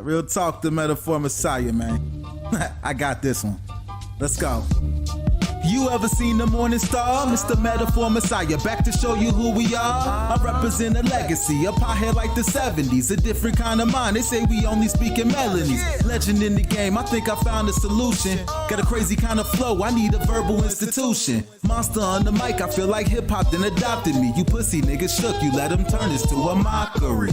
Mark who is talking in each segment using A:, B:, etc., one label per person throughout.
A: Real talk, the metaphor messiah, man. I got this one. Let's go. You ever seen the morning star? Mr. Metaphor Messiah, back to show you who we are. I represent a legacy, a pothead like the 70s, a different kind of mind. They say we only speak in melodies. Legend in the game, I think I found a solution. Got a crazy kind of flow, I need a verbal institution. Monster on the mic, I feel like hip-hop then adopted me. You pussy niggas shook, you let them turn this to a mockery.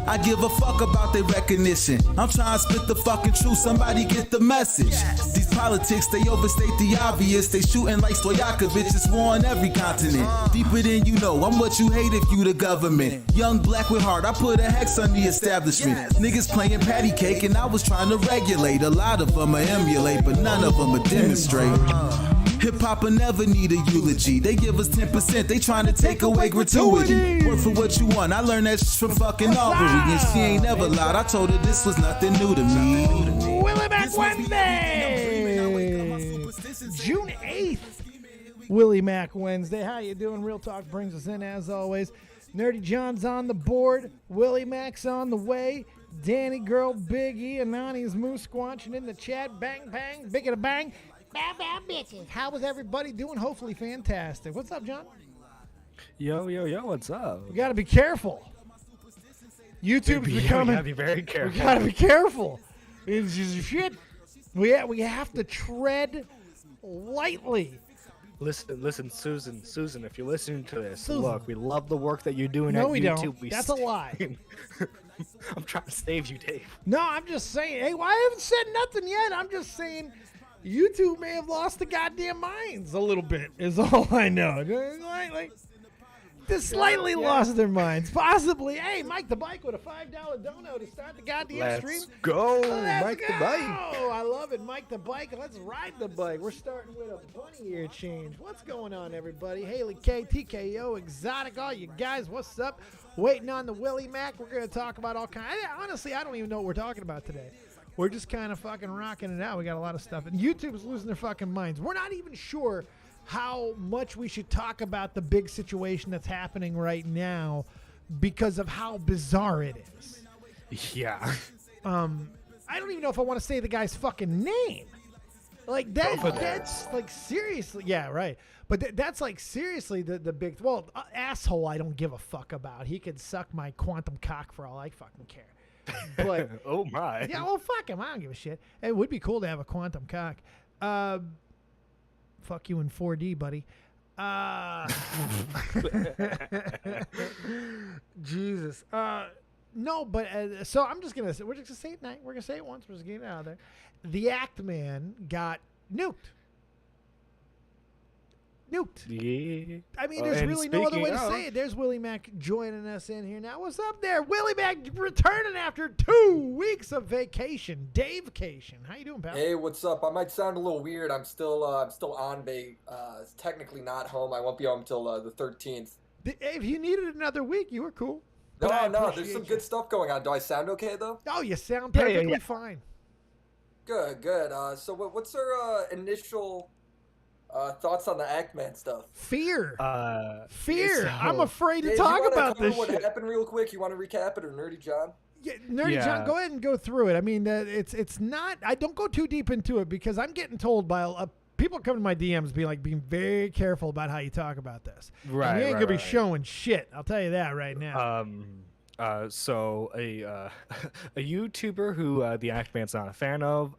A: I give a fuck about their recognition. I'm trying to spit the fucking truth, somebody get the message. These politics, they overstate the obvious. They shooting like Stoyakovich, it's war on every continent. Deeper than you know, I'm what you hate if you the government. Young black with heart, I put a hex on the establishment. Niggas playing patty cake and I was trying to regulate. A lot of them I emulate, but none of them I demonstrate. Hip-hop will never need a eulogy. They give us 10%, they trying to take away gratuity. Work for what you want, I learned that from fucking Aubrey. And she ain't never lied, I told her this was nothing new to me.
B: Willie Mac Wednesday! June 8th. Willie Mac Wednesday. How you doing? Real Talk brings us in as always. Nerdy John's on the board. Willie Mac's on the way. Danny Girl, Big E, Anani's Moose squanching in the chat. Bang, bang, big of bang. Bad, bad bitches. How is everybody doing? Hopefully fantastic. What's up, John?
C: Yo, what's up?
B: We got to be careful. YouTube's becoming...
C: We gotta be very careful.
B: We got to be careful. It's just shit. We have to tread lightly.
C: Listen, Susan, if you're listening to this, look, we love the work that you're doing at YouTube.
B: We don't. That's a lie.
C: I'm trying to save you, Dave.
B: No, I'm just saying. Hey, well, I haven't said nothing yet. I'm just saying... YouTube may have lost the goddamn minds a little bit, is all I know. Like just slightly lost their minds. Possibly. Hey, Mike the Bike with a $5 dono to start the goddamn stream.
C: Let's go, Mike the Bike.
B: Oh, I love it, Mike the Bike. Let's ride the bike. We're starting with a bunny ear change. What's going on, everybody? Haley K, TKO, Exotic, all you guys, what's up? Waiting on the Willie Mac. We're going to talk about all kinds. Honestly, I don't even know what we're talking about today. We're just kind of fucking rocking it out. We got a lot of stuff. And YouTube's losing their fucking minds. We're not even sure how much we should talk about the big situation that's happening right now because of how bizarre it is.
C: Yeah.
B: I don't even know if I want to say the guy's fucking name. Like, that's like seriously. Yeah, right. But that's like seriously the big... Well, asshole I don't give a fuck about. He could suck my quantum cock for all I fucking care. But
C: oh my.
B: Yeah, well, fuck him. I don't give a shit. It would be cool to have a quantum cock. Fuck you in 4D, buddy. Jesus. No, but so I'm just gonna say, we're just gonna say it tonight. We're gonna say it once. We're just getting it out of there. The Act Man got nuked.
C: Yeah.
B: I mean, there's really no other way to say it. There's Willie Mac joining us in here now. What's up there? Willie Mac returning after 2 weeks of vacation. Dave-cation. How you doing, pal?
D: Hey, what's up? I might sound a little weird. I'm still on technically not home. I won't be home until the 13th.
B: If you needed another week, you were cool.
D: No, there's some good stuff going on. Do I sound okay, though?
B: Oh, you sound perfectly fine.
D: Good. So what's our initial... thoughts on the Act Man stuff?
B: Fear. I'm afraid to talk about this shit.
D: What happened real quick? You want to recap it, or Nerdy John?
B: Yeah, Nerdy John, go ahead and go through it. I mean, it's not. I don't go too deep into it because I'm getting told by people coming to my DMs being very careful about how you talk about this.
C: Right.
B: And you ain't gonna be showing shit. I'll tell you that right now.
C: So a YouTuber who the Act Man's not a fan of,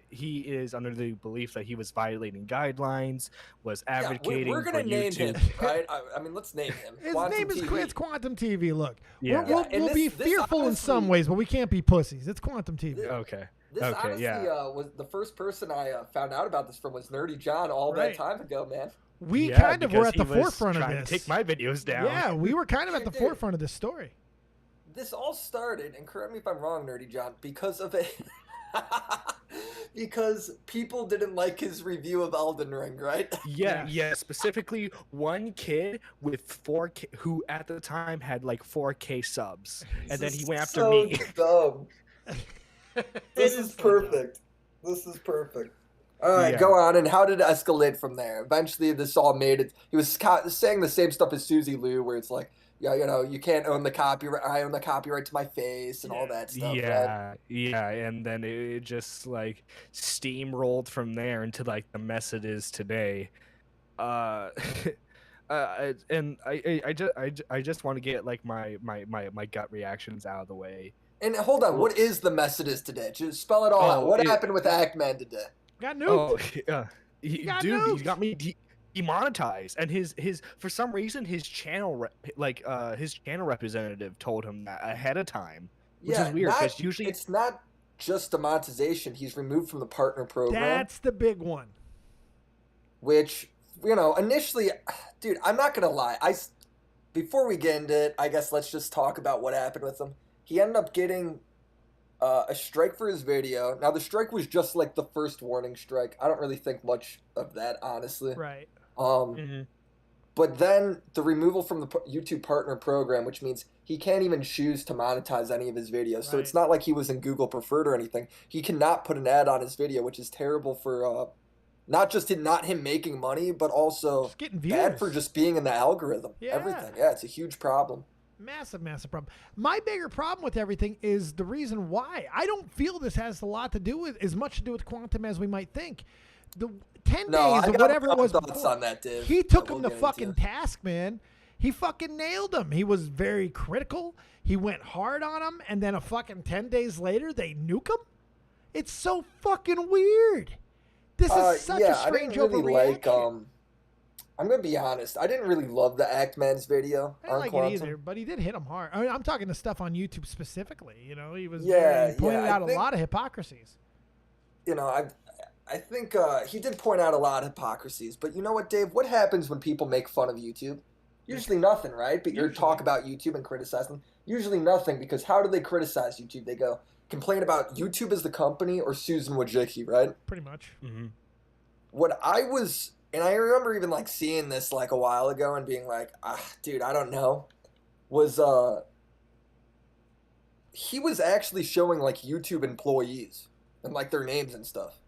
C: he is under the belief that he was violating guidelines, was advocating
D: we're gonna
C: for
D: name
C: YouTube.
D: him, right? I mean, let's name him.
B: His name is it's Quantum TV. Look,
C: Yeah.
B: we'll be fearful in some ways, but we can't be pussies. It's Quantum TV.
C: Okay.
D: This honestly was the first person I found out about this from was Nerdy John all that time ago, man.
B: We kind of were at the forefront of
C: this. To take my videos down.
B: Yeah, we were kind of at the forefront of this story.
D: This all started, and correct me if I'm wrong, Nerdy John, because people didn't like his review of Elden Ring, right?
C: Yeah. Specifically, one kid with 4K, who at the time had like 4K subs, and then he went after me.
D: Dumb. This is perfect. All right,
C: Yeah.
D: go on. And how did it escalate from there? Eventually, this all made it. He was saying the same stuff as Susie Liu, where it's like, yeah, you know, you can't own the copyright. I own the copyright to my face and all that stuff. Right?
C: Yeah, and then it just like steamrolled from there into like the mess it is today. Uh, and I just want to get like my gut reactions out of the way.
D: And hold on, what is the mess it is today? Just spell it all out. What happened with Ackman today?
B: Got nuked.
C: Oh, yeah.
B: He got
C: Dude,
B: nuked.
C: he got me demonetized, and his for some reason his channel his channel representative told him that ahead of time, which is weird because usually
D: it's not just demonetization. He's removed from the partner program.
B: That's the big one.
D: Which, you know, initially, dude, I'm not gonna lie. Before we get into it, I guess let's just talk about what happened with him. He ended up getting a strike for his video. Now, the strike was just like the first warning strike. I don't really think much of that, honestly.
B: Right.
D: But then the removal from the YouTube partner program, which means he can't even choose to monetize any of his videos. Right. So it's not like he was in Google Preferred or anything. He cannot put an ad on his video, which is terrible for not just not him making money, but also bad for just being in the algorithm.
B: Yeah.
D: Everything. Yeah, it's a huge problem.
B: Massive problem. My bigger problem with everything is the reason why. I don't feel this has a lot to do with, as much to do with quantum as we might think. The 10 days or whatever it was before,
D: on that, Dave.
B: He took him to fucking task, man. He fucking nailed him. He was very critical. He went hard on him, and then a fucking 10 days later, they nuke him? It's so fucking weird. This is such a strange overreaction.
D: I'm going to be honest. I didn't really love the Ackman's video.
B: I didn't like it either, but he did hit him hard. I mean, I'm talking the stuff on YouTube specifically. You know, he was pointing out a lot of hypocrisies.
D: You know, I think he did point out a lot of hypocrisies. But you know what, Dave? What happens when people make fun of YouTube? Usually nothing, right? But you talk about YouTube and criticize them. Usually nothing, because how do they criticize YouTube? They go complain about YouTube as the company or Susan Wojcicki, right?
B: Pretty much.
C: Mm-hmm.
D: What I was... And I remember even like seeing this like a while ago and being like, dude, I don't know. He was actually showing like YouTube employees and like their names and stuff.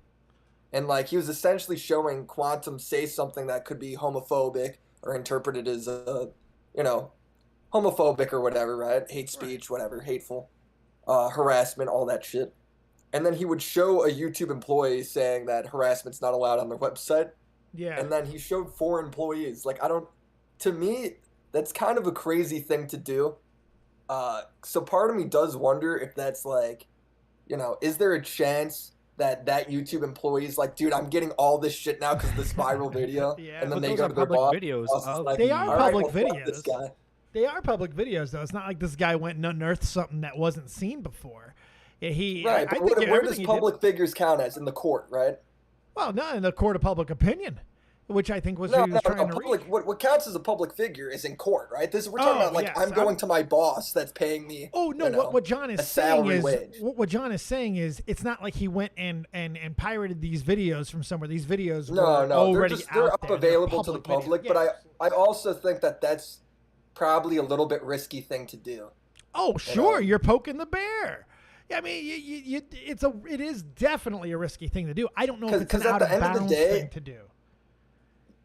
D: And like he was essentially showing Quantum say something that could be homophobic or interpreted as you know, homophobic or whatever, right? Hate speech, whatever, hateful, harassment, all that shit. And then he would show a YouTube employee saying that harassment's not allowed on their website.
B: Yeah.
D: And then he showed 4 employees. Like, to me, that's kind of a crazy thing to do. So part of me does wonder if that's like, you know, is there a chance that YouTube employee is like, dude, I'm getting all this shit now because of this viral video.
B: Yeah.
D: And then they go to their boss.
B: Like, they are public videos. They are public videos, though. It's not like this guy went and unearthed something that wasn't seen before. Yeah,
D: but where does public figures count as? In the court, right?
B: Well, not in the court of public opinion, which I think was what he was trying to reach.
D: What counts as a public figure is in court, right? We're talking about like, yes, I'm going to my boss that's paying me.
B: Oh no, what John is saying is what John is saying is it's not like he went and pirated these videos from somewhere. These videos were already
D: they're up available to the public. Yes. But I also think that that's probably a little bit risky thing to do.
B: Oh sure, you're poking the bear. I mean, it is definitely a risky thing to do. I don't know if it's an out of bounds thing to do.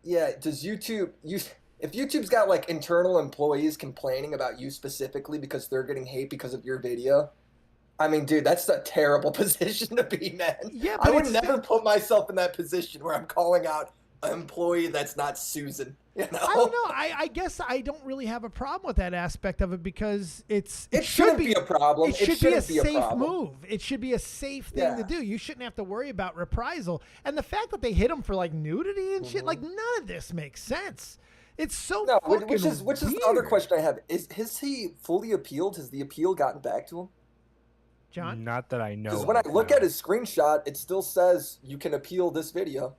D: Yeah, does YouTube if YouTube's got like internal employees complaining about you specifically because they're getting hate because of your video? I mean, dude, that's a terrible position to be, man.
B: Yeah,
D: I would never put myself in that position where I'm calling out an employee that's not Susan. You know?
B: I don't know. I guess I don't really have a problem with that aspect of it because it
D: shouldn't be a problem.
B: It should be a safe move. It should be a safe thing to do. You shouldn't have to worry about reprisal. And the fact that they hit him for like nudity and shit, like none of this makes sense. It's so fucking
D: which is the other question I have. Has he fully appealed? Has the appeal gotten back to him?
B: John?
C: Not that I know.
D: Because when I look at his screenshot, it still says you can appeal this video.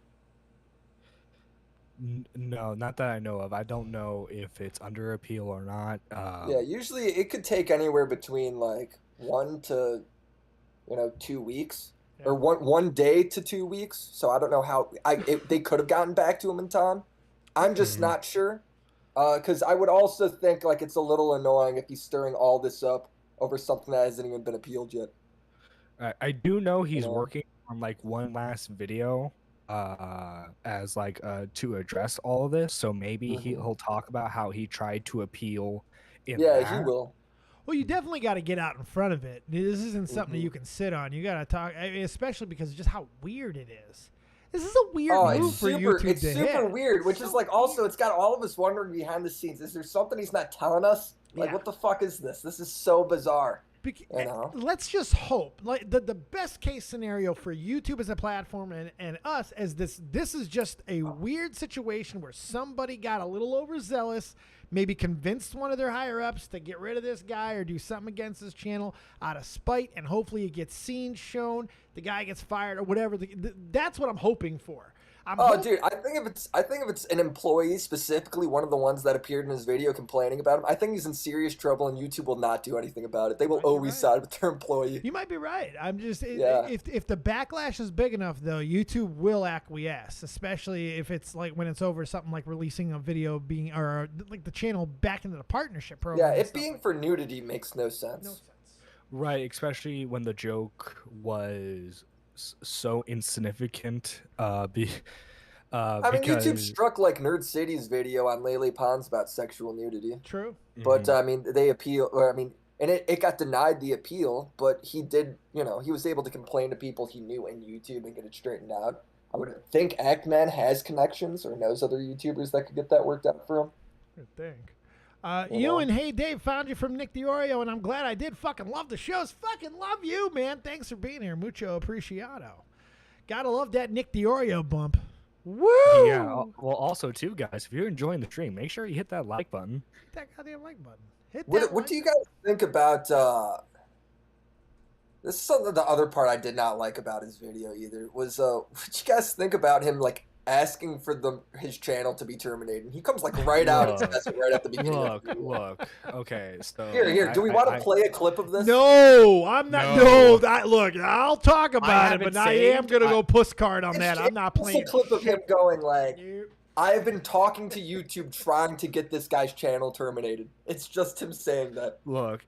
C: No, not that I know of. I don't know if it's under appeal or not.
D: Yeah, usually it could take anywhere between like 1 to 2 weeks, or one day to 2 weeks. So I don't know how they could have gotten back to him in time. I'm just not sure, because I would also think like it's a little annoying if he's stirring all this up over something that hasn't even been appealed yet.
C: I do know he's working on like one last video as like to address all of this. So maybe
D: Mhm.
C: he'll talk about how he tried to appeal in
D: Yeah,
C: that.
D: he will.
B: Well, you definitely got to get out in front of it. This isn't something that
D: Mhm.
B: you can sit on. You got to talk, I mean, especially because of just how weird it is. This is a weird
D: Oh,
B: move
D: it's
B: for
D: super.
B: YouTube
D: It's
B: to
D: super
B: hit.
D: weird. Which
B: So
D: is like also,
B: weird.
D: it's got all of us wondering behind the scenes. Is there something he's not telling us? Like,
B: Yeah.
D: what the fuck is this? This is so bizarre. You know?
B: Let's just hope. Like the best case scenario for YouTube as a platform and us as this is just a weird situation where somebody got a little overzealous, maybe convinced one of their higher ups to get rid of this guy or do something against his channel out of spite, and hopefully it gets seen, shown, the guy gets fired or whatever. That's what I'm hoping for.
D: Dude, I think if it's an employee, specifically one of the ones that appeared in his video complaining about him, I think he's in serious trouble, and YouTube will not do anything about it. They will always side with their employee.
B: You might be right. I'm just
D: Yeah.
B: if the backlash is big enough, though, YouTube will acquiesce, especially if it's like when it's over something like releasing a video being or like the channel back into the partnership program.
D: Yeah,
B: and
D: it
B: stuff
D: being
B: like
D: for nudity makes no sense.
B: no sense.
C: Right, especially when the joke was so insignificant.
D: I mean, YouTube
C: Because
D: struck like Nerd City's video on Lele Pons about sexual nudity.
B: True.
D: But I mean, they appeal, or I mean, and it got denied the appeal, but he did, he was able to complain to people he knew in YouTube and get it straightened out. I would think Ackman has connections or knows other YouTubers that could get that worked out for him.
B: Good thing. You and Hey Dave found you from Nick DiOrio, and I'm glad I did. Fucking love the shows. Fucking love you, man. Thanks for being here. Mucho appreciado. Gotta love that Nick DiOrio bump. Woo!
C: Yeah. Well, also too, guys, if you're enjoying the stream, make sure you hit that like button.
B: Hit that goddamn like button. Hit that.
D: What do you guys think about? This is something. The other part I did not like about his video either was what you guys think about him like asking for his channel to be terminated? He comes like right out and says it right at the beginning.
C: Look. Okay, so
D: Here. Do we want to play a clip of this?
B: No, I'm not.
C: No.
B: No, look, I'll talk about it,
C: have
B: but
C: it
B: I am
C: saved.
B: gonna go puss card on that. I'm not
D: It's
B: playing.
D: a clip of him going like,
B: Yep.
D: I have been talking to YouTube trying to get this guy's channel terminated. It's just him saying that.
C: Look,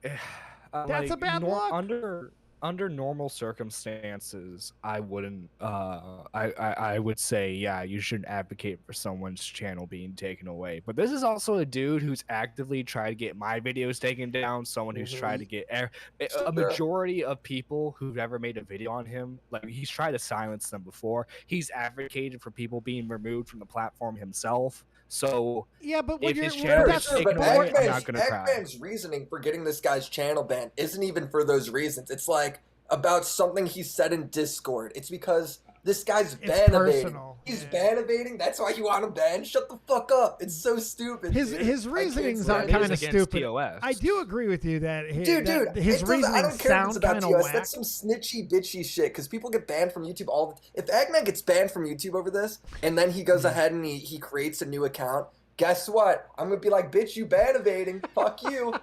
B: That's a bad look.
C: Under normal circumstances, I wouldn't. I would say, yeah, you shouldn't advocate for someone's channel being taken away. But this is also a dude who's actively trying to get my videos taken down. Someone who's tried to get a majority of people who've ever made a video on him. Like he's tried to silence them before. He's advocated for people being removed from the platform himself. So
B: Yeah, but when
C: if his
B: you're
C: channel
B: that's
C: gets taken
B: the
C: away,
B: point.
C: I'm not gonna cry.
D: Ackman's reasoning for getting this guy's channel banned isn't even for those reasons. It's like about something he said in Discord. It's because this guy's ban-evading.
B: personal.
D: He's
B: Yeah.
D: ban-evading? That's why you want him banned? Shut the fuck up. It's so stupid.
B: His
D: dude.
B: his
D: I can't
B: reasonings
D: stand
B: are
D: it.
B: kind
C: is
B: of
C: against
B: stupid.
C: TOS.
B: I do agree with you that his,
D: Dude,
B: his
D: it doesn't- I
B: reasonings
D: don't care if
B: sound
D: it's about
B: kind of
D: TOS.
B: whack.
D: That's some snitchy, bitchy shit. Because people get banned from YouTube all the. If Eggman gets banned from YouTube over this, and then he goes ahead and he creates a new account, guess what? I'm gonna be like, bitch, you ban evading. Fuck you.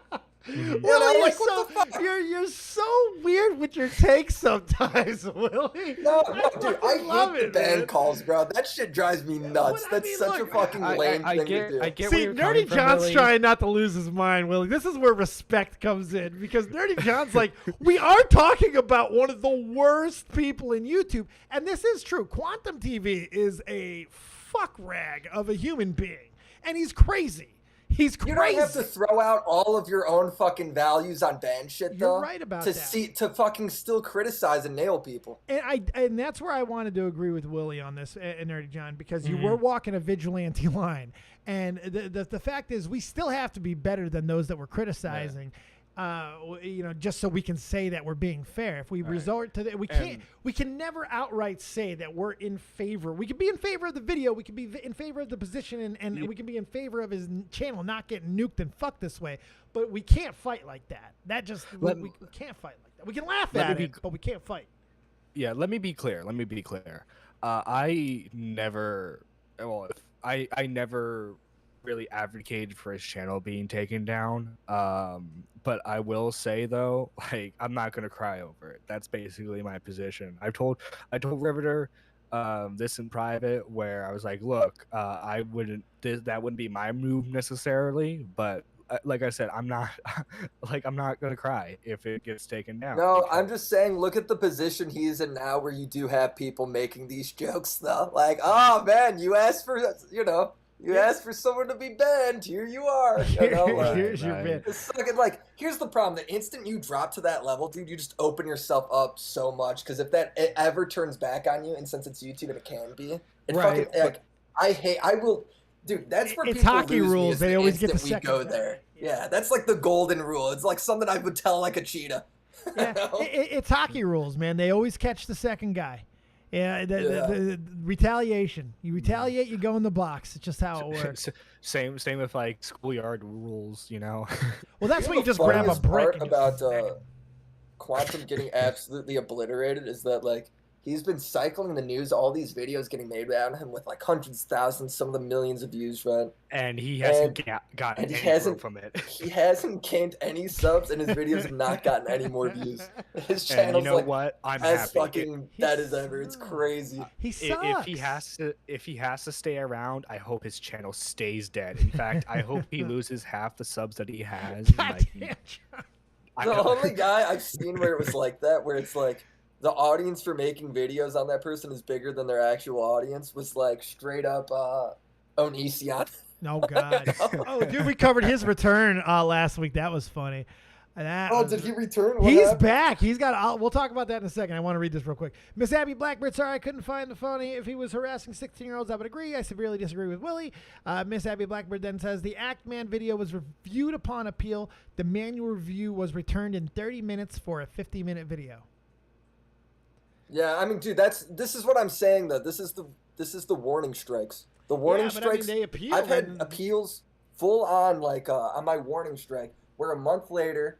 B: Willie,
D: like, what the fuck?
B: you're so weird with your takes sometimes, Willie.
D: No, dude,
B: fucking
D: I
B: love
D: hate the
B: it,
D: ban
B: man.
D: calls, bro. That shit drives me nuts.
B: I
D: That's
B: mean,
D: such
B: look,
D: a fucking lame thing to do.
C: I get where
B: See,
C: you're coming
B: Nerdy
C: from,
B: John's
C: Willie.
B: trying not to lose his mind, Willie. This is where respect comes in because Nerdy John's like, we are talking about one of the worst people in YouTube, and this is true. Quantum TV is a fuck rag of a human being, and he's crazy. He's crazy.
D: You don't have to throw out all of your own fucking values on ban shit, though.
B: You're right about
D: to
B: that.
D: to fucking still criticize and nail people.
B: And that's where I wanted to agree with Willie on this, Nerdy John, because you were walking a vigilante line, and the fact is we still have to be better than those that we're criticizing. Just so we can say that we're being fair. If we resort to that, we can never outright say that we're in favor. We can be in favor of the video. We can be in favor of the position, and we can be in favor of his channel not getting nuked and fucked this way. But we can't fight like that. That just we can't fight like that. We can laugh at it, but we can't fight.
C: Yeah, let me be clear. I never really advocated for his channel being taken down. But I will say though, like I'm not gonna cry over it. That's basically my position. I told Riveter this in private, where I was like, look, that wouldn't be my move necessarily, but like I said, I'm not I'm not gonna cry if it gets taken down.
D: No,
C: because-
D: I'm just saying, look at the position he's in now, where you do have people making these jokes, though. Like, oh man, you asked for, you asked for someone to be banned. Here you are. You know, like,
B: Here's your bit.
D: it's fucking, like, here's the problem: the instant you drop to that level, dude, you just open yourself up so much. Because if it ever turns back on you, and since it's YouTube and it can be, it
C: Right,
D: fucking like, I will. Dude, that's where
B: It's
D: people
B: hockey
D: lose me,
B: rules.
D: is
B: They
D: the
B: always get the
D: instant
B: second
D: we go
B: guy.
D: there. Yeah, that's like the golden rule. It's like something I would tell like a cheetah.
B: Yeah, it's hockey rules, man. They always catch the second guy. Yeah, the retaliation. You retaliate, you go in the box. It's just how it works.
C: Same with like schoolyard rules, you know.
B: Well, that's
D: You
B: when
D: know
B: you just
D: the
B: grab a
D: funniest
B: brick.
D: part
B: and
D: about Quantum getting absolutely obliterated is that, like, he's been cycling the news, all these videos getting made about him with like hundreds of thousands, some of them millions of views, right?
C: And he hasn't gotten
D: and he
C: any
D: hasn't-
C: from it.
D: He hasn't gained any subs, and his videos have not gotten any more views. His
C: And you
D: channel's
C: know
D: like
C: what? I'm
D: as
C: happy.
D: fucking dead as ever. It's crazy.
B: he
C: If
B: sucks.
C: if he has to stay around, I hope his channel stays dead. In fact, I hope he loses half the subs that he has. and, like,
B: Goddamn, John.
D: The only guy I've seen where it was like that, where it's like the audience for making videos on that person is bigger than their actual audience, was like straight up Onision.
B: Oh God. Oh, dude, we covered his return last week. That was funny. And
D: Oh, did he return? What
B: He's
D: happened?
B: back. He's got. We'll talk about that in a second. I want to read this real quick. Miss Abby Blackbird, sorry I couldn't find the funny. If he was harassing 16-year-olds, I would agree. I severely disagree with Willie. Miss Abby Blackbird then says the Act Man video was reviewed upon appeal. The manual review was returned in 30 minutes for a 50-minute video.
D: Yeah, I mean, dude, this is what I'm saying though. This is the warning strikes. The warning
B: Yeah, but I mean,
D: strikes.
B: they appealed
D: I've had
B: and-
D: appeals full on, like on my warning strike, where a month later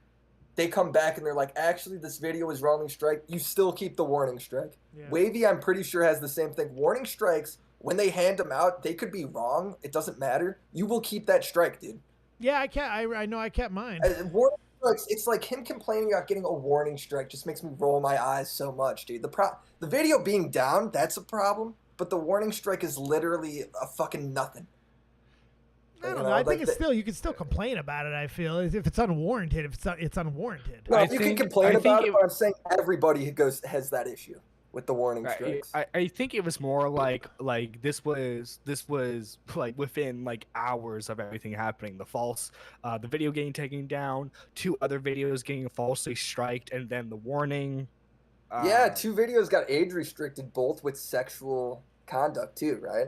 D: they come back and they're like, actually, this video is warning strike. You still keep the warning strike.
B: Yeah.
D: Wavy, I'm pretty sure, has the same thing. Warning strikes, when they hand them out, they could be wrong. It doesn't matter. You will keep that strike, dude.
B: Yeah, I know I kept mine.
D: Warning strikes, it's like him complaining about getting a warning strike just makes me roll my eyes so much, dude. The video being down, that's a problem, but the warning strike is literally a fucking nothing.
B: I don't
D: You
B: know.
D: know,
B: I
D: like
B: think it's
D: the-
B: still you can still complain about it. I feel if it's unwarranted. If it's unwarranted.
D: No,
C: I
D: you can
C: think-
D: complain
C: I
D: about
C: think
D: it,
C: it-
D: but I'm saying everybody has that issue with the warning
C: Right,
D: strikes.
C: I think it was more like this was like within like hours of everything happening. The video getting taken down, 2 other videos getting falsely striked, and then the warning.
D: Yeah, 2 videos got age restricted, both with sexual conduct too, right?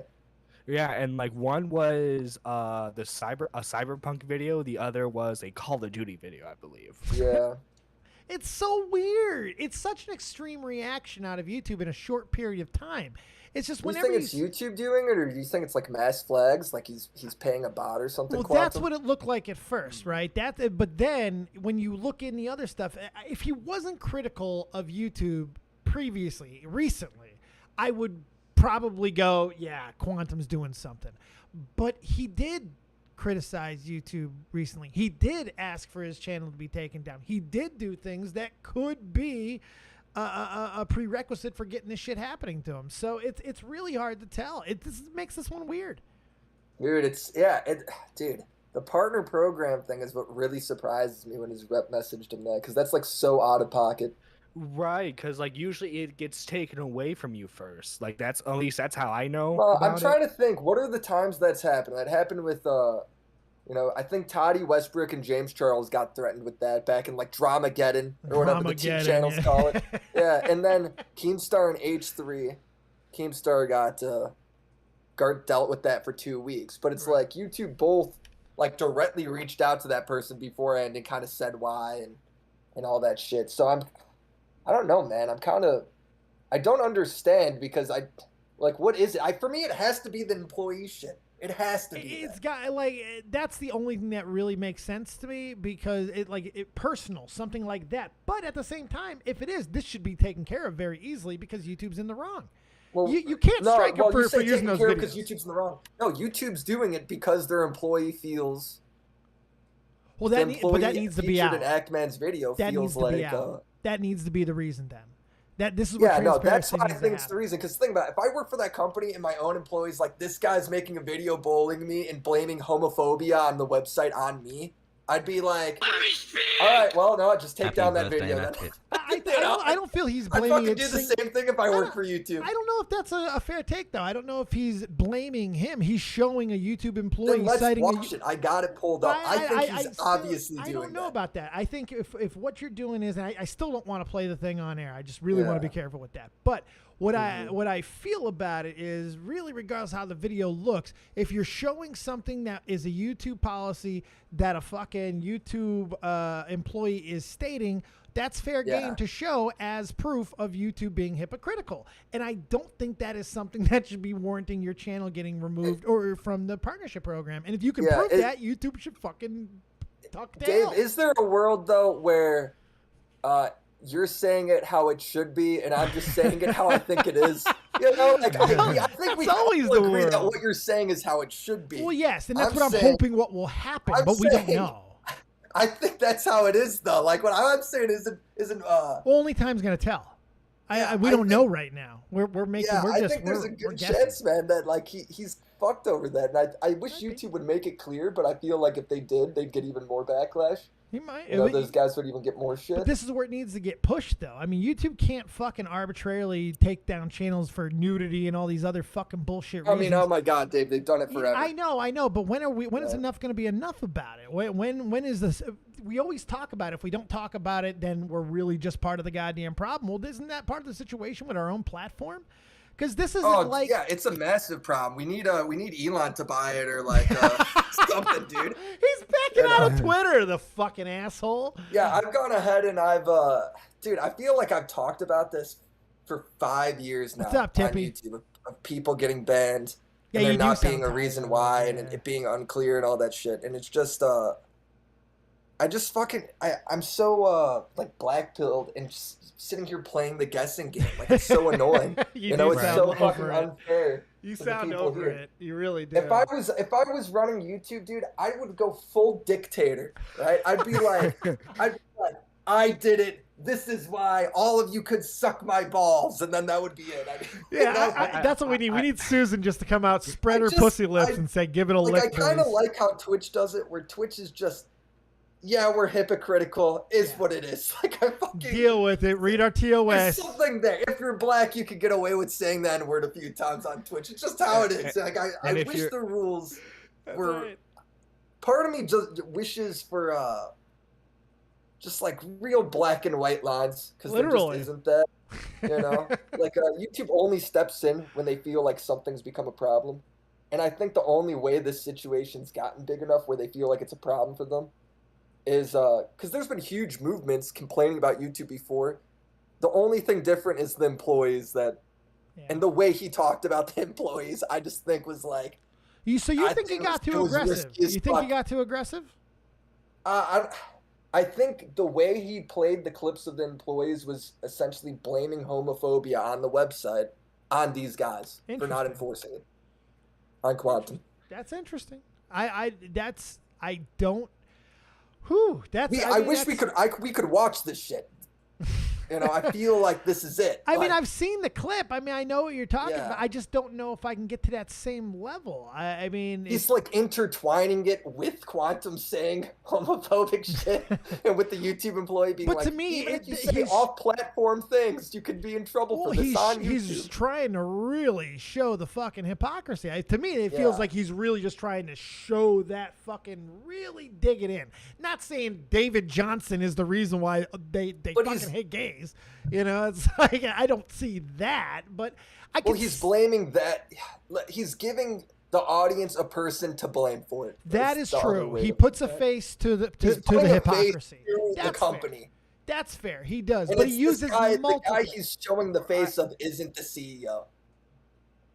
C: Yeah, and like one was a cyberpunk video, the other was a Call of Duty video, I believe.
D: Yeah.
B: It's so weird. It's such an extreme reaction out of YouTube in a short period of time. It's just
D: Do you
B: whenever
D: think it's YouTube doing it, or do you think it's like mass flags, like he's paying a bot or something?
B: Well,
D: Quantum?
B: that's what it looked like at first, right? But then when you look in the other stuff, if he wasn't critical of YouTube recently, I would probably go, yeah, Quantum's doing something. But he did criticize YouTube recently. He did ask for his channel to be taken down. He did do things that could be a prerequisite for getting this shit happening to him. So it's really hard to tell. This makes this one weird.
D: Dude, dude, the partner program thing is what really surprises me when his rep messaged him that, because that's like so out of pocket.
C: Right, because like usually it gets taken away from you first. Like that's at least that's how I know.
D: Well, I'm
C: about
D: trying
C: it.
D: to think. What are the times that's happened? That happened with, I think Toddy Westbrook and James Charles got threatened with that back in like Dramageddon or whatever the two
B: Dramageddon,
D: channels
B: yeah.
D: call it. Yeah, and then Keemstar and H3, Keemstar got dealt with that for 2 weeks. But it's like YouTube both like directly reached out to that person beforehand and kind of said why and all that shit. So I don't know, man. I don't understand, because what is it? For me, it has to be the employee shit. It has to be.
B: It's got that's the only thing that really makes sense to me, because it personal, something like that. But at the same time, if it is, this should be taken care of very easily, because YouTube's in the wrong.
D: Well,
B: You can't strike him for using
D: taking
B: those
D: care
B: videos.
D: because YouTube's in the wrong. No, YouTube's doing it because their employee feels.
B: Well,
D: the
B: but that
D: employee
B: needs to be
D: featured
B: out.
D: in Ackman's video
B: That needs
D: feels
B: to
D: like.
B: be out. That needs to be the reason then. This is what
D: Yeah, no, that's
B: transparency
D: why I
B: needs to
D: think it's the
B: happen.
D: reason. Because think about it, if I work for that company and my own employees like, this guy's making a video bullying me and blaming homophobia on the website on me, I'd be like, all right, well, no, just take down that
E: birthday,
D: video.
E: that's it.
B: I don't feel he's
D: I'd
B: blaming
D: fucking
B: it.
D: do the same thing if I worked for YouTube.
B: I don't know if that's a fair take, though. I don't know if he's blaming him. He's showing a YouTube employee
D: Then let's
B: citing
D: watch it. I got it pulled up. I think he's obviously doing that.
B: I don't know about that. I think if what you're doing is, and I still don't want to play the thing on air. I just really want to be careful with that. But what I feel about it is really, regardless of how the video looks, if you're showing something that is a YouTube policy that a fucking YouTube employee is stating, that's fair game to show as proof of YouTube being hypocritical. And I don't think that is something that should be warranting your channel getting removed or from the partnership program. And if you can prove that, YouTube should fucking tuck down.
D: Dave, is there a world, though, where you're saying it how it should be, and I'm just saying it how I think it is? You know, like I think we
B: always
D: all
B: the
D: agree that
B: world.
D: what you're saying is how it should be.
B: Well, yes, and that's what I'm
D: saying-
B: hoping what will happen, but we don't know.
D: I think that's how it is, though. Like what I'm saying isn't.
B: Well, only time's gonna tell. We don't know right now. We're making.
D: Yeah,
B: we're
D: I
B: just.
D: think there's a
B: we're
D: good
B: guessing.
D: chance, man, that like he's fucked over that. And I wish YouTube would make it clear, but I feel like if they did, they'd get even more backlash.
B: He might.
D: You know, those guys would even get more shit.
B: But this is where it needs to get pushed, though. I mean, YouTube can't fucking arbitrarily take down channels for nudity and all these other fucking bullshit reasons.
D: I mean, oh my God, Dave, they've done it forever.
B: I know, but when is enough going to be enough about it? When is this? We always talk about it. If we don't talk about it, then we're really just part of the goddamn problem. Well, isn't that part of the situation with our own platform? Because this isn't like
D: it's a massive problem. We need Elon to buy it or like something, dude.
B: He's backing out of Twitter, the fucking asshole.
D: Yeah, I've gone ahead and dude, I feel like I've talked about this for 5 years now.
B: What's up, Tippy?
D: On YouTube of people getting banned
B: Yeah,
D: and there
B: you do
D: not
B: sound
D: being a
B: tired
D: reason
B: of
D: why
B: it,
D: and it being unclear and all that shit. And it's just I'm so like black-pilled and just sitting here playing the guessing game. Like it's so annoying.
B: You
D: know,
B: do
D: it's
B: sound
D: so
B: over
D: fucking
B: it.
D: unfair.
B: You
D: to the
B: sound
D: people
B: over
D: here.
B: it. You really do.
D: If I was running YouTube, dude, I would go full dictator, right? I'd be like, I did it. This is why all of you could suck my balls, and then that would be it.
B: That's what we need. We need Susan just to come out, spread her pussy lips, and say, "Give it a lick."
D: I kind of
B: please."
D: like how Twitch does it, where Twitch is just, we're hypocritical, is what it is. Like I fucking
B: deal with it. Read our
D: There's
B: TOS.
D: something there. If you're black, you could get away with saying that word a few times on Twitch. It's just how it is. Like I wish the rules were.
B: Right.
D: Part of me just wishes for just like real black and white lines, because there just
B: Literally.
D: isn't that. You know, like YouTube only steps in when they feel like something's become a problem, and I think the only way this situation's gotten big enough where they feel like it's a problem for them is because there's been huge movements complaining about YouTube before. The only thing different is the employees and the way he talked about the employees, I just think was like.
B: You think he got too aggressive? You think he got too aggressive?
D: I think the way he played the clips of the employees was essentially blaming homophobia on the website on these guys for not enforcing it on Quantum.
B: That's interesting. I
D: wish we could watch this shit. You know, I feel like this is it.
B: I mean, I've seen the clip. I mean, I know what you're talking
D: Yeah.
B: about. I just don't know if I can get to that same level. I mean,
D: he's like intertwining it with Quantum saying homophobic shit and with the YouTube employee being
B: But
D: like,
B: to me,
D: even if you say off-platform things, you could be in trouble for this on YouTube.
B: He's trying to really show the fucking hypocrisy. To me, it feels like he's really just trying to show that fucking really dig it in. Not saying David Johnson is the reason why they fucking hate gays. You know, it's like I don't see that, but I can.
D: Well, he's blaming that. He's giving the audience a person to blame for it.
B: That is true. He puts a face to the hypocrisy.
D: The company.
B: Fair. That's fair. He does,
D: And
B: but he uses multiple.
D: The guy he's showing the face of isn't the CEO.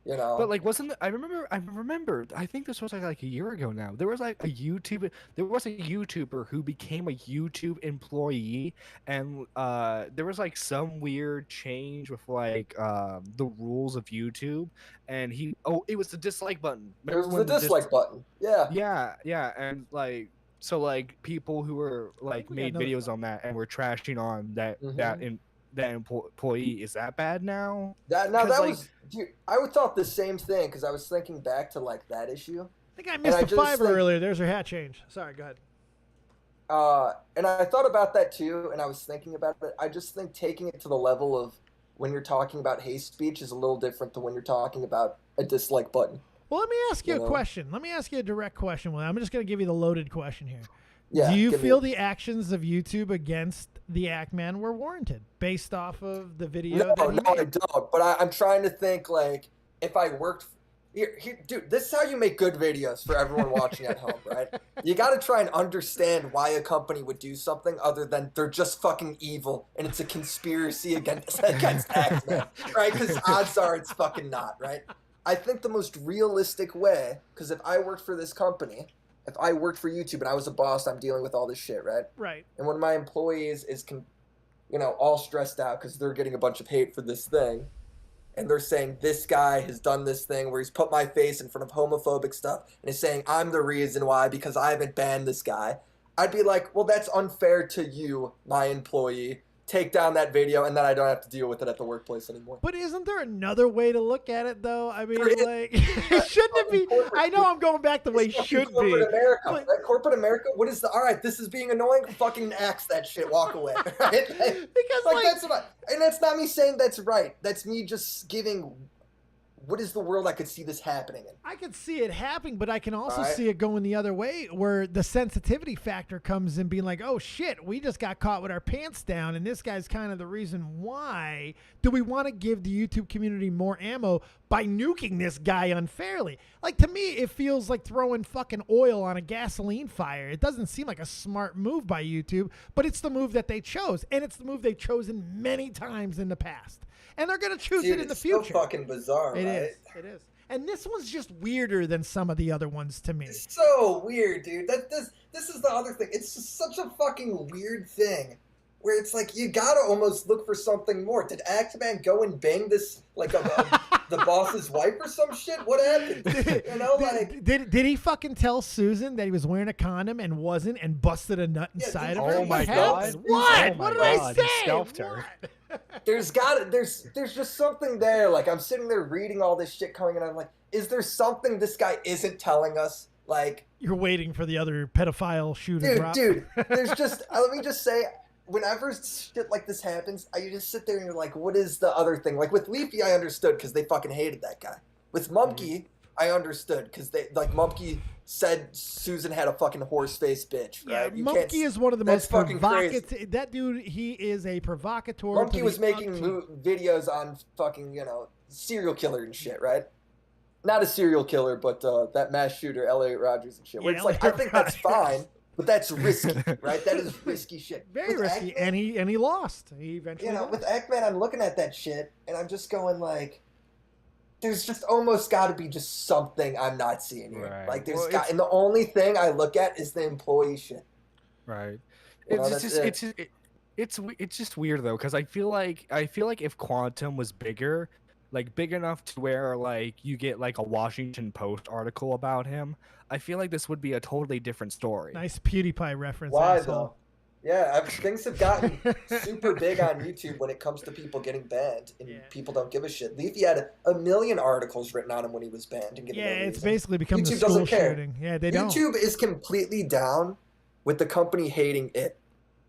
D: You know,
C: but like, I remember. I think this was like a year ago now. There was a YouTuber who became a YouTube employee, and there was like some weird change with like the rules of YouTube, and it was the dislike button.
D: It was the dislike button. Yeah.
C: Yeah, and like. So like people who were like made videos on that and were trashing on that employee, is that bad now?
D: Dude, I thought the same thing because I was thinking back to like that issue.
B: I think I missed the fiver earlier. There's her hat change. Sorry, go ahead.
D: And I thought about that too, and I was thinking about it. I just think taking it to the level of when you're talking about hate speech is a little different than when you're talking about a dislike button.
B: Well, let me ask you
D: You
B: a
D: know?
B: question. Let me ask you a direct question. Well, I'm just going to give you the loaded question here.
D: Yeah,
B: Do you
D: give me
B: feel
D: it.
B: the actions of YouTube against the Ackman were warranted based off of the video
D: No,
B: that he
D: no, I
B: made?
D: don't. But I'm trying to think, like, if I worked here, dude, this is how you make good videos for everyone watching at home, right? You got to try and understand why a company would do something other than they're just fucking evil and it's a conspiracy against X-Men, right? Because odds are it's fucking not, right? I think the most realistic way, because if I worked for this company, if I worked for YouTube and I was a boss, I'm dealing with all this shit, right?
B: Right.
D: And one of my employees is, all stressed out because they're getting a bunch of hate for this thing. And they're saying, this guy has done this thing where he's put my face in front of homophobic stuff and is saying, I'm the reason why because I haven't banned this guy. I'd be like, well, that's unfair to you, my employee. Take down that video and then I don't have to deal with it at the workplace anymore.
B: But isn't there another way to look at it, though? I mean,
D: There is.
B: like, shouldn't it be? I know I'm going back the way it should be.
D: Corporate America,
B: but-
D: right? Corporate America, what is the, all right, this is being annoying, fucking axe that shit, walk away, right?
B: Because,
D: Like, that's what and that's not me saying that's right. That's me just giving, what is the world I could see this happening in?
B: I could see it happening, but I can also
D: All right.
B: see it going the other way where the sensitivity factor comes in being like, oh shit, we just got caught with our pants down and this guy's kind of the reason why. Do we want to give the YouTube community more ammo by nuking this guy unfairly? Like, to me, it feels like throwing fucking oil on a gasoline fire. It doesn't seem like a smart move by YouTube, but it's the move that they chose, and it's the move they've chosen many times in the past. And they're going to choose
D: Dude,
B: it in the
D: it's
B: future.
D: so fucking bizarre,
B: It
D: right?
B: is. It is. And this one's just weirder than some of the other ones to me.
D: It's so weird, dude. This is the other thing. It's just such a fucking weird thing where it's like you gotta almost look for something more. Did Actman go and bang this like the boss's wife or some shit? What happened? You know, like
B: Did he fucking tell Susan that he was wearing a condom and wasn't and busted a nut
D: Yeah,
B: inside
D: dude,
B: of her?
C: Oh
B: What
C: my
B: happened?
C: God.
B: What?
C: Oh my
B: What did
C: God,
B: I
C: he
B: say?
C: scalped her.
B: What?
D: there's just something there. Like I'm sitting there reading all this shit coming and I'm like, is there something this guy isn't telling us? Like,
B: You're waiting for the other pedophile shoe to drop.
D: dude, there's just let me just say, whenever shit like this happens, you just sit there and you're like, what is the other thing? Like with Leafy, I understood because they fucking hated that guy. With Mumkey, I understood because they like Mumkey said Susan had a fucking horse face bitch.
B: Yeah,
D: Right? You
B: Monkey
D: can't-
B: is one of the
D: that's
B: most
D: fucking
B: provocative. That dude, he is a provocateur.
D: Mumkey
B: to
D: was
B: the
D: making
B: umpteenth.
D: videos on fucking serial killer and shit, right? Not a serial killer, but that mass shooter, Elliot Rogers and shit. Where
B: Yeah,
D: it's like I
B: Elliot
D: think that's
B: Rodgers.
D: fine, but that's risky, right? That is risky shit.
B: Very
D: With
B: risky,
D: Ackman,
B: and he lost. He eventually lost.
D: with Ackman, I'm looking at that shit, and I'm just going like, there's just almost got to be just something I'm not seeing here.
C: Right.
D: Like there's
C: Well,
D: got, and the only thing I look at is the employee shit.
C: Right.
D: You know,
C: It's
D: that's
C: just
D: it.
C: it's just weird though, because I feel like if Quantum was bigger, like big enough to where like you get like a Washington Post article about him, I feel like this would be a totally different story.
B: Nice PewDiePie reference.
D: Why
B: asshole.
D: though? Yeah, things have gotten super big on YouTube when it comes to people getting banned, and
B: Yeah.
D: people don't give a shit. Leafy had a million articles written on him when he was banned, and
B: Yeah, it's basically become the
D: YouTube
B: school
D: doesn't care.
B: shooting. Yeah, they don't.
D: YouTube is completely down with the company hating it.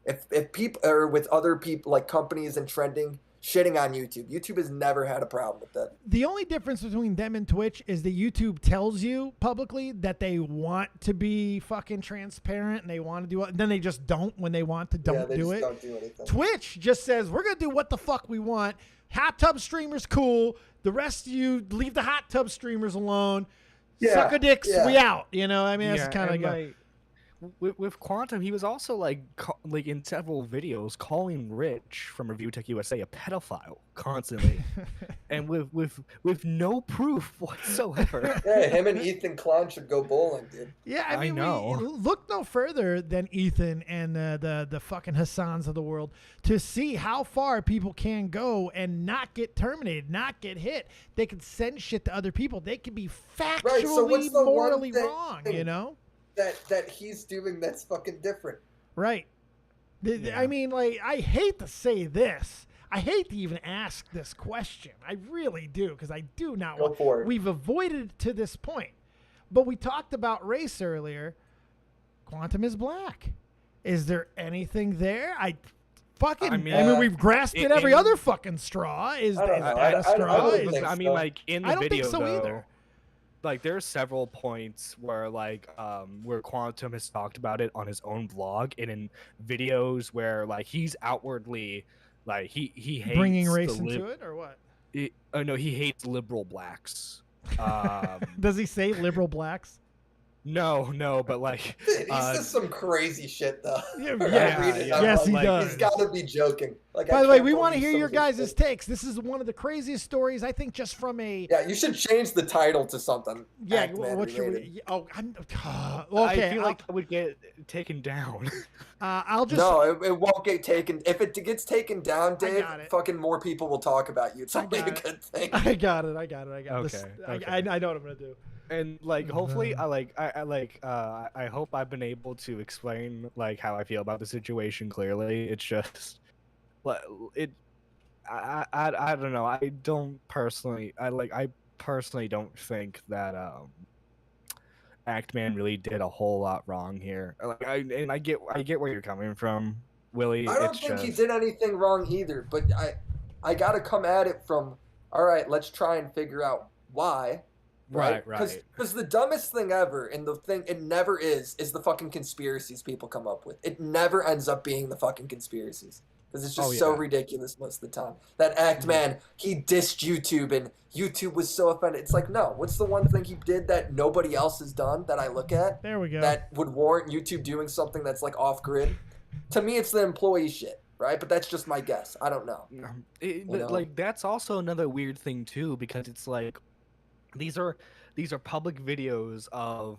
D: If people or with other people like companies and trending shitting on YouTube, YouTube has never had a problem with that.
B: The only difference between them and Twitch is that YouTube tells you publicly that they want to be fucking transparent and they want to do it. Then they just don't when they want to
D: Yeah, they
B: do
D: just
B: it.
D: don't do anything.
B: Twitch just says, we're going to do what the fuck we want. Hot tub streamers, cool. The rest of you, leave the hot tub streamers alone.
D: Yeah,
B: Suck a dicks,
D: yeah.
B: we out. You know, I mean,
C: Yeah,
B: that's kind of
C: and,
B: like,
C: like, with Quantum, he was also like in several videos calling Rich from Review Tech USA a pedophile constantly, and with no proof whatsoever.
D: Yeah, him and Ethan Klein should go bowling, dude.
B: yeah, I
C: I
B: mean,
C: know.
B: we look no further than Ethan and the fucking Hassans of the world to see how far people can go and not get terminated, not get hit. They can send shit to other people. They can be factually,
D: Right, so what's the one
B: morally
D: thing-
B: wrong, you know?
D: That he's doing that's fucking different.
B: Right. I mean, like, I hate to say this. I hate to even ask this question. I really do, because I do not
D: Go
B: want.
D: for it.
B: We've avoided it to this point. But we talked about race earlier. Quantum is black. Is there anything there? I mean,
C: mean,
B: we've grasped at every other fucking straw. Is
D: I don't know.
B: that a straw?
D: don't think
C: I mean, like in the
B: I don't
C: video
B: think so
C: though,
B: either.
C: like there are several points where like where Quantum has talked about it on his own vlog and in videos where like he's outwardly like he hates
B: Bringing race into it or what?
C: No, he hates liberal blacks.
B: Does he say liberal blacks?
C: No, but like
D: He says some crazy shit though.
B: Yeah,
C: yes,
B: he
C: like,
B: does.
D: He's got to be joking. Like,
B: By
D: I
B: the way,
D: can't
B: we want to
D: believe
B: hear
D: some
B: your
D: of his
B: guys'
D: shit.
B: takes. This is one of the craziest stories, I think, just from a.
D: Yeah, you should change the title to something.
B: Yeah,
D: Act-Man
B: what should
D: related.
B: we? Oh, I'm.
C: I
B: Okay,
C: feel like that would get taken down.
B: I'll just.
D: No, it won't get taken. If it gets taken down, Dave,
B: got it.
D: fucking more people will talk about you. It's only a
B: got it.
D: good thing.
B: I got it. This.
C: Okay.
B: I know what I'm gonna do.
C: And like hopefully I hope I've been able to explain like how I feel about the situation clearly. It's just like I don't know. I personally don't think that Actman really did a whole lot wrong here. Like I get where you're coming from, Willie.
D: I don't think he did anything wrong either, but I got to come at it from, all right, let's try and figure out why.
C: Right.
D: Because the dumbest thing ever, and the thing it never is the fucking conspiracies people come up with. It never ends up being the fucking conspiracies. Because it's just so ridiculous most of the time. That Actman, he dissed YouTube, and YouTube was so offended. It's like, no, what's the one thing he did that nobody else has done that I look at?
B: There we go.
D: That would warrant YouTube doing something that's like off grid? To me, it's the employee shit. Right, but that's just my guess. I don't know.
C: Like that's also another weird thing too, because it's like these are public videos of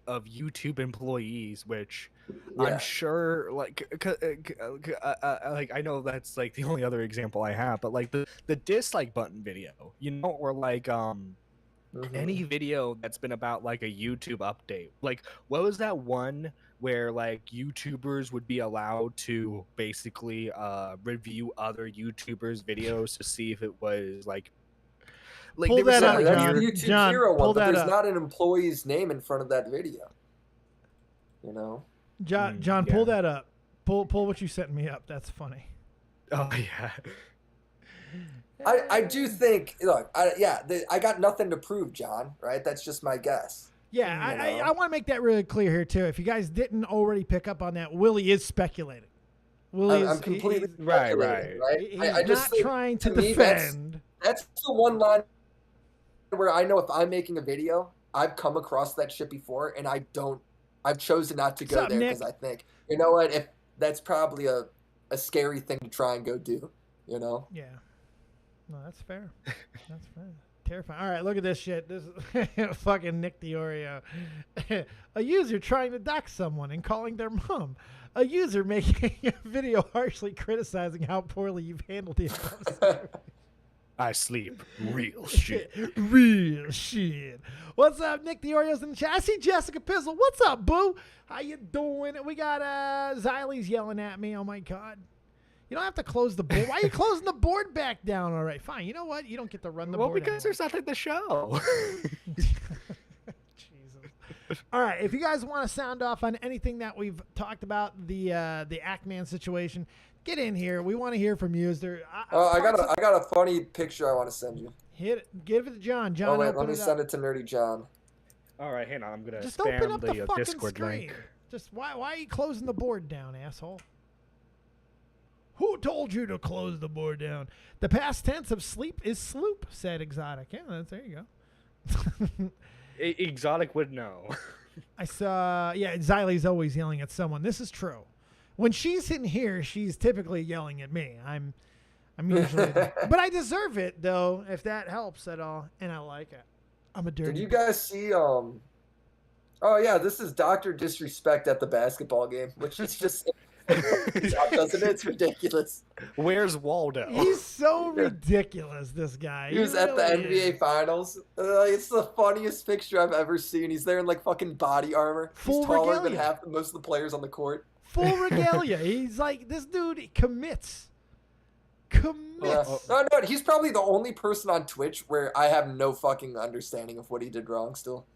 C: YouTube employees, which I'm sure like I know that's like the only other example I have, but like the dislike button video, or like any video that's been about like a YouTube update. Like what was that one where like YouTubers would be allowed to basically review other YouTubers' videos to see if it was like
B: pull that up,
D: that's
B: John.
D: the YouTube
B: John,
D: Hero
B: pull
D: one, but
B: that
D: there's
B: up.
D: not an employee's name in front of that video.
B: John, pull that up. Pull what you sent me up. That's funny.
C: Oh yeah.
D: I do think, look, I got nothing to prove, John, right? That's just my guess.
B: Yeah, I want to make that really clear here, too. If you guys didn't already pick up on that, Willie is speculating.
D: I'm completely speculating, right?
B: He's
D: I just
B: not trying to
D: me,
B: defend.
D: That's the one line where I know if I'm making a video, I've come across that shit before, and I've chosen not to go there because I think, you know what, if that's probably a scary thing to try and go do,
B: Yeah. No, that's fair. That's fair. Terrifying. All right, look at this shit. This is fucking Nick Diorio. A user trying to dox someone and calling their mom. A user making a video harshly criticizing how poorly you've handled the
C: I sleep real shit.
B: Real shit. What's up, Nick Diorio's in the chat. I see Jessica Pizzle. What's up, boo? How you doing? We got Xylie's yelling at me. Oh my god. You don't have to close the board. Why are you closing the board back down? All right, fine. You know what? You don't get to run the board.
C: Well, because there's nothing to show.
B: Jesus. All right, if you guys want to sound off on anything that we've talked about, the Actman situation, get in here. We want to hear from you. Is there?
D: I got a funny picture I want to send you.
B: Hit it. Give it to John. John,
D: wait,
B: open
D: let me
B: it up.
D: send it to Nerdy John.
C: All right, hang on. I'm gonna
B: Just
C: spam
B: open up the fucking
C: Discord
B: screen.
C: link.
B: Just why are you closing the board down, asshole? Who told you to close the board down? The past tense of sleep is sloop, said Exotic. Yeah, there you go.
C: Exotic would know.
B: I saw, Xylie's always yelling at someone. This is true. When she's in here, she's typically yelling at me. I'm usually, but I deserve it though, if that helps at all, and I like it. I'm a dirty.
D: Did you guys see? Oh yeah, this is Dr. Disrespect at the basketball game, which is just. Doesn't it? It's ridiculous.
C: Where's Waldo?
B: He's so ridiculous, this guy.
D: He was at the NBA Finals. It's the funniest picture I've ever seen. He's there in like fucking body armor.
B: Full
D: He's taller
B: regalia.
D: than half most of the players on the court.
B: Full regalia. He's like, this dude commits.
D: No, he's probably the only person on Twitch where I have no fucking understanding of what he did wrong still.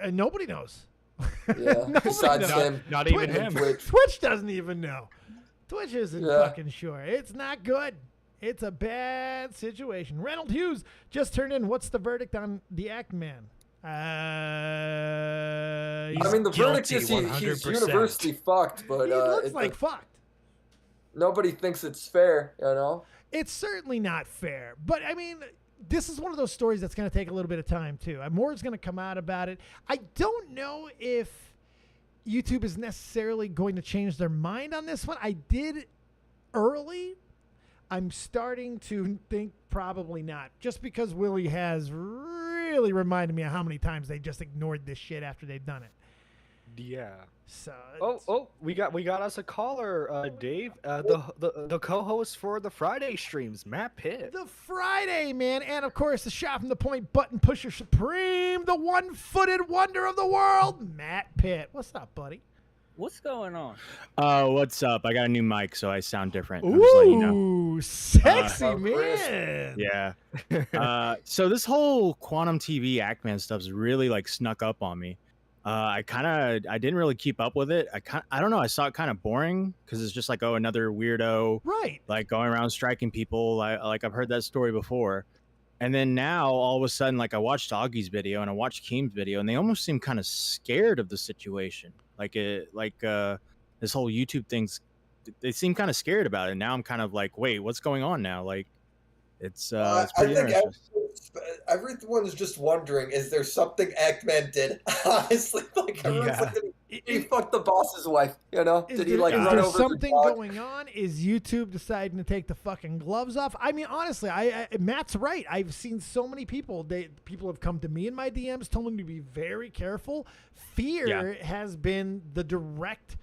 B: Nobody knows.
D: Yeah.
B: Nobody
D: Besides
B: knows.
D: him,
C: Not
B: Twitch-
C: even him.
D: Twitch.
B: Twitch doesn't even know. Twitch isn't
D: Yeah.
B: fucking sure. It's not good. It's a bad situation. Reynold Hughes just turned in. What's the verdict on the Act Man?
D: I
C: He's
D: mean, the verdict
C: guilty,
D: is he's
C: 100%.
D: universally fucked, but
B: He looks like fucked.
D: nobody thinks it's fair, you know?
B: It's certainly not fair. But, I mean, this is one of those stories that's going to take a little bit of time, too. More is going to come out about it. I don't know if YouTube is necessarily going to change their mind on this one. I did early. I'm starting to think probably not. Just because Willie has really reminded me of how many times they just ignored this shit after they've done it.
C: Yeah.
B: So
C: We got us a caller, Dave. The co-host for the Friday streams, Matt Pitt.
B: the Friday, man. And, of course, the shot from the point button pusher supreme, the one-footed wonder of the world, Matt Pitt. What's up, buddy?
E: What's going on?
F: What's up? I got a new mic, so I sound different. I'm just letting you know.
B: Ooh, sexy
D: Chris.
B: man.
F: Yeah. So this whole Quantum TV Ackman stuff's really like snuck up on me. I didn't really keep up with it. I don't know. I saw it kind of boring because it's just like, oh, another weirdo,
B: Right.
F: like going around striking people. Like I've heard that story before. And then now all of a sudden, like I watched Augie's video and I watched Keem's video, and they almost seem kind of scared of the situation. This whole YouTube thing's, they seem kind of scared about it. Now I'm kind of like, wait, what's going on now? Like, it's pretty interesting.
D: Everyone's just wondering, is there something Ackman did? Honestly, like everyone's
C: Yeah.
D: like, did he fucked the boss's wife, you know?
B: Is
D: Did he
B: there-
D: like
B: is
D: run
B: there
D: over
B: something
D: the dog?
B: going on? Is YouTube deciding to take the fucking gloves off? I mean, honestly, Matt's right. I've seen so many people. People have come to me in my DMs, told them to be very careful. Fear has been the direct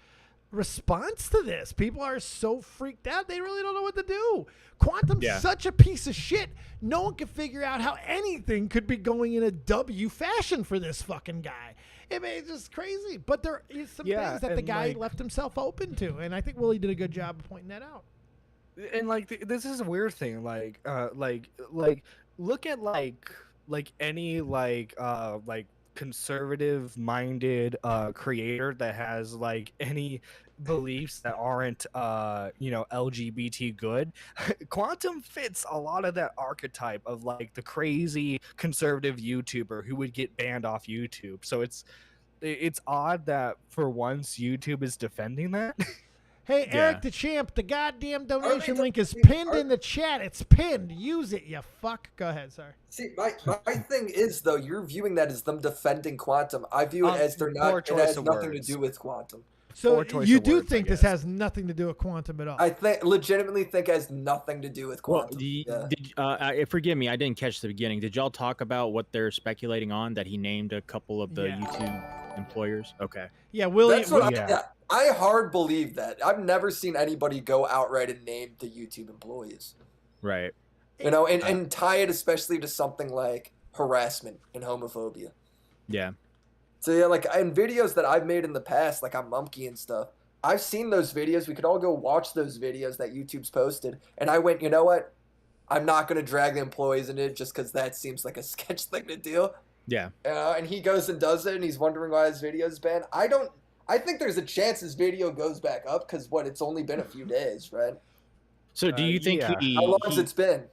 B: response to this. People are so freaked out, they really don't know what to do. Quantum's such a piece of shit. No one can figure out how anything could be going in a W fashion for this fucking guy. I mean, it's just crazy. But there is some things that the guy left himself open to, and I think Willie did a good job of pointing that out.
C: And like this is a weird thing. Like look at like any like conservative minded creator that has like any beliefs that aren't LGBT good. Quantum fits a lot of that archetype of like the crazy conservative YouTuber who would get banned off YouTube. So it's odd that for once YouTube is defending that.
B: Hey,
F: Yeah.
B: Eric the Champ, the goddamn donation
D: they-
B: link is pinned in the chat. It's pinned. Use it, you fuck. Go ahead, sorry.
D: See, my thing is though, you're viewing that as them defending Quantum. I view it as they're
C: poor
D: not. It
C: choice
D: has
C: of
D: nothing
C: words.
D: to do with Quantum.
B: So
C: Poor choice
B: you
C: of
B: do
C: words, I
B: think this
C: guess.
B: has nothing to do with Quantum at all?
D: I legitimately think it has nothing to do with
F: Well,
D: Quantum.
F: forgive me, I didn't catch the beginning. Did y'all talk about what they're speculating on, that he named a couple of the YouTube employers? Okay.
B: Yeah, Willie.
D: That's what
C: Yeah.
D: I hard believe that. I've never seen anybody go outright and name the YouTube employees.
F: Right.
D: You know, and tie it especially to something like harassment and homophobia.
F: Yeah.
D: So yeah, like in videos that I've made in the past, like on Mumkey and stuff, I've seen those videos. We could all go watch those videos that YouTube's posted. And I went, you know what? I'm not going to drag the employees in it just because that seems like a sketch thing to do.
F: Yeah.
D: And he goes and does it, and he's wondering why his video's banned. I think there's a chance his video goes back up because it's only been a few days, right?
F: So do you think
C: yeah.
D: How long has it been?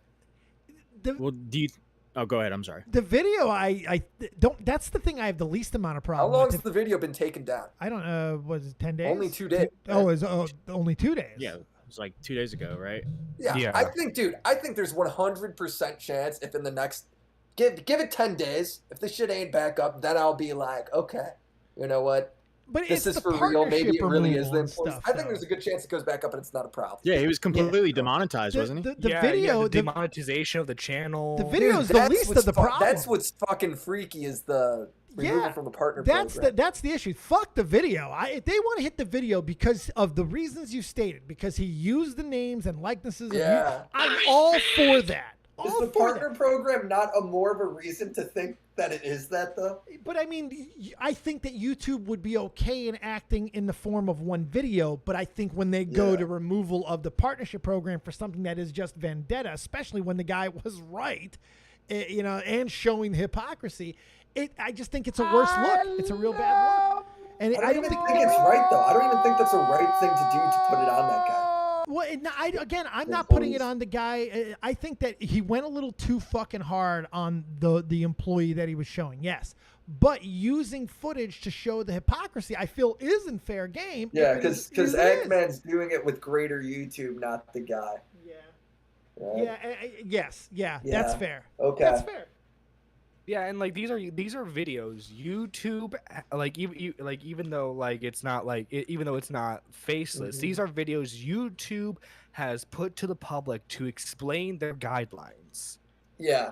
F: Well, do you? Oh, go ahead. I'm sorry.
B: The video, I don't. That's the thing I have the least amount of
D: How
B: problem
D: long
B: with.
D: has the video been taken down?
B: I don't know. Was it 10 days?
D: Only 2 days.
B: Oh, it's only 2 days.
F: Yeah. It was like 2 days ago, right?
D: Yeah,
C: Yeah.
D: I think there's 100% chance if in the next give it 10 days, if the shit ain't back up, then I'll be like, okay, you know what?
B: But
D: This
B: it's
D: is
B: the
D: for real. Maybe it
B: partnership
D: really is
B: removal
D: the
B: and
D: employees.
B: stuff,
D: I think
B: though.
D: there's a good chance it goes back up and it's not a problem.
F: Yeah, he was completely demonetized, wasn't he?
B: The video,
C: the
B: the
C: demonetization of the channel.
B: the video is the
D: That's
B: least
D: what's
B: of the problem.
D: That's what's fucking freaky is the removal from the partner program.
B: That's the issue. Fuck the video. If they want to hit the video because of the reasons you stated, because he used the names and likenesses.
D: Yeah.
B: I'm all for that.
D: Is
B: All
D: the
B: for
D: partner program not a more of a reason to think that it is that though?
B: that. But I mean, I think that YouTube would be okay in acting in the form of one video. But I think when they go
D: Yeah.
B: to removal of the partnership program for something that is just vendetta, especially when the guy was right, and showing the hypocrisy. I just think it's a worse look. It's a real bad look. And
D: I don't even think it's right, though. I don't even think that's a right thing to do to put it on that guy.
B: Well, I'm not putting it on the guy. I think that he went a little too fucking hard on the employee that he was showing. Yes, but using footage to show the hypocrisy, I feel, isn't fair game.
D: Yeah, because Eggman's doing it with greater YouTube, not the guy.
B: Yeah.
D: Right?
B: Yeah. Yes. Yeah. That's fair.
D: Okay.
B: That's fair.
C: Yeah, and like these are videos. YouTube, like even though like it's not like even though it's not faceless, these are videos YouTube has put to the public to explain their guidelines.
D: Yeah.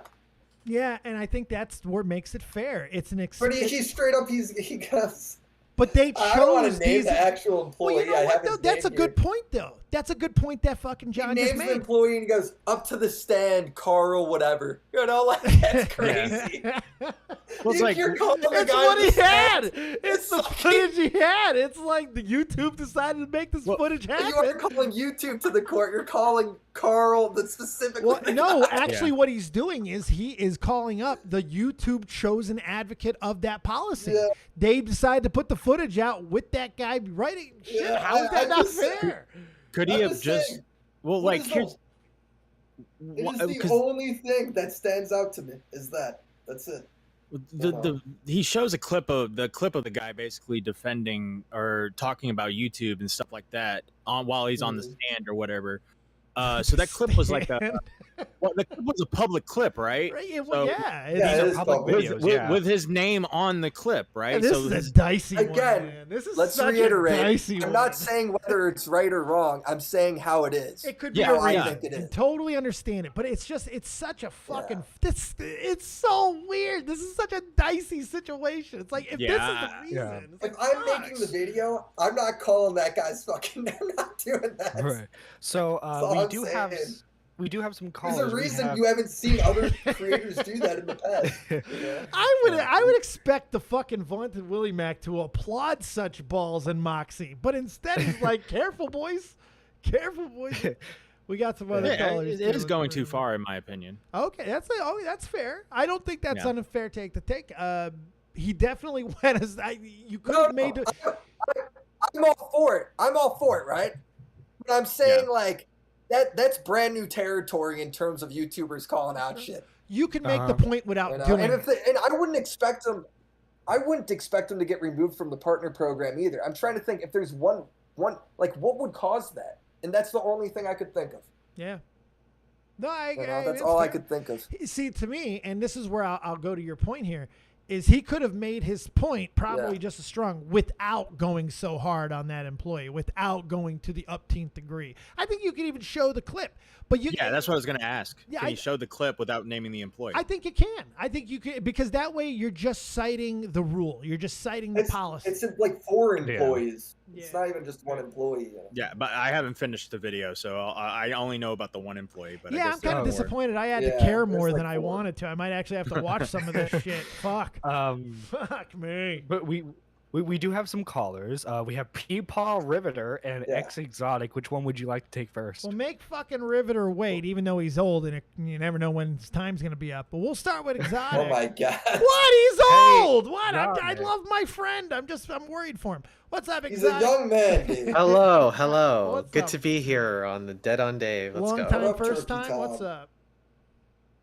B: Yeah, and I think that's what makes it fair. It's an
D: But he straight up he goes.
B: But they chose
D: I don't want to name the actual employee.
B: Well, you know what, though? That's a good point, though. That's a good point that fucking John just made.
D: He names the employee and he goes, up to the stand, Carl, whatever. You know, like, that's crazy.
F: Well, it's like,
D: you're calling the
B: it's
D: guy
B: what he
D: stand.
B: had. It's the footage he had. It's like the YouTube decided to make this footage happen.
D: You aren't calling YouTube to the court. You're calling Carl, the specific.
B: Well, no, actually, what he's doing is he is calling up the YouTube chosen advocate of that policy.
D: Yeah.
B: They decided to put the footage out with that guy writing shit.
D: Yeah,
B: How is that not
D: saying.
B: fair?
F: could he have just?
D: Saying.
F: Well,
D: What
F: like
D: is
F: here's.
D: It is the only thing that stands out to me is that. That's it.
F: He shows a clip of the guy basically defending or talking about YouTube and stuff like that while he's on the stand or whatever. So that clip was like the clip was a public clip, right?
B: Well,
F: so,
B: it's
C: public videos,
F: with his name on the clip, right?
B: This is a dicey one,
D: again.
B: man. This is
D: Let's
B: such
D: reiterate.
B: a dicey
D: I'm
B: one.
D: not saying whether it's right or wrong. I'm saying how it is.
B: It could be
D: how
B: a
D: I think it
B: I
D: is.
B: totally understand it, but it's such a fucking. It's so weird. This is such a dicey situation. It's like if this is the reason. It's
D: If
B: like,
D: I'm making the video, I'm not calling that guy's fucking. I'm not doing that.
C: Right. So we do have some callers.
D: There's a reason you haven't seen other creators do that in the past. You know?
B: I would expect the fucking vaunted Willie Mac to applaud such balls and moxie, but instead he's like, "Careful, boys, careful, boys." We got some other callers.
F: It is going too far, in my opinion.
B: Okay, that's fair. I don't think that's an unfair take to take. He definitely went as you could have made.
D: I'm all for it. I'm all for it, right? But I'm saying like that's brand new territory in terms of YouTubers calling out shit.
B: You can make the point without doing it.
D: And I wouldn't expect them. I wouldn't expect them to get removed from the partner program either. I'm trying to think if there's one like what would cause that, and that's the only thing I could think of.
B: Yeah. No,
D: that's all I could think of.
B: See, to me, and this is where I'll go to your point here, is he could have made his point probably just as strong without going so hard on that employee, without going to the upteenth degree. I think you can even show the clip, but
F: that's what I was going to ask.
B: Yeah,
F: can you show the clip without naming the employee?
B: I think you can. I think you can, because that way you're just citing the rule. You're just citing the policy.
D: It's like 4 employees.
B: Yeah.
D: It's not even just one employee.
F: Yeah, but I haven't finished the video, so I only know about the one employee. But
B: yeah,
F: I guess
B: I'm kind of disappointed. I had to care more than I wanted to. I might actually have to watch some of this shit. Fuck. Fuck me.
C: But we do have some callers. We have Peepaw Riveter and X Exotic. Which one would you like to take first?
B: Well, make fucking Riveter wait, even though he's old and you never know when his time's gonna be up. But we'll start with Exotic.
D: Oh my god.
B: What? He's old. What? I love my friend. I'm worried for him. What's up, Exotic?
D: He's a young man, dude.
E: Hello.
B: What's
E: Good
B: up?
E: to be here on the Dead on Dave. Let's
B: Long
E: go.
B: time,
D: What up,
B: first
D: Turkey
B: time.
D: Tom?
B: What's up?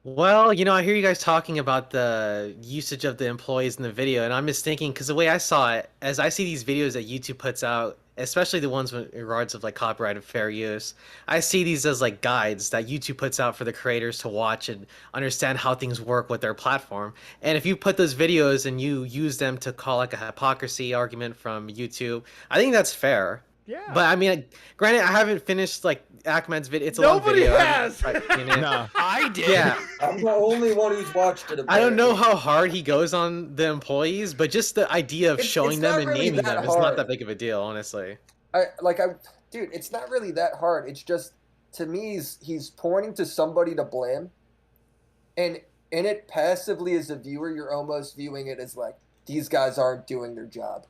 E: Well, I hear you guys talking about the usage of the employees in the video, and I'm just thinking, because the way I saw it, as I see these videos that YouTube puts out, especially the ones in regards of like copyright and fair use, I see these as like guides that YouTube puts out for the creators to watch and understand how things work with their platform. And if you put those videos and you use them to call like a hypocrisy argument from YouTube, I think that's fair.
B: Yeah.
E: But I mean, granted, I haven't finished like Ahmed's video. It's a
B: Nobody
E: long video.
B: has.
F: No.
C: I did.
E: Yeah.
D: I'm the only one who's watched it.
E: I don't know how hard he goes on the employees, but just the idea of showing
D: it's
E: them
D: not
E: and
D: really
E: naming
D: that
E: them is not
D: hard.
E: that big of a deal, honestly.
D: Dude, it's not really that hard. It's just, to me, he's pointing to somebody to blame, and in it passively as a viewer, you're almost viewing it as like, these guys aren't doing their job,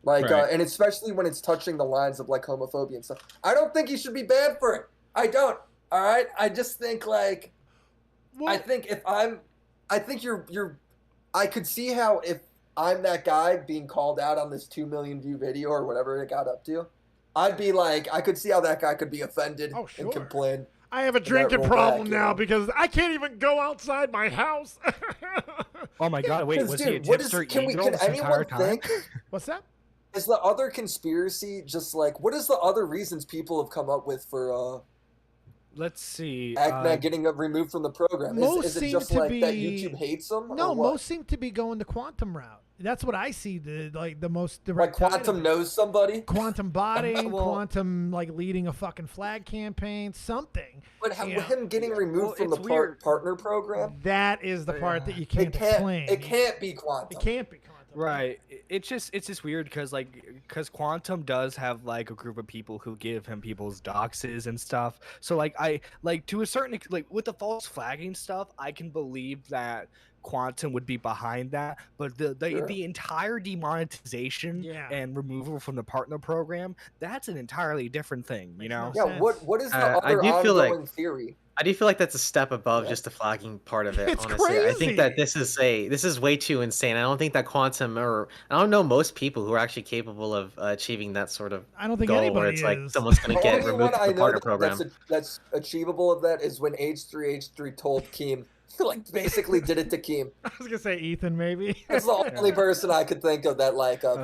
D: Like,
F: Right.
D: and especially when it's touching the lines of like homophobia and stuff. I don't think he should be banned for it. I don't. All right. I just think like, I think I could see how if I'm that guy being called out on this 2 million view video or whatever it got up to, I'd be like, I could see how that guy could be offended and complain.
B: I have a drinking problem now
D: you know?
B: because I can't even go outside my house.
C: Oh my god, wait, was he a tipster
D: can
C: this entire
D: anyone
C: time?
D: think?
B: What's that?
D: Is the other conspiracy just like, what is the other reasons people have come up with for
C: Let's see.
D: Ackman getting removed from the program? Is it just like that YouTube hates them?
B: No,
D: or what?
B: most seem to be going the quantum route. That's what I see. The most
D: Like
B: direct.
D: Quantum knows somebody.
B: Quantum botting, quantum like leading a fucking flag campaign, something.
D: But him getting removed from the partner program?
B: That is the part that you can't explain.
D: It can't be Quantum.
B: It can't be Quantum.
C: Right. It's just weird because Quantum does have like a group of people who give him people's doxes and stuff. So like to a certain with the false flagging stuff, I can believe that Quantum would be behind that, but the entire demonetization and removal from the partner program, that's an entirely different thing, you know?
D: Yeah, what is the other ongoing theory?
E: I do feel like that's a step above just the flagging part of it.
B: It's
E: honestly,
B: crazy.
E: I think that this is way too insane. I don't think that Quantum I don't know most people who are actually capable of achieving that sort of
B: I don't think
E: goal
B: anybody
E: where it's
B: is.
E: like someone's going to get removed from the partner program.
D: That's achievable of that is when H3 told Keem, like basically did it to Keem.
B: I was gonna say Ethan, maybe.
D: That's the only person I could think of that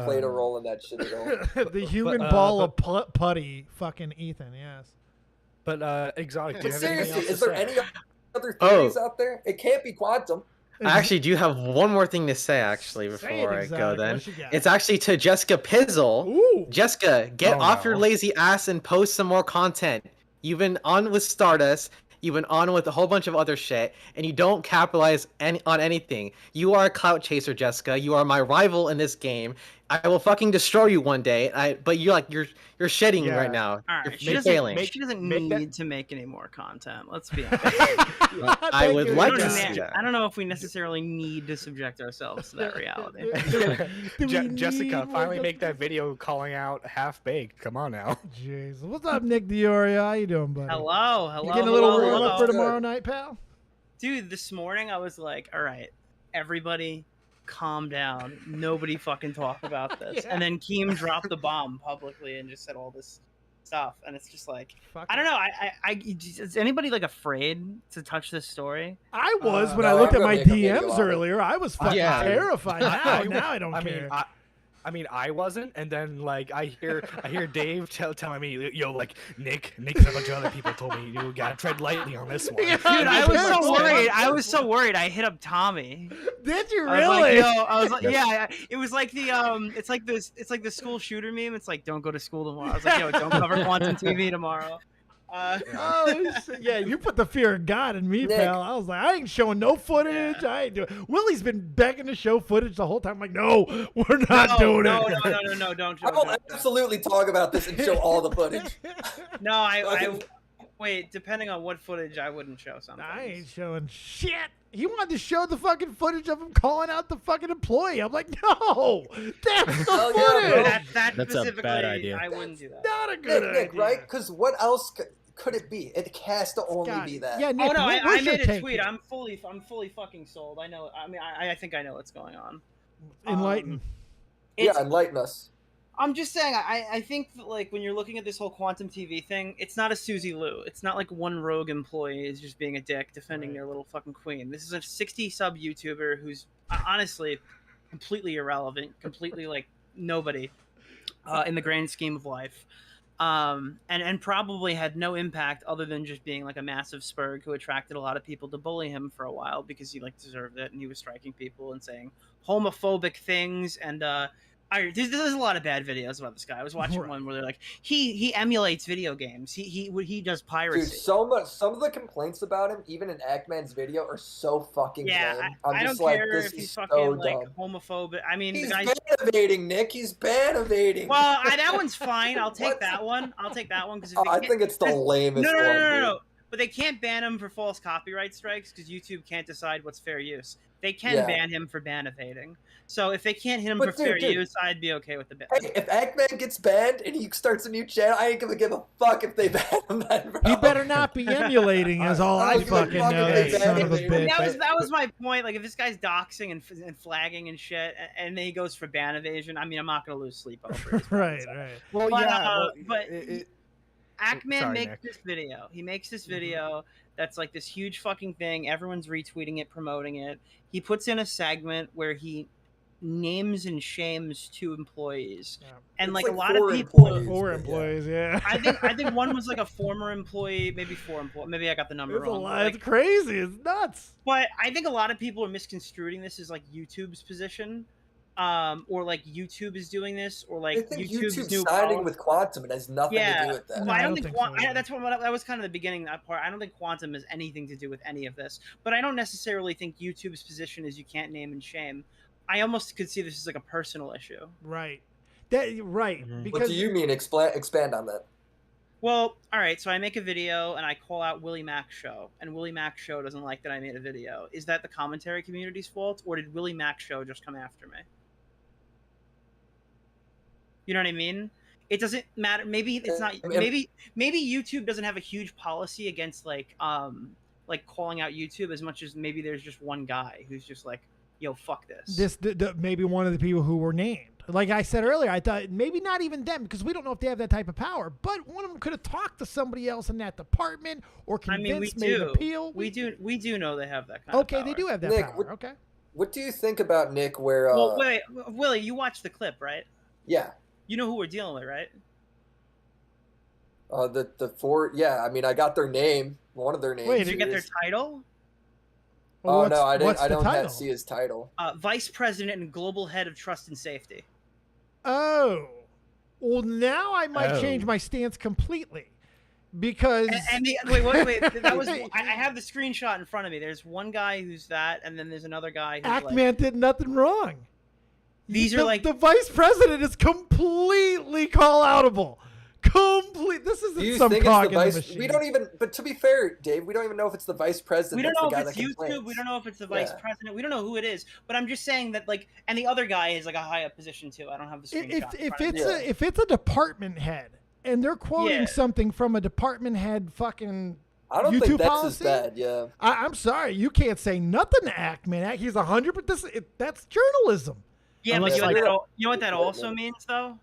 D: played a role in that shit at all.
B: The human ball of putty, fucking Ethan. Yes.
C: But Exotic, do you
D: But
C: have anything
D: seriously,
C: else to
D: is there
C: say?
D: any other theories out there? It can't be Quantum.
E: I actually do have one more thing to say actually before I go then. It's actually to Jessica Pizzle.
B: Ooh.
E: Jessica, get off your lazy ass and post some more content. You've been on with Stardust. You've been on with a whole bunch of other shit, and you don't capitalize on anything. You are a clout chaser, Jessica. You are my rival in this game. I will fucking destroy you one day. But you're shedding right now.
G: All right,
E: You're failing.
G: She doesn't need to make any more content. Let's be honest.
E: I would like to see that.
G: I don't know if we necessarily need to subject ourselves to that reality.
C: Jessica, finally make that video calling out Half Baked. Come on now.
B: Jeez, what's up, Nick Diorio? How you doing, buddy?
G: Hello.
B: You getting a little warm up for tomorrow night, pal?
G: Dude, this morning I was like, all right, everybody calm down. Nobody fucking talk about this. And then Keem dropped the bomb publicly and just said all this stuff. And it's just like, I don't know. Is anybody like afraid to touch this story?
B: I was when I looked at my DMs earlier. I was fucking terrified. Now I don't care.
C: I mean, I wasn't, and then like I hear Dave telling me, yo, like Nick and a bunch of other people told me you gotta tread lightly on this one.
B: Yeah,
G: dude, I was so worried. I was so worried. I hit up Tommy.
B: Did you
G: I
B: really?
G: was like, yeah. It was like the it's like the school shooter meme. It's like, don't go to school tomorrow. I was like, yo, don't cover Quantum TV tomorrow.
B: Yeah, you put the fear of God in me,
D: Nick.
B: pal. I was like, I ain't showing no footage. I ain't doing. Willie's been begging to show footage the whole time. I'm like, no, we're not doing it.
G: No, don't.
D: I will absolutely talk about this and show all the footage.
G: No, I wait. Depending on what footage, I wouldn't show something.
B: I ain't showing shit. He wanted to show the fucking footage of him calling out the fucking employee. I'm like, no, that's the footage.
F: That's a bad idea.
G: I wouldn't do that.
B: Not a good idea.
D: Nick, right? Because what else could it be? It has to only be that.
B: Yeah, Nick,
G: Oh no, I
B: what's your
G: made a
B: take
G: tweet.
B: here?
G: I'm fully fucking sold. I know. I mean, I think I know what's going on.
B: Enlighten.
D: Yeah, enlighten us.
G: I'm just saying, I think that, like, when you're looking at this whole Quantum TV thing, it's not a Susie Lou. It's not like one rogue employee is just being a dick defending their little fucking queen. This is a 60 sub YouTuber who's honestly completely irrelevant, completely like nobody in the grand scheme of life. And probably had no impact other than just being like a massive spurg who attracted a lot of people to bully him for a while because he like deserved it and he was striking people and saying homophobic things and there's a lot of bad videos about this guy. I was watching one where they're like, he emulates video games. He does piracy.
D: Dude, some of the complaints about him, even in Ackman's video, are so fucking lame.
G: I
D: just
G: don't
D: like,
G: care
D: this
G: if he's
D: is
G: fucking
D: so
G: like
D: dumb.
G: homophobic. I mean,
D: He's
G: the guy's
D: ban-evading, Nick. He's ban-evading.
G: well, that one's fine. I'll take that one. I'll take that one because
D: I think it's the lamest one.
G: No. But they can't ban him for false copyright strikes because YouTube can't decide what's fair use. They can
D: Yeah.
G: ban him for ban evading. So if they can't hit him
D: But
G: for fair
D: dude.
G: use, I'd be okay with the ban.
D: Hey, if Eggman gets banned and he starts a new channel, I ain't gonna give a fuck if they ban him then, bro.
B: He better not be emulating, is all I
D: I don't give a
B: fucking
D: fuck
B: know.
D: if
B: That
D: they
B: son
D: ban
B: of a
D: him.
B: bitch.
G: That was my point. Like, if this guy's doxing and flagging and shit, and then he goes for ban evasion, I mean, I'm not gonna lose sleep over it.
B: Right.
C: Well,
G: But,
C: yeah,
G: but Ackman
C: sorry,
G: makes
C: Nick.
G: this video. He makes this video that's like this huge fucking thing. Everyone's retweeting it, promoting it. He puts in a segment where he names and shames 2 employees,
B: Yeah.
G: and
D: It's
G: like a
D: like
G: lot
D: 4
G: of people.
D: employees.
B: 4
D: Yeah.
B: employees, yeah.
G: I think one was like a former employee, maybe 4 employees. Maybe I got the number
B: It's a
G: wrong.
B: lot.
G: Like,
B: It's crazy. It's nuts.
G: but I think a lot of people are misconstruing this as like YouTube's position, or like YouTube is doing this, or like
D: I think
G: YouTube's
D: YouTube's
G: new
D: siding
G: policy.
D: with Quantum. It has nothing to do with that.
B: No,
G: I
B: I
G: don't
B: don't
G: think,
B: think so either.
G: that's what that was kind of the beginning of that part. I don't think Quantum has anything to do with any of this. But I don't necessarily think YouTube's position is you can't name and shame. I almost could see this as like a personal issue.
B: Right. Right.
C: Mhm.
B: Because
D: What do you mean? Expand on that.
G: Well, all right, so I make a video and I call out Willie Mac Show, and Willie Mac Show doesn't like that I made a video. Is that the commentary community's fault, or did Willie Mac Show just come after me? You know what I mean? It doesn't matter. Maybe it's not. Maybe YouTube doesn't have a huge policy against like calling out YouTube as much as maybe there's just one guy who's just like, yo, fuck this.
B: maybe one of the people who were named. Like I said earlier, I thought maybe not even them, because we don't know if they have that type of power. But one of them could have talked to somebody else in that department or
G: I mean,
B: convinced, made an appeal.
G: We do know they have that kind of
B: Okay,
G: power.
B: they do have that
D: Nick,
B: power. Okay.
D: What do you think about Nick? Where?
G: Well, wait, Willie, you watched the clip, right?
D: Yeah.
G: You know who we're dealing with, right?
D: The 4. Yeah. I mean, I got their name. One of their names.
B: Wait,
G: Did you get their
D: is-
G: title?
B: Well,
D: Oh no, I didn't.
B: what's
D: I
B: the
D: don't
B: title?
D: see his title.
G: Vice President and Global Head of Trust and Safety.
B: Oh. Well, now I might
C: Oh.
B: change my stance completely, because
G: Wait. That was. I have the screenshot in front of me. There's one guy who's that, and then there's another guy who's
B: Ackman
G: like.
B: did nothing wrong.
G: These are like.
B: the vice president is completely call outable. This
D: Do you
B: isn't some
D: think it's
B: cog
D: the
B: in the
D: vice?
B: machine.
D: We don't even. But to be fair, Dave, we don't even know if it's the vice president.
G: We don't
D: that's
G: know
D: the guy
G: if it's
D: that
G: YouTube.
D: complains.
G: We don't know if it's the vice
D: Yeah.
G: president. We don't know who it is. But I'm just saying that, like, and the other guy is like a high up position too. I don't have the screenshot.
B: If it's a department head and they're quoting
G: Yeah.
B: something from a department head fucking
D: I don't
B: YouTube
D: think that's
B: policy?
D: as bad. Yeah.
B: I'm sorry, you can't say nothing to Ackman. He's 100%. That's journalism.
G: Yeah,
E: Unless,
G: but
E: like-
G: you know what that also means though?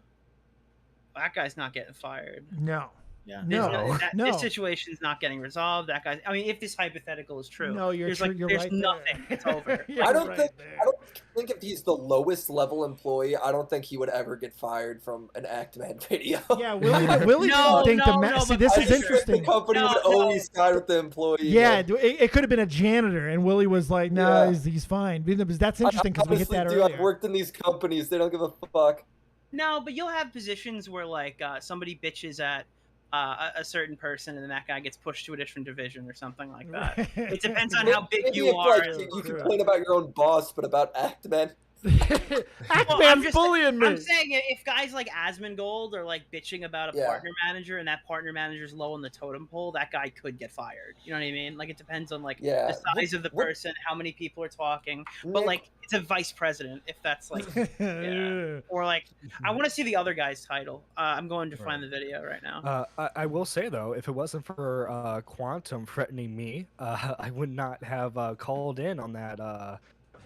G: That guy's not getting fired.
B: No.
E: Yeah.
B: No.
G: This situation's not getting resolved. That guy. I mean, if this hypothetical is true,
B: No, you're
G: there's
B: true.
G: like
B: You're
G: there's
B: right there.
G: nothing. It's over.
B: You're
D: I don't
B: right
D: think.
B: there.
D: I don't think if he's the lowest level employee, I don't think he would ever get fired from an Ackman video.
B: Yeah, Willie
G: No,
B: didn't think
G: no,
B: the
G: no,
B: See,
G: but
B: this
D: I
B: is
D: just think
B: interesting.
D: The company
G: No,
D: would
G: no.
D: always side with the employee.
B: Yeah,
D: man.
B: it could have been a janitor, and Willie was like, "No,
D: Yeah.
B: he's fine." That's interesting because we hit
D: Honestly,
B: that
D: dude,
B: earlier.
D: I've worked in these companies. They don't give a fuck.
G: No, but you'll have positions where like somebody bitches at a certain person, and then that guy gets pushed to a different division or something like that. It depends on how big
D: Maybe
G: you
D: if,
G: are.
D: like, you complain about your own boss, but about Ackman.
B: Ackman's bullying me.
G: I'm saying if guys like Asmongold are like bitching about a
D: Yeah.
G: partner manager, and that partner manager's low on the totem pole, that guy could get fired. You know what I mean? Like, it depends on like
D: Yeah.
G: the size of the
D: What-
G: person, how many people are talking. But
D: Nick,
G: like, it's a vice president if that's like, yeah. Or like, I want to see the other guy's title. I'm going to find the video right now.
C: I will say though, if it wasn't for Quantum threatening me, I would not have called in on that.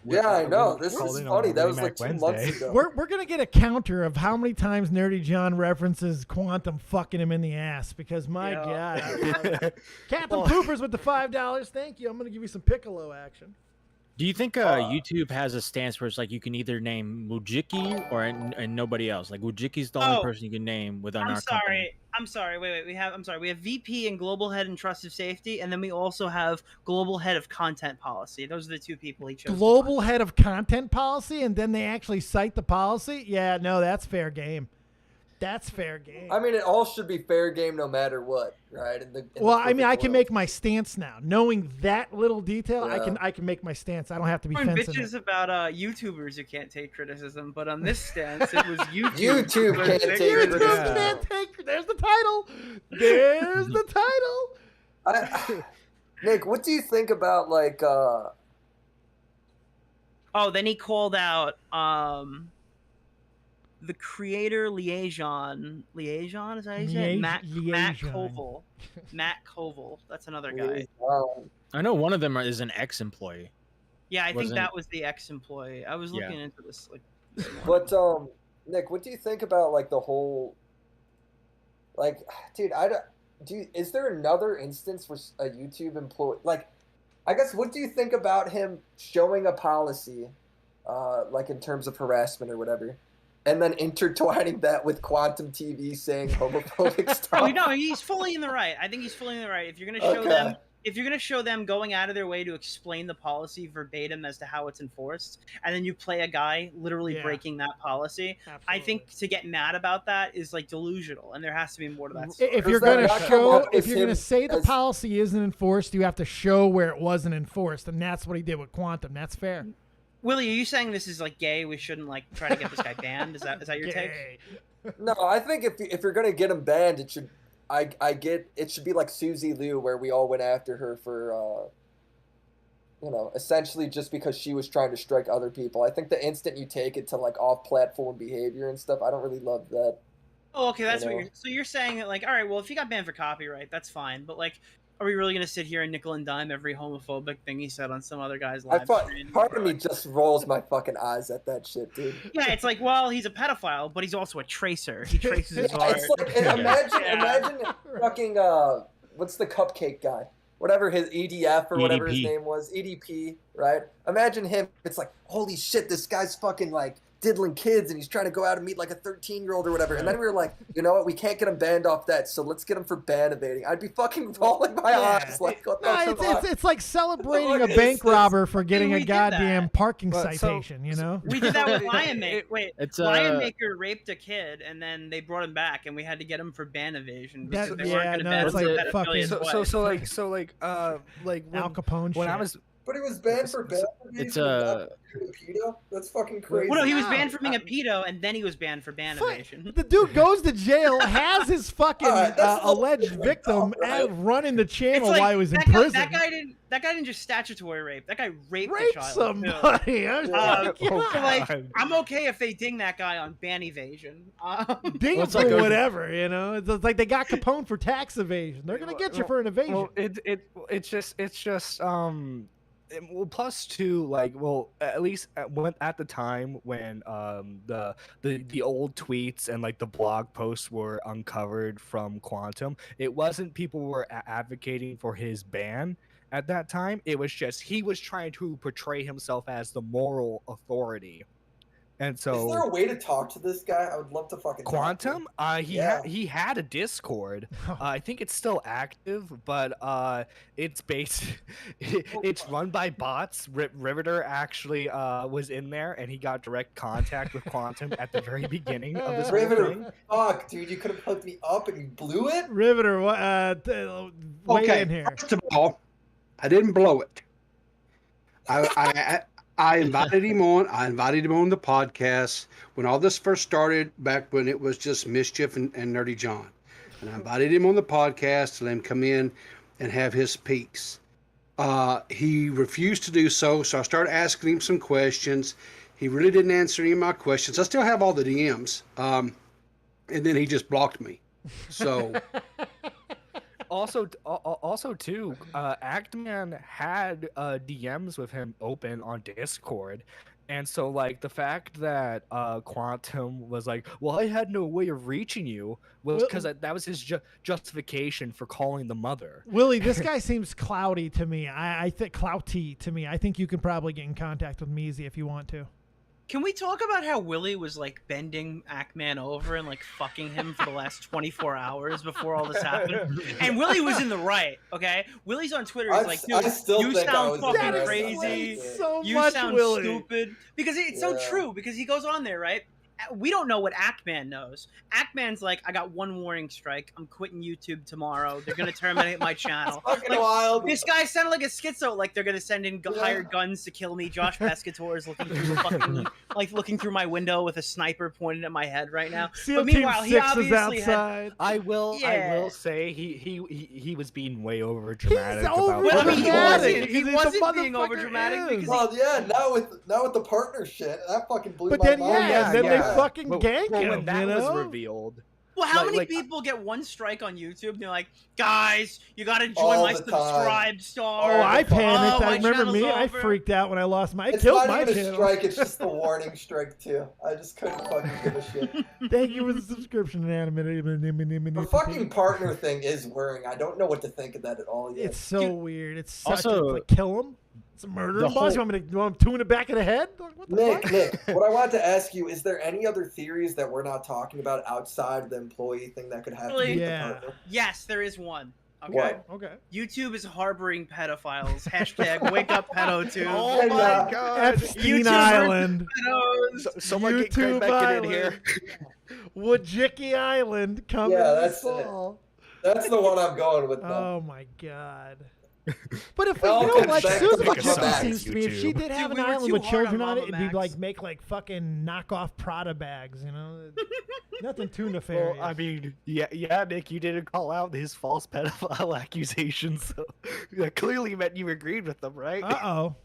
D: Yeah, I know.
C: wouldn't
D: This
C: have called
D: is
C: in on
D: funny. That
C: Willie
D: was like
C: Mac
D: 2 months
C: Wednesday.
D: ago.
B: We're gonna get a counter of how many times Nerdy John references Quantum fucking him in the ass, because my god. Captain Poopers with the $5. Thank you. I'm gonna give you some Piccolo action.
F: Do you think YouTube has a stance where it's like you can either name Mujiki or and nobody else? Like Mujiki's the only
G: Oh,
F: person you can name within
G: I'm
F: our
G: sorry.
F: company.
G: I'm sorry. Wait. We have VP and Global Head and Trust of Safety, and then we also have Global Head of Content Policy. Those are the 2 people he chose. to
B: Global head of content policy, and then they actually cite the policy. Yeah, no, that's fair game. That's fair game.
D: I mean, it all should be fair game no matter what, right? In the
B: Well, I mean, I
D: perfect
B: can
D: world.
B: make my stance now. Knowing that little detail,
D: Yeah.
B: I can make my stance. I don't have to be
G: Everyone
B: fencing
G: bitches
B: it.
G: about YouTubers who can't take criticism, but on this stance, it was YouTube.
D: YouTube can't take
B: YouTube
D: criticism.
B: can't take. There's the title. There's the title.
D: Nick, what do you think about like?
G: Oh, then he called out the creator liaison. Liaison is that how you say it? Matt
B: Liaison.
G: Koval. Matt Koval. That's another guy.
F: I know one of them is an ex-employee.
G: Yeah, I think
F: Wasn't-
G: that was the ex-employee. I was looking into this like.
D: But Nick, what do you think about like the whole? Like, dude, is there another instance where a YouTube employee, like, I guess, what do you think about him showing a policy, like in terms of harassment or whatever, and then intertwining that with Quantum TV saying homophobic stuff?
G: Oh no, he's fully in the right. I think he's fully in the right. If you're gonna show them, if you're gonna show them going out of their way to explain the policy verbatim as to how it's enforced, and then you play a guy literally breaking that policy, I think to get mad about that is like delusional, and there has to be more to that story.
B: If you're gonna show, if you're gonna say the policy isn't enforced, you have to show where it wasn't enforced, and that's what he did with Quantum. That's fair.
G: Willie, are you saying this is like gay? We shouldn't like try to get this guy banned? Is that your take?
D: No, I think if you're gonna get him banned, it should. It should be like Susie Liu, where we all went after her for, essentially just because she was trying to strike other people. I think the instant you take it to like off-platform behavior and stuff, I don't really love that.
G: Oh, okay, that's what you're saying that like, all right, well, if he got banned for copyright, that's fine, but like, are we really gonna sit here and nickel and dime every homophobic thing he said on some other guy's live stream?
D: Part of me just rolls my fucking eyes at that shit, dude.
G: Yeah, it's like, well, he's a pedophile, but he's also a tracer. He traces his art.
D: It's like, imagine fucking what's the cupcake guy? Whatever his EDF or whatever his name was, EDP, right? Imagine him. It's like, holy shit, this guy's fucking like diddling kids and he's trying to go out and meet like a 13-year-old or whatever. And then we were like, you know what? We can't get him banned off that, so let's get him for ban evading. I'd be fucking rolling my eyes like, what the fuck?
B: It's like celebrating a bank robber for getting a goddamn parking citation, you know?
G: We did that with Lion Maker. Wait, Lion Maker raped a kid and then they brought him back and we had to get him for ban evasion because they weren't going to ban
B: like fucking
G: like
B: Al Capone
C: when
B: shit.
C: I was.
D: But he was banned for ban evasion. That's fucking crazy.
G: Well, no, he was banned for being a pedo, and then he was banned for ban evasion.
B: The dude goes to jail, has his fucking alleged victim running the channel while he was in prison.
G: That guy didn't just statutory rape. That guy raped a child.
B: Somebody.
G: I'm okay if they ding that guy on ban evasion.
B: Ding him for whatever, you know. It's like they got Capone for tax evasion. They're gonna get you for an evasion.
C: Well, it's just well, plus two, like, well, at least at the time when the old tweets and like the blog posts were uncovered from Quantum, it wasn't people were advocating for his ban at that time. It was just he was trying to portray himself as the moral authority. And so,
D: is there a way to talk to this guy? I would love to fucking
C: Quantum. He had a Discord. I think it's still active, but it's it's run by bots. Riveter actually was in there, and he got direct contact with Quantum at the very beginning of this whole thing.
D: Fuck, dude, you could have hooked me up and you blew it.
B: Riveter, weigh in here.
H: First of all, I didn't blow it. I invited him on. I invited him on the podcast when all this first started, back when it was just Mischief and Nerdy John. And I invited him on the podcast to let him come in and have his piece. He refused to do so, so I started asking him some questions. He really didn't answer any of my questions. I still have all the DMs. And then he just blocked me. So...
C: Also, too, Actman had DMs with him open on Discord, and so like the fact that Quantum was like, "Well, I had no way of reaching you," was because that was his justification for calling the mother.
B: Willie, this guy seems cloudy to me. I think clouty to me. I think you can probably get in contact with Measy if you want to.
G: Can we talk about how Willie was like bending Ackman over and like fucking him for the last 24 hours before all this happened? And Willie was in the right, okay? Willie's on Twitter. He's like, dude, you sound fucking crazy.
B: So
G: you
B: much
G: sound
B: Willie.
G: stupid. Because it's so true. Because he goes on there, right? we don't know what Ackman knows. Ackman's like, I got one warning strike. I'm quitting YouTube tomorrow. They're gonna terminate my channel.
D: Fucking
G: Like,
D: wild.
G: this guy sounded like a schizo. Like they're gonna send in hired guns to kill me. Josh Pescator is looking through the fucking, like looking through my window with a sniper pointed at my head right now.
B: SEAL
G: But meanwhile,
B: Team
G: he
B: 6 is
G: obviously had.
B: outside.
C: I will say he was being way over dramatic.
B: over
G: Well, I mean, he
B: dramatic.
G: wasn't. He
B: He's a
G: wasn't being
B: motherfucker
G: over dramatic
B: is.
G: because
D: Well, yeah, now with the partner shit, that fucking blew
B: But
D: my
B: then,
D: mind.
B: and then they fucking
C: Well,
B: gank
C: well,
B: him,
C: when that
B: you
C: was
B: know?
C: revealed.
G: Well, how
C: Like-
G: many
C: like-
G: people get one strike on YouTube and they're like, guys, you gotta join
D: All
G: my
D: the time.
G: subscribe star.
B: Oh, I panicked.
G: Oh,
B: I
G: my
B: remember
G: channel's
B: me. I
G: over.
B: freaked out when I lost my. I
D: It's
B: killed
D: not
B: my
D: even a
B: channel.
D: strike, it's just the warning strike too. I just couldn't fucking give a shit.
B: Thank you for the subscription,
D: The fucking partner thing is worrying. I don't know what to think of that at all yet.
B: It's so weird. It's such
F: Also,
B: a like, kill him. It's a murder
F: the
B: boss. You want me to two in the back of the head? Like, what the fuck?
D: Nick, what I wanted to ask you, is there any other theories that we're not talking about outside the employee thing that could happen
G: Really?
D: with
B: Yeah.
D: the partner?
G: Yes, there is one. Okay.
D: What?
B: Okay.
G: YouTube is harboring pedophiles. Hashtag wake up pedotube.
C: Oh
D: And,
C: my god!
B: Epstein
G: YouTubers-
B: Island.
G: Pedos.
C: Someone get
B: YouTube
C: Craig Beckett in here.
B: Island. Wojcicki Island coming
D: Yeah,
B: this
D: that's it.
B: fall.
D: That's the one I'm going with. Though.
B: Oh my god. But if
D: Well,
B: you know,
D: come
B: like
D: back
B: Susan
D: to
B: Wojcicki
D: back.
B: seems to me, if she
C: YouTube.
B: did have
G: Dude,
B: an
G: we were
B: island
G: too
B: with
G: hard
B: children
G: on
B: on it,
G: Mama
B: it'd be
G: Max.
B: like make like fucking knockoff Prada bags, you know? Nothing too nefarious.
C: Well, I mean, yeah, Nick, you didn't call out his false pedophile accusations, so that clearly meant you agreed with them, right?
B: Uh-oh.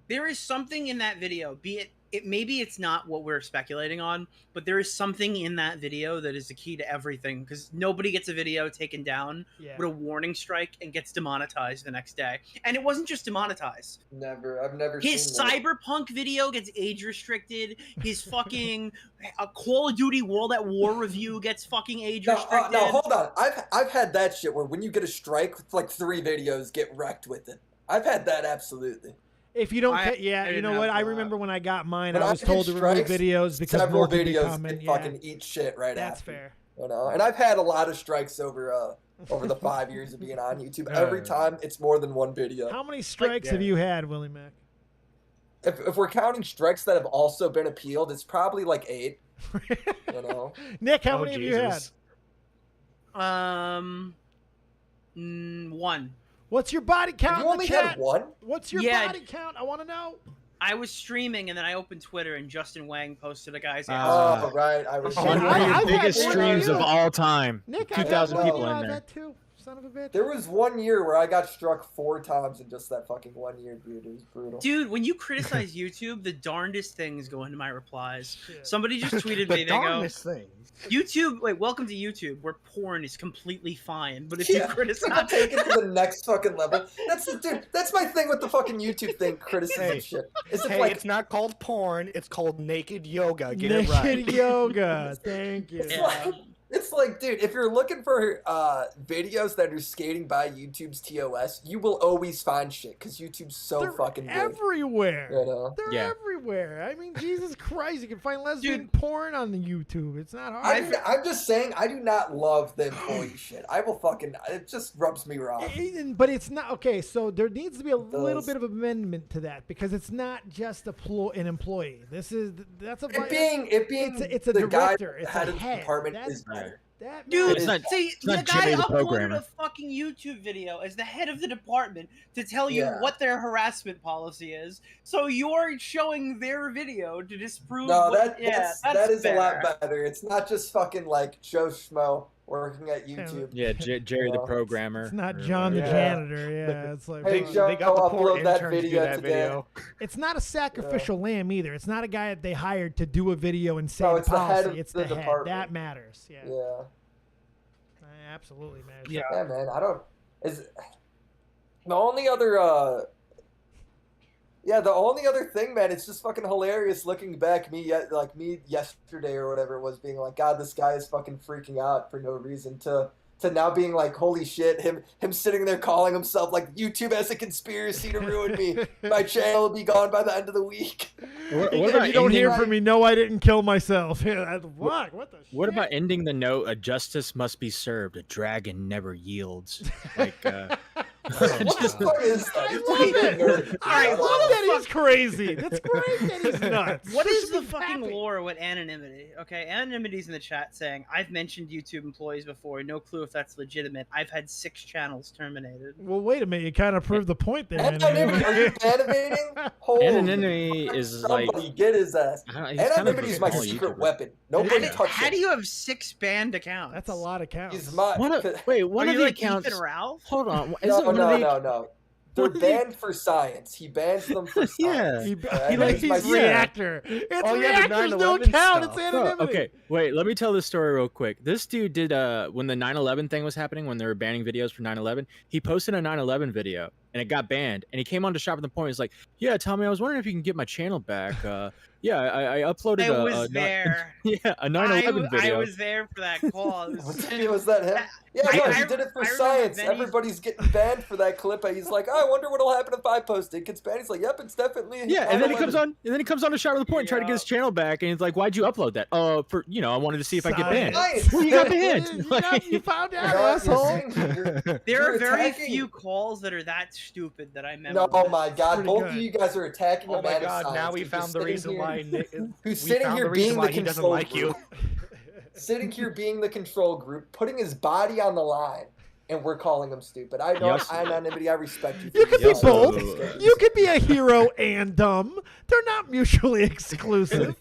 G: There is something in that video, be it maybe it's not what we're speculating on, but there is something in that video that is the key to everything, because nobody gets a video taken down
B: Yeah.
G: with a warning strike and gets demonetized the next day. And it wasn't just demonetized.
D: I've never
G: His
D: seen that.
G: Cyberpunk video gets age restricted. His fucking a Call of Duty World at War review gets fucking age restricted.
D: No, hold on. I've had that shit where when you get a strike, like 3 videos get wrecked with it. I've had that absolutely.
B: If you don't,
G: I
B: yeah, you
G: didn't
B: know
G: have
B: what? I
G: that.
B: rememll when I got mine,
D: When
B: I
D: I
B: was
D: hit
B: told to remove
D: strikes,
B: videos because
D: Several
B: more could be
D: videos
B: coming.
D: can
B: Yeah,
D: fucking eat shit right
B: that's
D: after.
B: fair.
D: You know, and I've had a lot of strikes over the 5 years of being on YouTube. Every time it's more than one video.
B: How many strikes have you had, Willie Mac?
D: If we're counting strikes that have also been appealed, it's probably like 8. You know,
B: Nick, how
C: Oh,
B: many have you had?
C: Jesus.
G: One.
B: What's your body count
D: you
B: in the
D: only
B: chat?
D: had 1.
B: What's your
G: Yeah.
B: body count? I want to know.
G: I was streaming and then I opened Twitter and Justin Wang posted a guy's
D: Oh, right. I was.
F: On one of
B: I've
F: your
B: had
F: biggest
B: one
F: streams
B: too.
F: of all time.
B: Nick,
F: 2,000 people in
B: I've
F: there.
B: had 2. Son of a bitch.
D: There was 1 year where I got struck 4 times in just that fucking 1 year, dude. It was brutal.
G: Dude, when you criticize YouTube, the darndest things go into my replies.
B: Shit.
G: Somebody just tweeted
C: The
G: me, they go,
C: darndest thing.
G: YouTube, wait, welcome to YouTube, where porn is completely fine. But if you
D: Yeah,
G: criticize,
D: take it to the next fucking level. That's my thing with the fucking YouTube thing, criticism
C: Hey.
D: shit. Is it
C: Hey,
D: like
C: it's not called porn. It's called naked yoga. Get
B: Naked
C: it right.
B: yoga. Thank you.
D: it's like, dude, if you're looking for videos that are skating by YouTube's TOS, you will always find shit because YouTube's so
B: They're
D: fucking big.
B: everywhere.
D: You know?
B: They're
F: Yeah.
B: everywhere. I mean, Jesus Christ, you can find lesbian porn on the YouTube. It's not hard.
D: I'm just saying, I do not love the employee shit. I will fucking. It just rubs me wrong.
B: But it's not okay. So there needs to be a little
D: does.
B: bit of amendment to that because it's not just an employee. That's a
D: It being
B: it's a
D: the guy
B: director. It's
D: head
B: a
D: of the
B: head.
D: department
B: That's-
D: is better.
B: that
G: dude,
F: It's not-
G: see,
F: not
G: the guy
F: Jimmy the
G: uploaded
F: programmer.
G: a fucking YouTube video as the head of the department to tell you
D: Yeah.
G: what their harassment policy is. So you're showing their video to disprove.
D: No,
G: what,
D: that is
G: fair.
D: a lot better. It's not just fucking like Joe Schmo working at YouTube.
F: Yeah, Jerry the
D: Well,
F: programmer.
B: It's not
F: or
B: John the
F: whatever.
B: janitor. Yeah, it's like
D: Hey,
B: fuck.
D: Joe,
C: They got the porn
D: upload that
C: intern to do
D: video
C: that
D: today.
C: video.
B: It's not a sacrificial lamb either. It's not a guy that they hired to do a video and say
D: No,
B: the
D: it's the head
B: policy.
D: of
B: It's
D: the
B: the head.
D: department.
B: That matters. Yeah,
D: Yeah.
B: absolutely matters.
C: Yeah.
D: Yeah, man. I don't. Is the only other. Yeah, the only other thing, man, it's just fucking hilarious looking back. Me yesterday or whatever it was, being like, God, this guy is fucking freaking out for no reason. To now being like, holy shit, him sitting there calling himself like YouTube has a conspiracy to ruin me. My channel will be gone by the end of the week.
F: What
B: If
F: about
B: you don't hear
F: ending-
B: from me, no, I didn't kill myself. Yeah, fuck. What the shit?
F: What about ending the note? A justice must be served. A dragon never yields. Like,
D: What the fuck is that?
B: I
D: You're
B: love
D: taking
B: it.
D: nerd.
B: I love that he's crazy. That's great that he's nuts.
G: What is
B: Should
G: the
B: be
G: fucking
B: happy.
G: lore with anonymity? Okay, anonymity's in the chat saying, I've mentioned YouTube employees before. No clue if that's legitimate. I've had 6 channels terminated.
B: Well, wait a minute. You kind of proved the point there.
D: Anonymity, are you animating? Holy
F: Anonymity is like
D: somebody get his ass.
F: I don't know, he's kind of
D: Anonymity
F: a
D: is my
F: small
D: secret
F: YouTuber.
D: weapon. Nobody touches
G: How do
D: it.
G: you have 6 banned accounts?
B: That's a lot of counts.
D: He's my.
F: Wait, one
G: Are
F: of
G: you
F: the
G: like
F: accounts.
G: Ethan Ralph?
F: Hold on. Is
D: No,
F: it one
D: no,
F: of the,
D: no. They're
F: What are they-
D: banned for science. He bans them for science.
F: Yeah.
B: He
D: Alright,
B: like
D: he's my
B: he's
D: secret-
B: reactor. It's
C: Oh, yeah, the
B: reactors
C: 9/11
B: don't count.
C: stuff.
B: It's
F: Bro,
B: anonymity.
F: okay, wait. Let me tell this story real quick. This dude did when the 9/11 thing was happening, when they were banning videos for 9/11. He posted a 9/11 video and it got banned. And he came on to Shop at the Point. He's like, "Yeah, Tommy, I was wondering if you can get my channel back. Yeah, I uploaded
G: I was
F: a
G: there.
F: a 9/11 video."
G: I was there for that call. It was-
D: Was that him? Yeah,
G: I-
D: no,
G: I-
D: he did it for
G: I remember
D: science.
G: Benny's-
D: Everybody's getting banned for that clip. He's like, oh, I wonder what'll happen if I post it. It gets banned. He's like, yep, it's definitely.
F: Yeah, and then he comes
D: 9/11.
F: on, and then he comes on to Shop at the Point and try to get his channel back, and he's like, "Why'd you upload that?" For I wanted to see if I get banned.
D: Science.
F: Well, you got banned.
B: You found out,
D: You know what?
B: asshole.
G: There
D: You're
G: are very
D: attacking-
G: few calls that are that stupid that I
D: No,
G: memorize.
D: my God,
B: pretty
D: both
B: good.
D: of you guys are attacking a
C: Oh my
D: man of
C: god,
D: science
C: now we
D: who's
C: found
D: just
C: the
D: sitting
C: reason
D: here-
C: why Nick,
D: who's
C: we
D: sitting
C: found
D: here
C: the reason
D: being
C: why
D: the
C: he doesn't
D: control
C: like you.
D: group. Sitting here being the control group, putting his body on the line, and we're calling him stupid. I know
F: Yes.
D: anonymity. I respect you.
B: You
D: for
B: could
D: your
B: be
D: self.
B: both. You could be a hero and dumb. They're not mutually exclusive.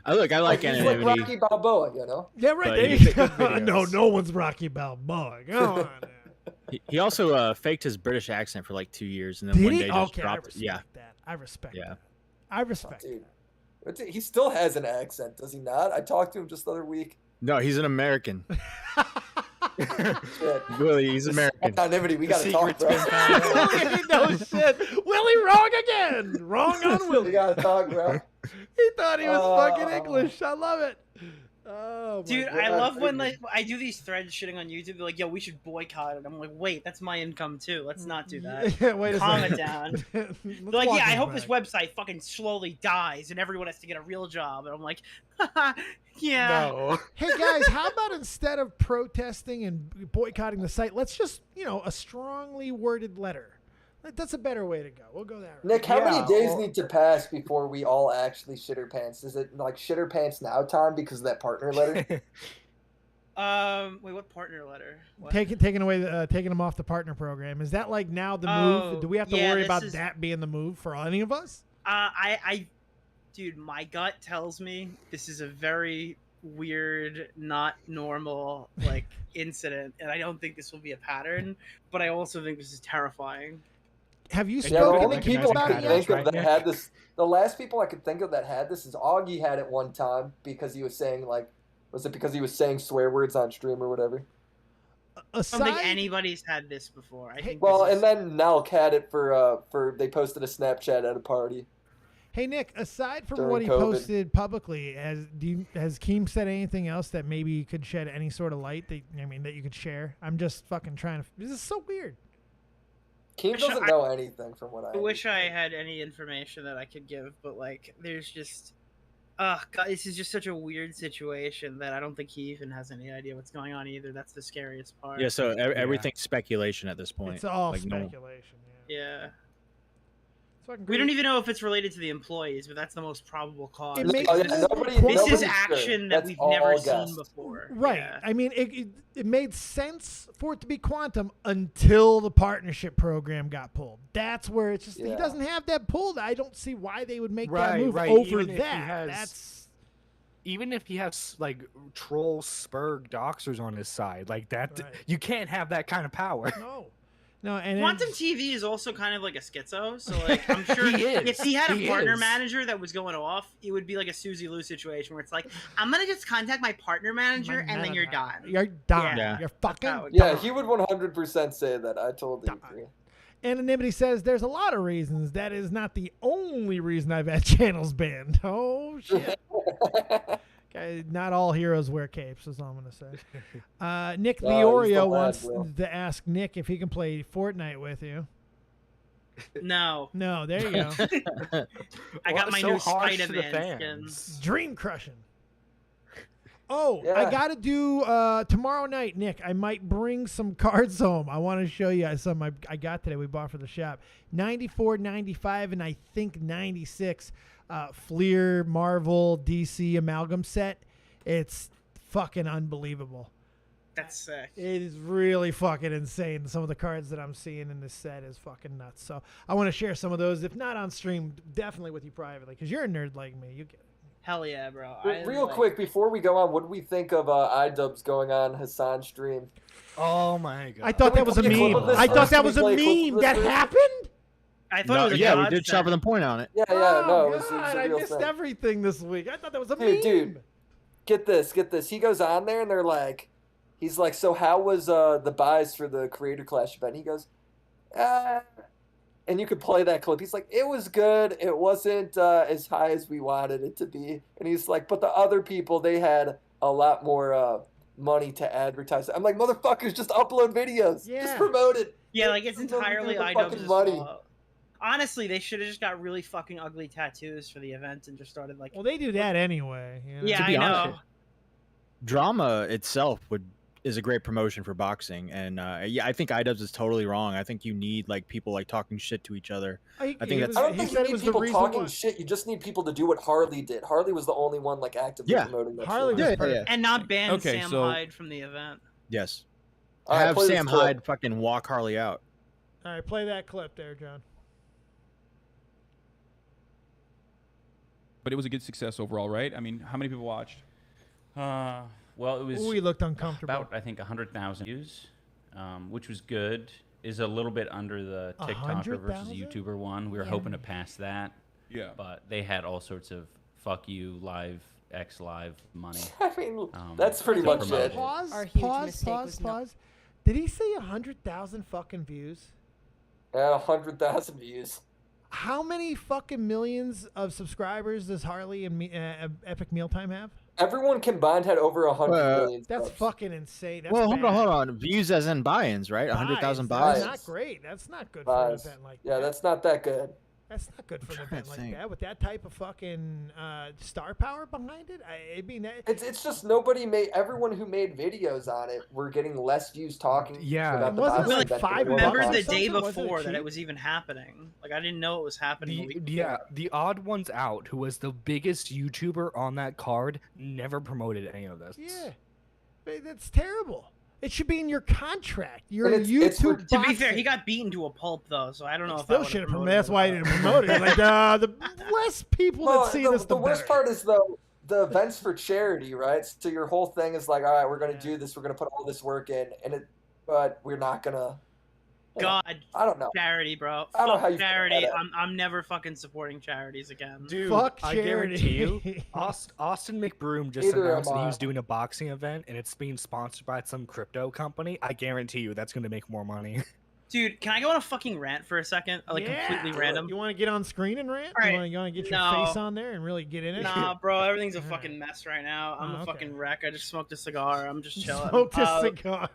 F: I like
D: He's like
F: anonymity.
D: Rocky Balboa, you know.
B: Yeah, right.
F: But
B: There
F: he
B: you
F: makes
B: go.
F: good
B: No,
F: videos.
B: no one's Rocky Balboa. Come on.
F: He also faked his British accent for like 2 years, and then
B: Did
F: one
B: he?
F: day just
B: Okay, I
F: dropped
B: respect
F: it. Yeah,
B: that. I respect
F: Yeah.
B: that. I respect
D: Dude, he still has an accent, does he not? I talked to him just the other week.
F: no, he's an American.
D: Shit.
F: Willie, he's American.
D: Anonymity, we gotta talk,
C: secret's
D: bro.
C: been found out.
B: that. No shit. Willie wrong again. Wrong on
D: We
B: Willie.
D: gotta talk, bro.
B: He thought he was fucking
D: Oh.
B: English. I love it. Oh, my
G: Dude,
B: God.
G: I love when like I do these threads shitting on YouTube. They're like, "Yo, we should boycott it." I'm like, "Wait, that's my income too. Let's not do that."
B: Yeah, wait a
G: Calm
B: second.
G: it down.
B: Let's
G: They're like,
B: walk
G: "Yeah, I
B: this
G: hope
B: back.
G: this website fucking slowly dies and everyone has to get a real job." And I'm like, "Yeah."
C: No.
B: Hey guys, how about instead of protesting and boycotting the site, let's just, a strongly worded letter. That's a better way to go. We'll go that route.
D: Nick, how
C: Yeah,
D: many days
C: well-
D: need to pass before we all actually shit our pants? Is it like shit our pants now time because of that partner letter?
G: Wait, what partner letter? What?
B: Taking them off the partner program. Is that like now the
G: Oh,
B: move? Do we have to
G: yeah,
B: worry
G: this
B: about
G: is-
B: that being the move for any of us?
G: Dude, my gut tells me this is a very weird, not normal incident, and I don't think this will be a pattern. But I also think this is terrifying.
B: Have you
D: Yeah, the
B: spoken
D: only
B: to Kim
D: people I
B: about
D: could
B: it
C: patterns,
B: yet?
D: think of
C: right,
D: that
C: Nick?
D: had this, the last people I could think of that had this is Augie had it one time because he was saying was it because he was saying swear words on stream or whatever?
G: I don't
B: Aside,
G: think anybody's had this before. I think.
D: Well,
G: this is,
D: and then Nelk had it for they posted a Snapchat at a party.
B: hey Nick, aside from
D: During
B: what he
D: COVID.
B: posted publicly, has Keem said anything else that maybe could shed any sort of light that you could share? I'm just fucking trying to. This is so weird.
D: Keem doesn't know anything from what I
G: I wish I had any information that I could give, but there's just. God, this is just such a weird situation that I don't think he even has any idea what's going on either. That's the scariest part.
F: Yeah, so everything's speculation at this point.
B: It's all
F: Like, no-
B: speculation. Yeah.
G: Yeah.
B: It's fucking
G: We don't
B: great.
G: even know if it's related to the employees, but that's the most probable cause.
B: It
D: No,
B: makes-
D: yeah,
G: this
D: nobody's
G: is
D: sure.
G: action that
D: That's
G: we've never
D: all
G: seen
D: guessed.
G: before.
B: Right.
G: Yeah.
B: I mean, it made sense for it to be quantum until the partnership program got pulled. That's where it's just he
D: Yeah.
B: doesn't have that pulled. I don't see why they would make that
C: Right,
B: move
C: right.
B: over
C: Even if he
B: that.
C: has-
B: That's
C: Even if he has troll spurg doxers on his side, like that,
B: Right.
C: you can't have that kind of power.
B: no. And
G: Quantum
B: it's-
G: TV is also kind of like a schizo, so I'm sure
C: He is.
G: if he had a
C: He
G: partner
C: is.
G: manager that was going off, it would be like a Susie Lou situation where it's like, I'm gonna just contact my partner manager and then you're done.
B: You're done.
F: Yeah.
B: You're fucking
G: how it
D: Yeah,
B: done.
D: he would 100% say that. I totally
B: Done.
D: agree.
B: Anonymity says there's a lot of reasons. That is not the only reason I've had channels banned. Oh shit. Okay, not all heroes wear capes, is all I'm going to say. Nick
D: No, he's
B: Leorio
D: the lad,
B: wants
D: Will.
B: to ask Nick if he can play Fortnite with you.
G: No,
B: No, there you go.
G: I got
C: What's
G: my
C: so
G: new
C: harsh to the
G: Spider-Man skin.
C: fans?
B: Dream crushing. Oh,
D: Yeah.
B: I got to do tomorrow night, Nick. I might bring some cards home. I want to show you some I got today. We bought for the shop. 94, 95, and I think 96 Fleer Marvel DC amalgam set. It's fucking unbelievable.
G: That's sick.
B: It is really fucking insane. Some of the cards that I'm seeing in this set is fucking nuts. So I want to share some of those, if not on stream, definitely with you privately, because you're a nerd like me. You get it.
G: Hell yeah, bro.
D: Real quick, before we go on, what do we think of iDubbbz going on Hassan's stream?
C: Oh my god!
B: I thought that was a
D: Can we play a clip
B: meme.
D: of this
B: I thought
D: first?
B: that
D: Can
B: was
D: we
B: a
D: play a clip of
B: meme.
D: this
B: That
D: first?
B: happened?
G: I thought it was a
F: yeah, we did
G: godsend.
F: sharpen the point on it.
D: Yeah,
B: Oh,
D: no, it was a
B: God, I
D: real
B: missed
D: thing.
B: everything this week. I thought that was a meme.
D: Dude, get this. He goes on there and they're like, he's like, so how was the buys for the Creator Clash event? He goes, and you could play that clip. He's like, it was good. It wasn't as high as we wanted it to be. And he's like, but the other people, they had a lot more money to advertise. I'm like, motherfuckers, just upload videos.
B: Yeah.
D: Just promote it.
G: Yeah, like it's
D: Just don't
G: entirely
D: give the fucking
G: iDubbbz's
D: money.
G: fault. Honestly, they should have just got really fucking ugly tattoos for the event and just started like.
B: Well, they do that anyway. You know?
G: Yeah,
F: To be
G: I know.
F: honest, drama itself is a great promotion for boxing, and yeah, I think iDubbbz is totally wrong. I think you need like people like talking shit to each other. I think that's-
D: I don't
B: he
D: think
B: said
D: you
B: it
D: need
B: was the
D: people
B: reason
D: talking
B: why.
D: shit. You just need people to do what Harley did. Harley was the only one like actively
F: Yeah.
D: promoting that
B: Harley
D: shit.
B: was perfect.
G: And not ban
I: Okay,
G: Sam
I: so-
G: Hyde from the event.
F: Yes,
D: All right,
F: have
D: play this
F: Sam
D: clip.
F: Hyde fucking walk Harley out.
B: All right, play that clip there, John.
I: But it was a good success overall, right? I mean, how many people watched?
J: Well, it was
B: Ooh, he looked uncomfortable.
J: about, I think, 100,000 views, which was good. Is a little bit under the TikToker versus
B: 100,000?
J: YouTuber one. We were hoping to pass that,
I: Yeah.
J: but they had all sorts of fuck you, live, X live money.
D: I mean, that's pretty
J: to
D: much
J: promote
D: it.
J: it.
B: Pause,
K: Our huge
B: pause,
K: mistake
B: pause,
K: was not-
B: pause. Did he say 100,000 fucking views?
D: At 100,000 views.
B: How many fucking millions of subscribers does Harley and Epic Mealtime have?
D: Everyone combined had over 100 million.
B: That's
D: subs.
B: fucking insane. That's
F: Well, hold
B: bad.
F: on. Views as in buy-ins, right? 100,000
B: Buys.
F: buys.
B: That's not great. That's not good
D: Buys.
B: for an event like
D: Yeah,
B: that.
D: that's not that good.
B: That's not good for an
F: trying
B: event
F: to
B: like
F: think.
B: that with that type of fucking star power behind it. I mean, that,
D: It's just nobody made. Everyone who made videos on it were getting less views talking.
C: Yeah.
D: about the
B: Wasn't it
D: boxing
B: like
D: event
B: $5
D: than they were
G: Remember
B: bucks or
G: the
D: talking.
G: day
B: something? Wasn't it
G: before that
B: cheap?
G: it was even happening. Like I didn't know it was happening. a week before.
C: The Odd Ones Out, who was the biggest YouTuber on that card, never promoted any of this.
B: yeah, that's terrible. It should be in your contract. You're
D: And
B: a
D: it's for-
B: YouTube.
G: To be fair,
B: boxing.
G: he got beaten to a pulp though, so I don't know if I
B: Still
G: would've
B: should have
G: promoted
B: promoted. That's
G: him.
B: why he didn't promote it. Like the less people
D: Well,
B: that see
D: the,
B: this,
D: the
B: the
D: worst
B: better.
D: part is though the events for charity, right? So your whole thing is like, all right, we're gonna do this. We're gonna put all this work in, but we're not gonna.
G: God,
D: I don't know.
G: charity, bro.
D: I don't know
G: Fuck
D: how you feel
G: charity.
D: about it.
G: I'm never fucking supporting charities again.
C: Dude,
B: Fuck
C: I guarantee you,
B: charity.
C: Austin McBroom just
D: Neither
C: announced
D: am
C: that he
D: I.
C: was doing a boxing event, and it's being sponsored by some crypto company. I guarantee you that's going to make more money.
G: Dude, can I go on a fucking rant for a second? Like
B: Yeah.
G: completely random.
B: You want to get on screen and rant?
G: All right.
B: You want to get your
G: No.
B: face on there and really get in it?
G: Nah, bro, everything's a
B: Alright.
G: fucking mess right now. I'm
B: Oh,
G: a
B: okay.
G: fucking wreck. I just smoked a cigar. I'm just chilling.
B: Smoked a cigar.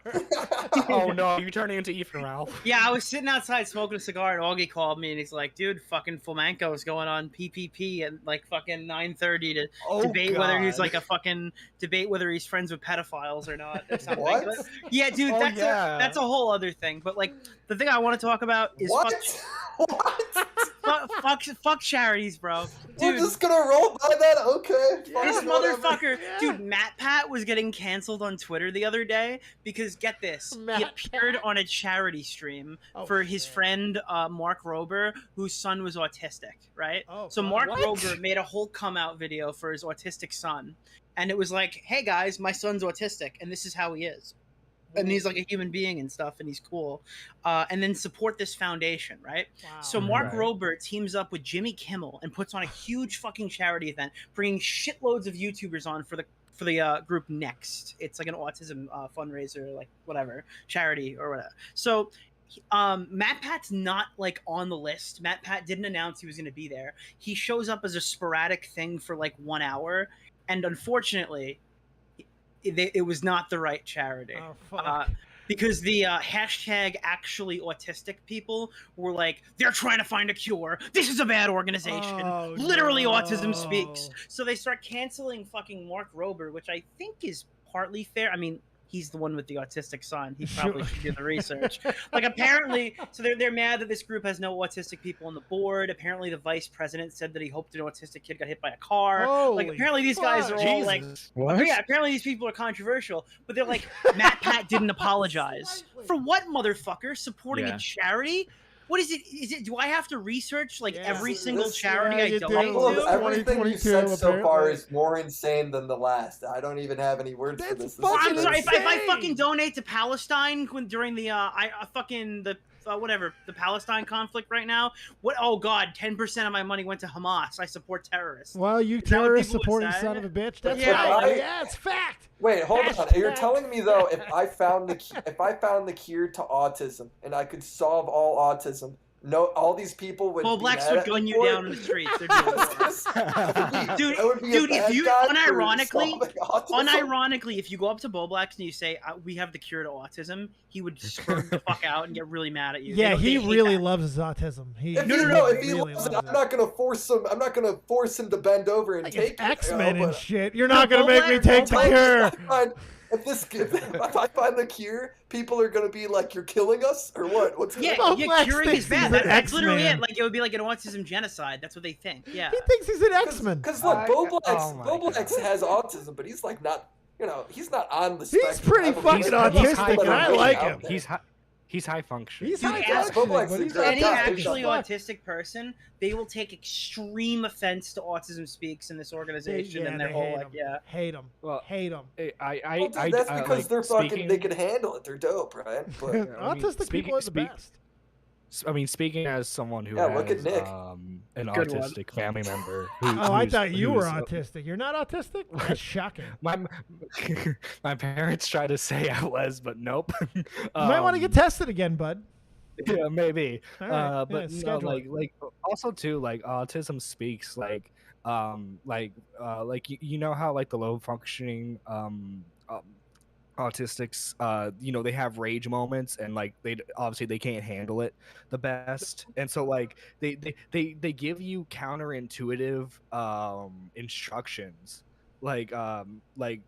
C: Oh no, you're turning into Ethan Ralph.
G: Yeah, I was sitting outside smoking a cigar, and Augie called me, and he's like, "Dude, fucking Flamenco is going on PPP at like fucking 9:30 to
C: Oh,
G: debate whether he's
C: God.
G: like a fucking debate whether he's friends with pedophiles or not or something."
D: What?
G: But- yeah, dude,
C: Oh,
G: that's
C: yeah.
G: that's a whole other thing. But like, the thing I want to talk about is
D: What?
G: fuck charities, bro.
D: We're
G: Dude,
D: just gonna roll by that. Okay.
G: this
D: fine, whatever.
G: motherfucker, dude, Matt Pat was getting canceled on Twitter the other day because get this, he
B: Matt
G: appeared
B: Pat?
G: on a charity stream
B: Oh,
G: for his
B: shit.
G: friend Mark Rober, whose son was autistic, right?
B: Oh,
G: so
B: God.
G: Mark
B: What?
G: Rober made a whole come out video for his autistic son, and it was like, "Hey guys, my son's autistic, and this is how he is." And he's like a human being and stuff, and he's cool. And then support this foundation, right?
B: Wow.
G: So Mark
C: Right.
G: Rober teams up with Jimmy Kimmel and puts on a huge fucking charity event, bringing shitloads of YouTubers on for the group Next. It's like an autism fundraiser, like whatever charity or whatever. So Matt Pat's not like on the list. Matt Pat didn't announce he was going to be there. He shows up as a sporadic thing for like 1 hour, and unfortunately, it was not the right charity.
B: Oh, fuck.
G: because the hashtag actually autistic people were like, they're trying to find a cure. This is a bad organization.
B: Oh,
G: Literally,
B: no.
G: autism speaks. So they start canceling fucking Mark Rober, which I think is partly fair. I mean, he's the one with the autistic son. He probably should do the research. Like, apparently, so they're mad that this group has no autistic people on the board. Apparently, the vice president said that he hoped an autistic kid got hit by a car.
B: Holy
G: like, apparently these guys are all like,
F: What?
G: yeah, apparently these people are controversial. But they're like, Matt Pat didn't apologize. For what, motherfucker? Supporting a charity? What is it? Is it? Do I have to research like every single charity I donate to?
D: Everything you said so far is more insane than the last. I don't even have any words for this.
G: I'm sorry, if I fucking donate to Palestine during the the Palestine conflict right now, what? Oh God, 10% of my money went to Hamas. I support terrorists.
B: Well, you terrorist supporting son of a bitch. That's right. Yeah, it's fact.
D: Wait, hold on. You're telling me though, if I found the cure to autism and I could solve all autism, no, all these people would.
G: Well, blacks would gun you down in the streets. Dude, if you unironically, if you go up to Bo Blacks and you say we have the cure to autism, he would spurn the fuck out and get really mad at you.
B: Yeah, he really loves his autism.
D: If he loves it, I'm not gonna force him. I'm not gonna force him to bend over and take
B: X-Men and shit. You're not gonna make me take the cure.
D: If I find the cure, people are gonna be like, "You're killing us," or what? What's
G: yeah, curing is bad. That's literally it. Like, it would be like an autism genocide. That's what they think. Yeah,
B: he thinks he's an X-Men.
D: Because look, Bo Blacks has autism, but he's like not. He's not on the spectrum.
B: He's pretty fucking autistic, and I like him.
C: He's high function.
B: He's high function.
G: Any actually autistic person, they will take extreme offense to autism speaks in this organization, and their whole
B: hate them. Well, hate them.
D: That's because they're fucking. They can handle it. They're dope, right? But,
B: autistic people are the best.
C: I mean, speaking as someone who
D: look at
C: has
D: Nick.
C: An autistic family member.
B: I thought you were autistic. You're not autistic? That's shocking.
C: My parents tried to say I was, but nope.
B: You might want to get tested again, bud.
C: Yeah, maybe.
B: Right.
C: But no, like also too, like autism speaks like you know how like the low functioning autistics they have rage moments, and like they obviously they can't handle it the best, and so like they give you counterintuitive instructions, like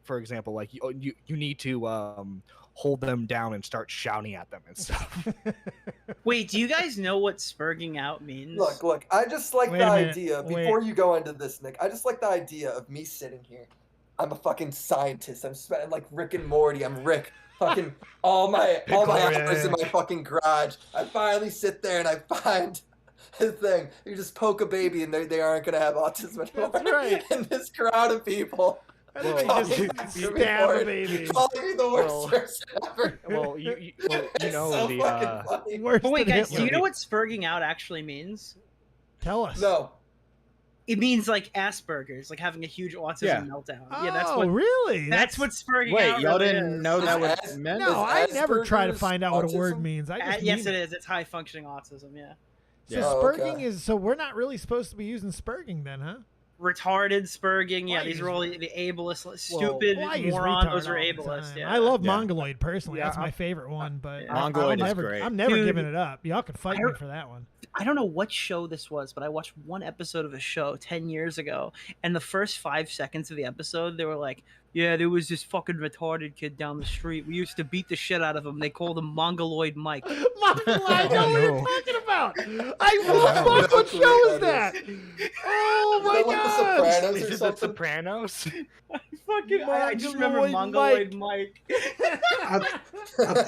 C: for example, like you need to hold them down and start shouting at them and stuff.
G: Wait, do you guys know what spurging out means?
D: Look, I just like the idea, before you go into this, Nick, I just like the idea of me sitting here. I'm a fucking scientist. I'm like Rick and Morty. I'm Rick. Fucking all my hours in my fucking garage. I finally sit there and I find his thing. You just poke a baby and they aren't gonna have autism anymore.
B: That's right.
D: And this crowd of people.
B: Stab a baby.
D: Calling me the worst person ever.
C: Well, you know
D: so
C: the
G: But wait, guys, do you know what spurging out actually means?
B: Tell us.
D: No.
G: It means like Asperger's, like having a huge autism meltdown.
B: Oh,
G: that's what.
B: Really?
G: That's what spurging out.
F: Wait, y'all
G: really
F: didn't
G: is.
F: know that was meant?
B: No, I never try to
D: Asperger's
B: find out what a word
D: autism?
B: means.
G: Yes, it is. It's high functioning autism. Yeah.
B: So spurging is. So we're not really supposed to be using spurging then, huh?
G: Retarded spurging. Yeah, these are all the ableist, stupid moron. Those are ableist. Yeah.
B: I love Mongoloid personally. That's my favorite one. But
F: Mongoloid is great.
B: I'm never giving it up. Y'all can fight me for that one.
G: I don't know what show this was, but I watched one episode of a show 10 years ago, and the first 5 seconds of the episode, they were like, yeah, there was this fucking retarded kid down the street. We used to beat the shit out of him. They called him Mongoloid Mike.
B: Mongoloid, I know what you're talking about. What show is that? Oh my god!
C: Is it The Sopranos?
G: I just remember Mongoloid Mike.
H: I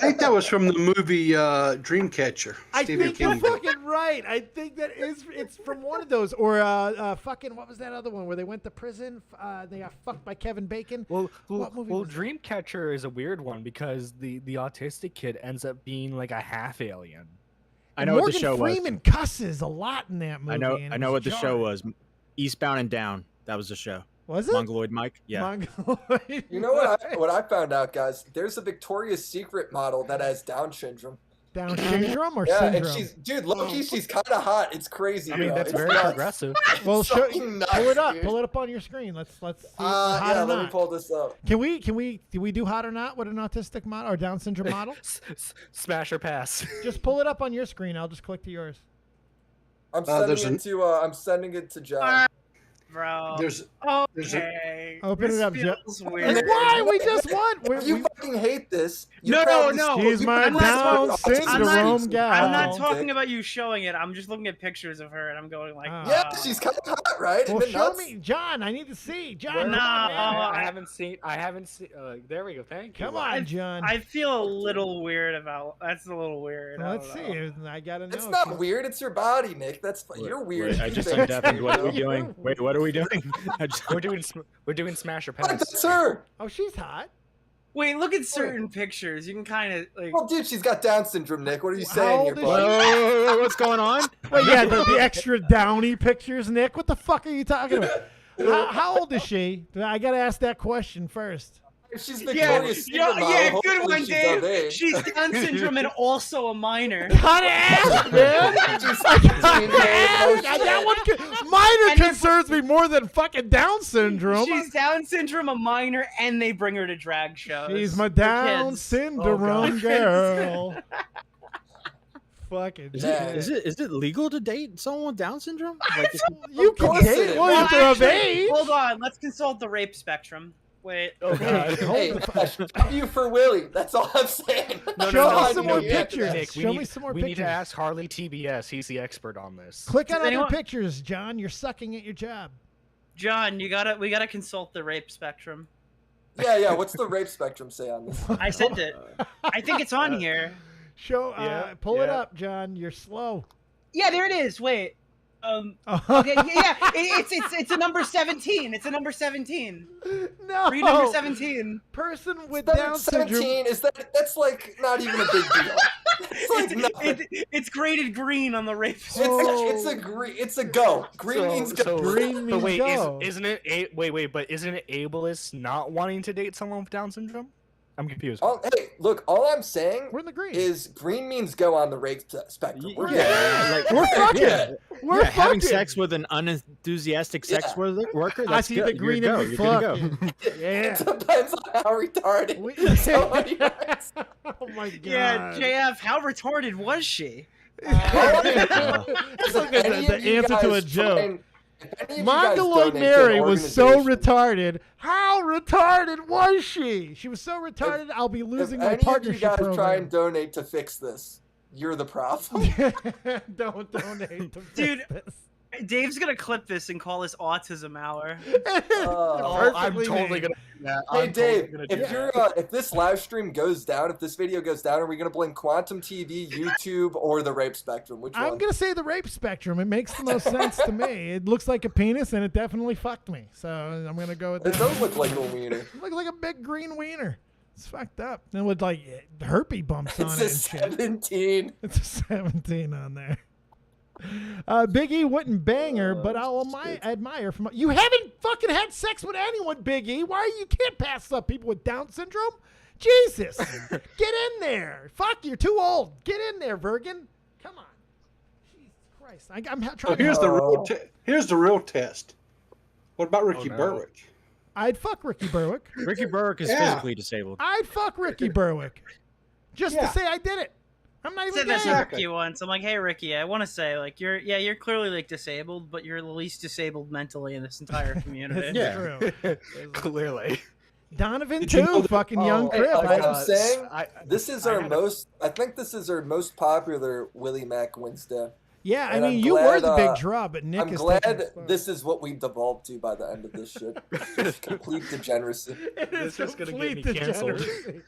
H: think that was from the movie Dreamcatcher.
B: I think you're fucking right. I think it's from one of those, or fucking what was that other one where they went to prison? They got fucked by Kevin Bacon.
C: Well, Dreamcatcher is a weird one because the autistic kid ends up being like a half alien.
F: I know what the show was.
B: Morgan Freeman cusses a lot in that movie.
F: I know what the show was. Eastbound and Down. That was the show.
B: Was it?
F: Mongoloid Mike? Yeah.
B: Mongoloid.
D: You know what I found out, guys? There's a Victoria's Secret model that has Down syndrome.
B: Down syndrome or
D: Yeah,
B: syndrome?
D: and dude, low-key, she's kind of hot. It's crazy.
C: I mean,
D: bro.
C: that's
D: It's
C: very
D: nuts.
C: progressive.
B: Well,
D: It's
B: show,
D: fucking nuts,
B: pull it up.
D: dude.
B: Pull it up on your screen. Let's see. Hot
D: Yeah,
B: or
D: let me
B: not.
D: pull this up.
B: Do we do hot or not with an autistic model or Down syndrome model?
C: Smash or pass.
B: Just pull it up on your screen. I'll just click to yours.
D: I'm
H: there's
D: sending it to John.
G: Bro.
H: There's
G: Okay.
B: Open
G: This
B: it up, Joe.
G: feels weird.
B: Why? We just won.
D: You fucking hate this.
G: No,
B: She's my Down syndrome gal.
G: I'm not talking about you showing it. I'm just looking at pictures of her, and I'm going like,
D: Yeah, she's kind of hot, right?
B: Well,
D: Isn't it
B: show
D: nuts?
B: me, John. I need to see, John.
C: Where-
G: No,
C: I haven't seen. There we go. Thank you.
B: Come on, John.
G: I feel a little weird about. That's a little weird.
B: Well,
G: I
B: let's
G: don't know.
B: see. I gotta know.
D: It's not weird. It's your body, Nick. That's you're weird.
F: I
D: You
F: just
D: think-
F: undeafened. What are we
D: you know?
F: doing? Wait, what are we doing?
C: We're doing smash or
D: What?
C: pass.
D: That's her.
B: Oh, she's hot.
G: Wait, look at certain pictures. You can kind of like.
D: Well, dude, she's got Down syndrome, Nick. What are you
B: How
D: saying
B: old
D: here,
B: is
D: bud?
F: Whoa, what's going on?
B: Wait, yeah, the extra downy pictures, Nick. What the fuck are you talking about? How old is she? I gotta ask that question first.
D: She's
G: Yeah,
D: Victoria's Secret model.
G: good
D: Hopefully
G: one,
D: she's
G: Dave.
D: of age.
G: She's Down syndrome and also a minor.
B: Hot ass, man. That one, minor
G: And
B: concerns me more than fucking Down syndrome.
G: She's Down syndrome, a minor, and they bring her to drag shows.
B: She's my
G: for
B: Down
G: kids.
B: syndrome girl. Fucking
D: Man.
F: Is it legal to date someone with Down syndrome? Like,
B: you can
D: course it
B: date
D: is.
B: well
G: Well,
B: if they're of
G: actually,
B: age.
G: hold on. Let's consult the rape spectrum. Wait.
C: Oh god.
D: Hey, you for Willie. That's all I'm saying.
B: Show
D: I
B: us some more
D: knew you had
B: pictures.
C: Nick,
B: Show me some more
C: we need
B: pictures.
C: to ask Harley TBS. He's the expert on this.
B: Click on
G: Does
B: other
G: anyone-
B: pictures, John. You're sucking at your job.
G: John, we gotta consult the rape spectrum.
D: Yeah. What's the rape spectrum say on this?
G: I sent it. I think it's on here.
B: Show,
C: Yeah,
B: pull it
C: yeah.
B: up, John. You're slow.
G: Yeah, there it is. Wait.
B: Oh.
G: Okay, yeah, it's a number 17. It's a number 17.
B: No.
G: Read number 17.
B: Person with Down syndrome.
D: 17 that's like not even a big deal. It's like nothing.
G: It's graded green on the rape.
D: It's a go. Green means go.
B: Green
C: But
B: means
C: wait,
B: go.
C: isn't it? But isn't it ableist not wanting to date someone with Down syndrome? I'm confused.
D: Hey, look, all I'm saying
B: We're in the green.
D: is green means go on the rape spectrum. We're
F: yeah, like
B: We're fucking.
F: yeah,
B: We're
F: yeah, having
B: fucking.
F: sex with an unenthusiastic sex worker.
B: I
F: That's
B: see
F: good.
B: the green
F: You're
B: in
F: good
B: your
F: to go. You're good to
B: fuck.
F: go.
B: Yeah.
D: It depends on how retarded
B: We-
D: somebody is.
B: Oh my god.
G: Yeah, JF, how retarded was she?
B: It's like
D: Any
B: the
D: of you
B: answer to a
D: guys
B: joke.
D: find- if any of you guys
B: Mongoloid
D: donate to
B: Mary
D: an
B: was so
D: organization-
B: retarded. How retarded was she? She was so retarded, I'll be losing
D: if
B: my
D: any of you
B: partnership
D: guys
B: program.
D: try and donate to fix this, you're the problem.
B: Don't donate to
G: Dude,
B: this.
G: Dave's gonna clip this and call this autism hour.
C: Oh, I'm
B: Perfectly
C: totally
B: named.
C: gonna do that.
D: Hey
C: I'm
D: Dave,
C: totally gonna do
D: if
C: that.
D: if this live stream goes down, if this video goes down, are we gonna blame Quantum TV, YouTube, or the rape spectrum? Which
B: I'm
D: one?
B: gonna say the rape spectrum. It makes the most sense to me. It looks like a penis, and it definitely fucked me. So I'm gonna go with
D: It
B: that.
D: does look like a wiener.
B: It looks like a big green wiener. It's fucked up. And with like herpes bumps on
D: It's
B: it
D: a
B: and shit.
D: 17.
B: It's a 17 on there. Big E wouldn't bang her, but I'll admire from you. Haven't fucking had sex with anyone, Big E. Why you can't pass up people with Down syndrome? Jesus, get in there. Fuck, you're too old. Get in there, Virgin. Come on. Jesus Christ, I'm
H: So
B: trying.
H: here's the real test. What about Ricky
C: no.
H: Berwick?
B: I'd fuck Ricky Berwick.
F: Ricky Burke is
H: Yeah.
F: physically disabled.
B: I'd fuck Ricky Berwick, just to
H: Yeah.
B: say I did it. I'm not
G: I
B: even
G: said that to
B: gay.
G: Ricky once. I'm like, hey Ricky, I want to say like you're clearly like disabled, but you're the least disabled mentally in this entire community.
B: It's
F: Yeah.
B: true.
C: Clearly.
B: Donovan
H: Did you know
B: too,
H: that-
B: fucking young
D: Hey,
B: Crip.
D: like I'm saying,
C: I
D: this is
C: I
D: our
C: had a-
D: most. I think this is our most popular Willie Mack Wednesday.
B: Yeah, I
D: And
B: mean,
D: I'm
B: you were
D: glad,
B: the big draw, but Nick
D: I'm
B: is taking
D: glad
B: the spot.
D: this is what we've devolved to by the end of this shit. Just complete degeneracy.
B: It is
C: This is gonna get
B: complete
C: me canceled.
B: degeneracy.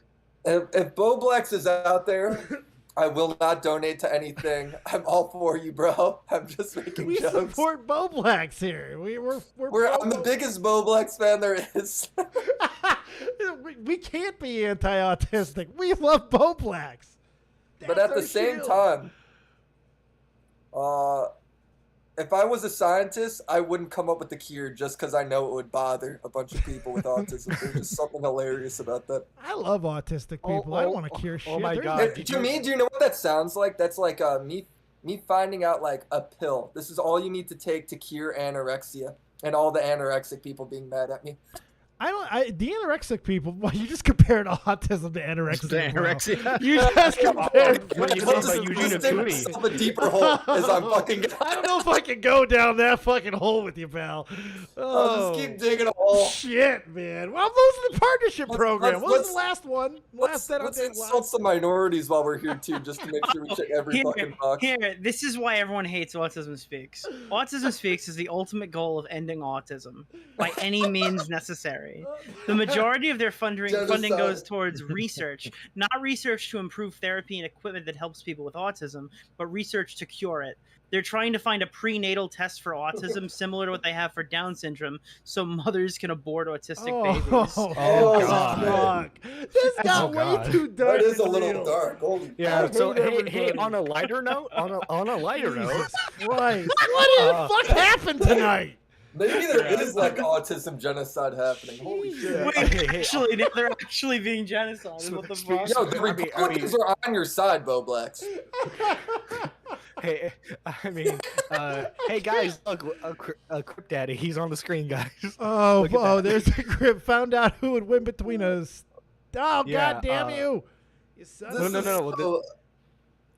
D: If Bo Blacks is out there, I will not donate to anything. I'm all for you, bro. I'm just making
B: We
D: jokes.
B: support Bo Blacks here.
D: I'm the biggest Bo Blacks fan there is.
B: we can't be anti-autistic. We love Bo Blacks.
D: But at the
B: That's our
D: same
B: shield.
D: time, if I was a scientist, I wouldn't come up with the cure just because I know it would bother a bunch of people with autism. There's just something hilarious about that.
B: I love autistic people. I don't want to cure shit.
C: Oh my
B: There's
C: God.
D: To me, do you know what that sounds like? That's like me finding out like a pill. This is all you need to take to cure anorexia, and all the anorexic people being mad at me.
B: The anorexic people. Well, you just compared autism to anorexia.
F: To anorexia.
B: You just compared.
C: What do you mean by Eugene Acuni?
D: A deeper hole as I'm fucking.
B: I don't know if I can go down that fucking hole with you, pal.
D: I'll just keep digging a hole.
B: Shit, man. Well, those are the partnership program. What was the last one?
D: Let's insult some minorities while we're here too, just to make sure we check every fucking box.
G: Here, this is why everyone hates Autism Speaks. Autism Speaks is the ultimate goal of ending autism by any means necessary. The majority of their funding goes towards research, not research to improve therapy and equipment that helps people with autism, but research to cure it. They're trying to find a prenatal test for autism similar to what they have for Down syndrome, so mothers can abort autistic babies.
B: Oh, God. This got way too dark.
D: That is a little dark. Holy
C: Yeah. So
B: everybody.
C: hey, on a lighter note, on a lighter note,
B: Jesus Christ. What the fuck happened tonight?
D: Maybe there is like autism genocide happening. Holy shit.
G: Wait, actually, they're actually being genocided. What the fuck?
D: Yo, the Republicans are on your side, Bo Blacks.
C: hey, I mean, hey guys, look, Crip Daddy, he's on the screen, guys.
B: Oh, there's a grip. Found out who would win between us. Oh,
C: Yeah,
B: God damn you. You son
C: No.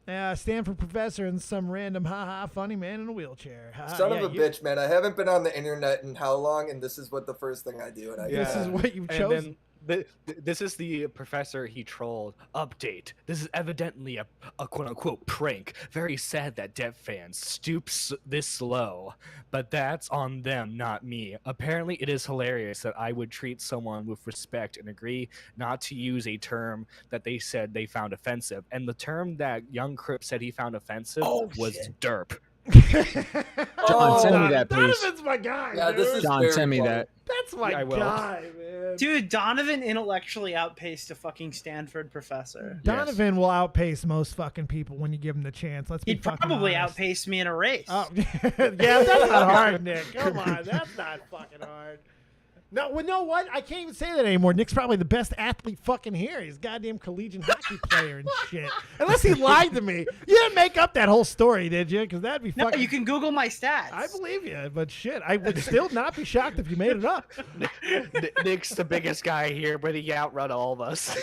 B: Yeah, Stanford professor and some random funny man in a wheelchair.
D: Son of a bitch, man. I haven't been on the internet in how long, and this is what the first thing I do. And
B: This is what you've chosen.
C: This is the professor he trolled. Update. This is evidently a quote-unquote prank. Very sad that deaf fans stoop this low. But that's on them, not me. Apparently it is hilarious that I would treat someone with respect and agree not to use a term that they said they found offensive. And the term that young Crip said he found offensive was derp.
F: John, send me that, please.
B: Donovan's my guy.
D: Yeah, this is
F: John, send me that.
B: That's my guy, man.
G: Dude, Donovan intellectually outpaced a fucking Stanford professor.
B: Donovan will outpace most fucking people when you give him the chance. Let's be
G: He'd
B: fucking
G: probably
B: honest.
G: outpace me in a race.
B: Oh, yeah, that's not hard, Nick. Come on, that's not fucking hard. No, well, know what? I can't even say that anymore. Nick's probably the best athlete fucking here. He's a goddamn collegiate hockey player and shit. Unless he lied to me. You didn't make up that whole story, did you? Because that'd be fucking...
G: No, you can Google my stats.
B: I believe you, but shit, I would still not be shocked if you made it up.
C: Nick's the biggest guy here, but he outrun all of us.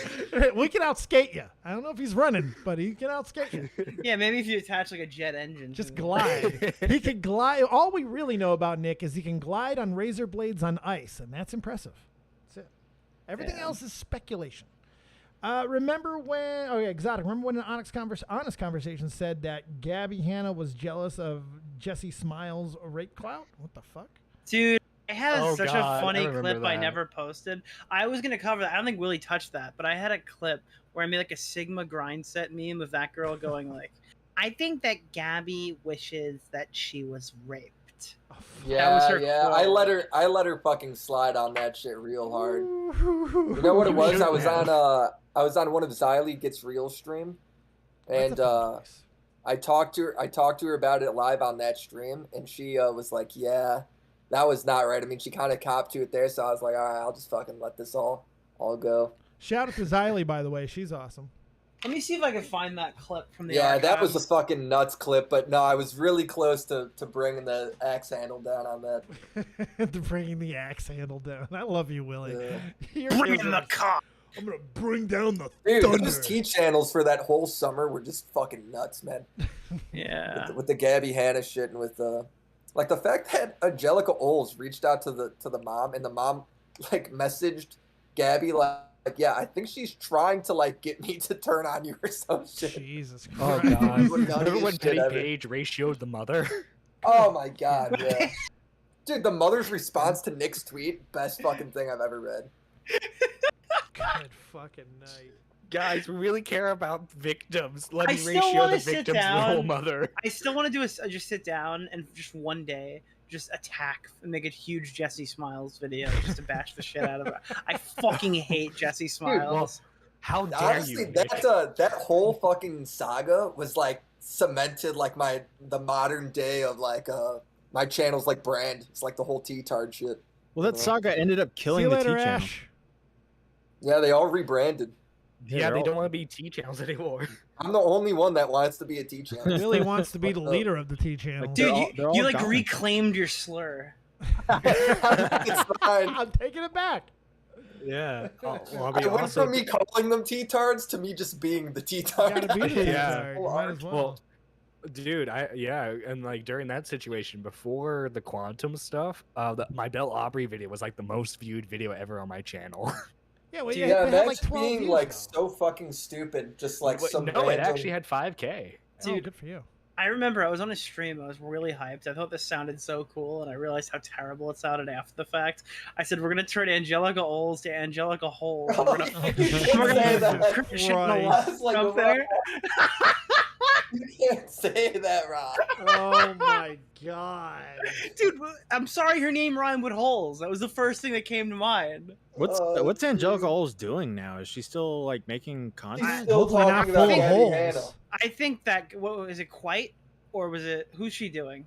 B: We can outskate you. I don't know if he's running, but he can outskate you.
G: Yeah, maybe if you attach like a jet engine.
B: Just glide. He can glide. All we really know about Nick is he can glide on razor blades on ice, and that's impressive. That's it. Everything else is speculation. Remember when? Oh yeah, Exotic. Remember when an honest conversation said that Gabby Hanna was jealous of Jesse Smiles' rape clout? What the fuck?
G: Dude, I had a funny
C: I
G: clip I
C: that.
G: never posted. I was gonna cover that. I don't think Willie touched that, but I had a clip where I made like a Sigma grind set meme of that girl going like, "I think that Gabby wishes that she was raped."
D: Yeah,
G: was her
D: yeah.
G: quote.
D: I let her fucking slide on that shit real hard. You know what it was? I was on one of Xylee Gets Real stream, and I talked to her about it live on that stream, and she was like, "Yeah, that was not right." I mean, she kind of copped to it there, so I was like, "All right, I'll just fucking let this all go."
B: Shout out to Xylee, by the way. She's awesome.
G: Let me see if I can find that clip from the
D: Yeah, that was a
G: archives.
D: fucking nuts clip, but no, I was really close to bringing the axe handle down on that.
B: To bringing the axe handle down. I love you, Willie.
D: Yeah.
G: Bring in the cop.
B: I'm gonna bring down the
D: Dude,
B: thunder.
D: those T channels for that whole summer were just fucking nuts, man.
G: Yeah.
D: With the Gabby Hanna shit and with like the fact that Angelica Oles reached out to the mom, and the mom like messaged Gabby like, yeah, I think she's trying to like get me to turn on you or some shit.
B: Jesus
C: Oh
B: Christ.
C: god! Remember when
D: Shit
C: Petty
D: ever.
C: Page ratioed the mother?
D: Oh my god, yeah. Dude, the mother's response to Nick's tweet, best fucking thing I've ever read.
B: Good fucking night.
C: Guys, we really care about victims. Let
G: I
C: me
G: still
C: ratio
G: wanna
C: the
G: sit
C: victim's
G: down.
C: little mother.
G: I still want to do just sit down and just one day just attack and make a huge Jesse Smiles video just to bash the shit out of her. I fucking hate Jesse Smiles.
C: How dare
D: Honestly,
C: you? Nick?
D: that whole fucking saga was like cemented like the modern day of like my channel's like brand. It's like the whole T-Tard shit.
F: Well, that saga ended up
B: See
F: killing
B: you
F: the
B: later,
F: T channel.
B: Ash.
D: Yeah, they all rebranded.
C: Yeah, they don't want to be T channels anymore.
D: I'm the only one that wants to be a T channel.
B: Billy wants to be the
D: Fucked up.
B: leader of the T channel.
G: Dude,
F: they're all
G: you like
F: gone.
G: reclaimed your slur.
D: It's fine.
B: I'm taking it back.
C: Yeah. Well,
D: I went from me calling them T-Tards to me just being the T-Tard.
B: Gotta be the
C: Yeah.
B: T-Tard. Might as well.
C: Dude, and like during that situation before the quantum stuff, my Bell Aubrey video was like the most viewed video ever on my channel.
B: Yeah, well,
D: Dude,
B: yeah,
D: yeah,
B: they had
D: that's
B: like 12
D: being
B: views
D: like
B: now.
D: so fucking stupid. Just like
C: Wait,
D: some
C: no, it
D: random...
C: actually had 5K.
B: Oh,
G: Dude.
B: good for you.
G: I remember I was on a stream. I was really hyped. I thought this sounded so cool, and I realized how terrible it sounded after the fact. I said, "We're gonna turn Angelica Oles to Angelica Holes. We're gonna, we're
D: say
G: gonna
D: that.
G: Christian
B: Right.
G: Noah
D: I was like,
G: up there."
D: You can't say that, Rob.
B: Oh my god.
G: Dude, I'm sorry her name rhymed with holes. That was the first thing that came to mind.
F: What's Angelica Oles doing now? Is she still like making content?
D: Still
B: Hopefully not
D: talking
B: full
D: about
B: of
D: Gabby
B: holes.
D: Hanna.
G: I think that what was it? Quite or was it? Who's she doing?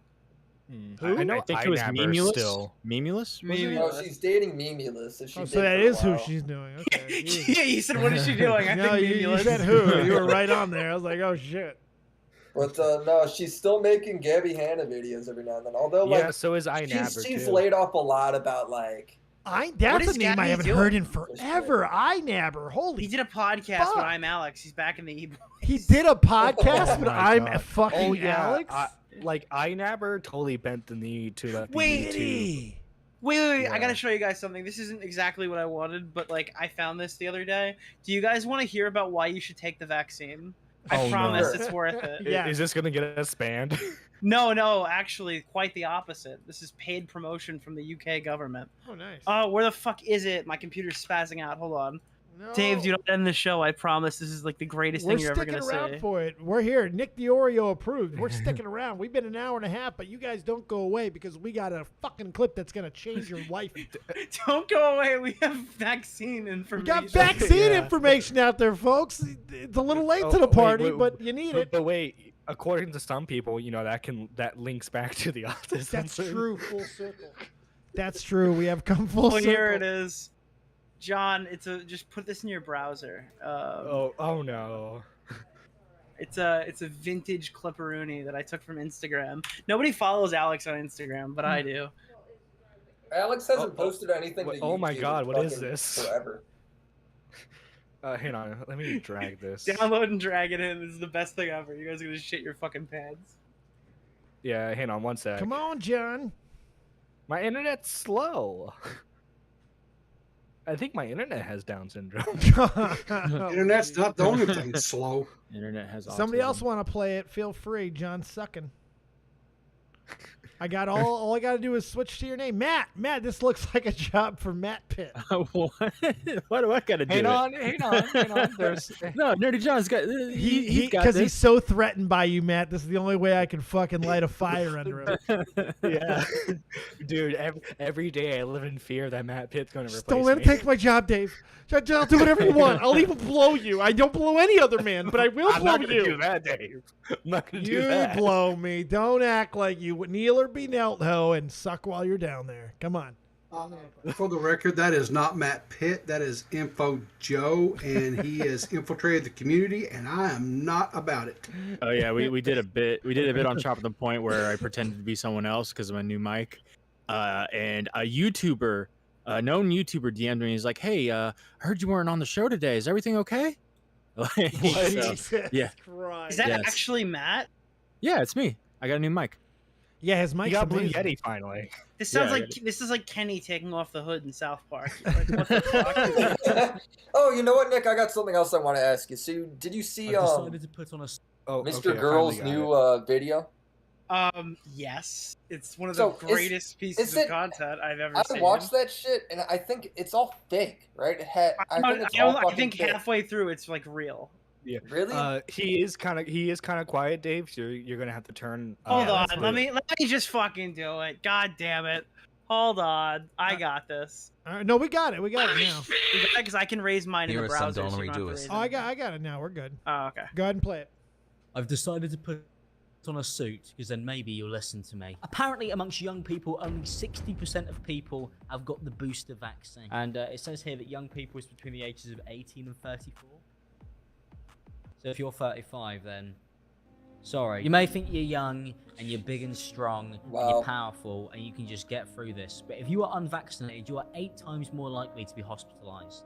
C: I know
F: I think it was
C: Inabber
F: Memulous.
C: still.
F: Memulous? Was it?
D: No, she's dating Memulous. So, she
B: Oh,
D: did
B: so that
D: for a
B: is who
D: while.
B: she's doing. Okay.
G: Yeah, you said, "What is she doing?" I
B: No,
G: think
B: you
G: Memulous.
B: said who. You were right on there. I was like, oh shit.
D: But no, she's still making Gabby Hanna videos every now and then. Although, like,
C: Yeah, so is Inabber
D: she's
C: too.
D: laid off a lot about like.
B: That's
G: is
B: a name I
G: Gabby
B: haven't
G: doing?
B: heard in forever. Inabber. Holy.
G: He did a podcast
B: Fuck.
G: with I'm Alex. He's back in the e.
B: He did a podcast with
F: my
B: I'm
F: God.
B: fucking
C: Oh yeah,
B: Alex.
C: like Inabber totally bent the knee to let
G: Wait.
C: me too.
B: Giddy.
G: Wait, I
C: Yeah.
G: gotta show you guys something. This isn't exactly what I wanted, but like I found this the other day. Do you guys want to hear about why you should take the vaccine? I
C: Oh,
G: promise
D: no.
G: it's worth it.
B: Yeah.
C: Is this gonna get us banned?
G: No, actually, quite the opposite. This is paid promotion from the UK government.
B: Oh, nice.
G: Oh, where the fuck is it? My computer's spazzing out. Hold on.
B: No.
G: Dave, do not end the show. I promise this is like the greatest
B: We're
G: thing you're ever
B: sticking
G: gonna
B: around
G: say.
B: for it. We're here. Nick the Oreo approved. We're sticking around. We've been an hour and a half, but you guys don't go away because we got a fucking clip that's gonna change your life.
G: Don't go away. We have vaccine
B: We
G: information.
B: got vaccine
C: Yeah.
B: information out there, folks. It's a little late
C: Oh,
B: to the
C: wait,
B: party,
C: wait,
B: but you need it.
C: But wait, according to some people, you know that links back to the autism.
B: That's
C: thing.
B: true. Full circle. That's true. We have come full
G: Well,
B: circle.
G: here it is. John, just put this in your browser.
C: Oh no.
G: It's a vintage clipperoonie that I took from Instagram. Nobody follows Alex on Instagram, but I do.
D: Alex hasn't posted anything. To
C: oh my
D: YouTube
C: God,
D: in
C: what is
D: fucking
C: this?
D: Forever.
C: Hang on, let me drag this.
G: Download and drag it in. This is the best thing ever. You guys are gonna shit your fucking pants.
C: Yeah, hang on one sec.
B: Come on, John.
C: My internet's slow. I think my internet has Down syndrome.
H: Internet's not the only thing slow.
F: Internet has
B: Somebody
F: autism.
B: else want to play it? Feel free. John sucking. I got all I got to do is switch to your name, Matt. Matt, this looks like a job for Matt Pitt.
F: What? What do I gotta do?
C: hang
F: it?
C: on. There's
F: No, Nerdy John's got. He's got
B: Because
F: this.
B: he's so threatened by you, Matt. This is the only way I can fucking light a fire under him.
C: yeah, dude. Every day I live in fear that Matt Pitt's going to replace
B: Don't let
C: me.
B: him take my job, Dave. I'll do whatever you want. I'll even blow you. I don't blow any other man, but I will
C: I'm
B: blow
C: not going to
B: you.
C: do that, Dave. I'm not going to
B: You
C: do that.
B: blow me. Don't act like you would kneel or be knelt, ho, and suck while you're down there. Come on.
H: For the record, that is not Matt Pitt. That is Info Joe, and he has infiltrated the community, and I am not about it.
F: Oh yeah, we did a bit. We did a bit on Chop at the Point where I pretended to be someone else because of my new mic, and a YouTuber, a known YouTuber, DM'd me. He's like, "Hey, I heard you weren't on the show today. Is everything okay?" Like, so,
B: Jesus
F: yeah.
B: Christ.
G: Is that
F: Yes.
G: actually Matt?
F: yeah, it's me. I got a new mic.
B: Yeah, his
C: He
B: mic's
C: got Blue
B: amazing.
C: Yeti finally.
G: This sounds
F: Yeah,
G: like this is like Kenny taking off the hood in South Park. Like, what the fuck?
D: Oh, you know what, Nick? I got something else I want to ask you. So, did you see
C: Oh,
D: Mr.
C: okay, I
D: Girl's
C: finally got
D: new
C: it.
D: video?
G: Yes, it's one of
D: So,
G: the
D: is-
G: greatest pieces
D: is
G: of
D: it-
G: content I've ever
D: I
G: seen.
D: watched that shit, and I think it's all fake, right? I think it's all
G: I
D: fucking
G: think
D: fake.
G: halfway through it's like real.
C: Yeah.
D: Really?
C: He is kind of quiet, Dave. So you're gonna have to turn.
G: Hold on,
C: that's
G: let me just fucking do it. God damn it! Hold on, I got this.
B: All right, no, we got it. We got it now.
G: Because I can raise mine in the
K: Here are some
G: browser. So
K: dollar
G: you don't have to
K: doers.
G: raise
B: Oh, I got it now. We're good.
G: Oh, okay.
B: Go ahead and play it.
L: I've decided to put on a suit because then maybe you'll listen to me. Apparently, amongst young people, only 60% of people have got the booster vaccine. And it says here that young people is between the ages of 18 and 34. So if you're 35, then sorry. You may think you're young and you're big and strong and you're powerful and you can just get through this. But if you are unvaccinated, you are 8 times more likely to be hospitalized.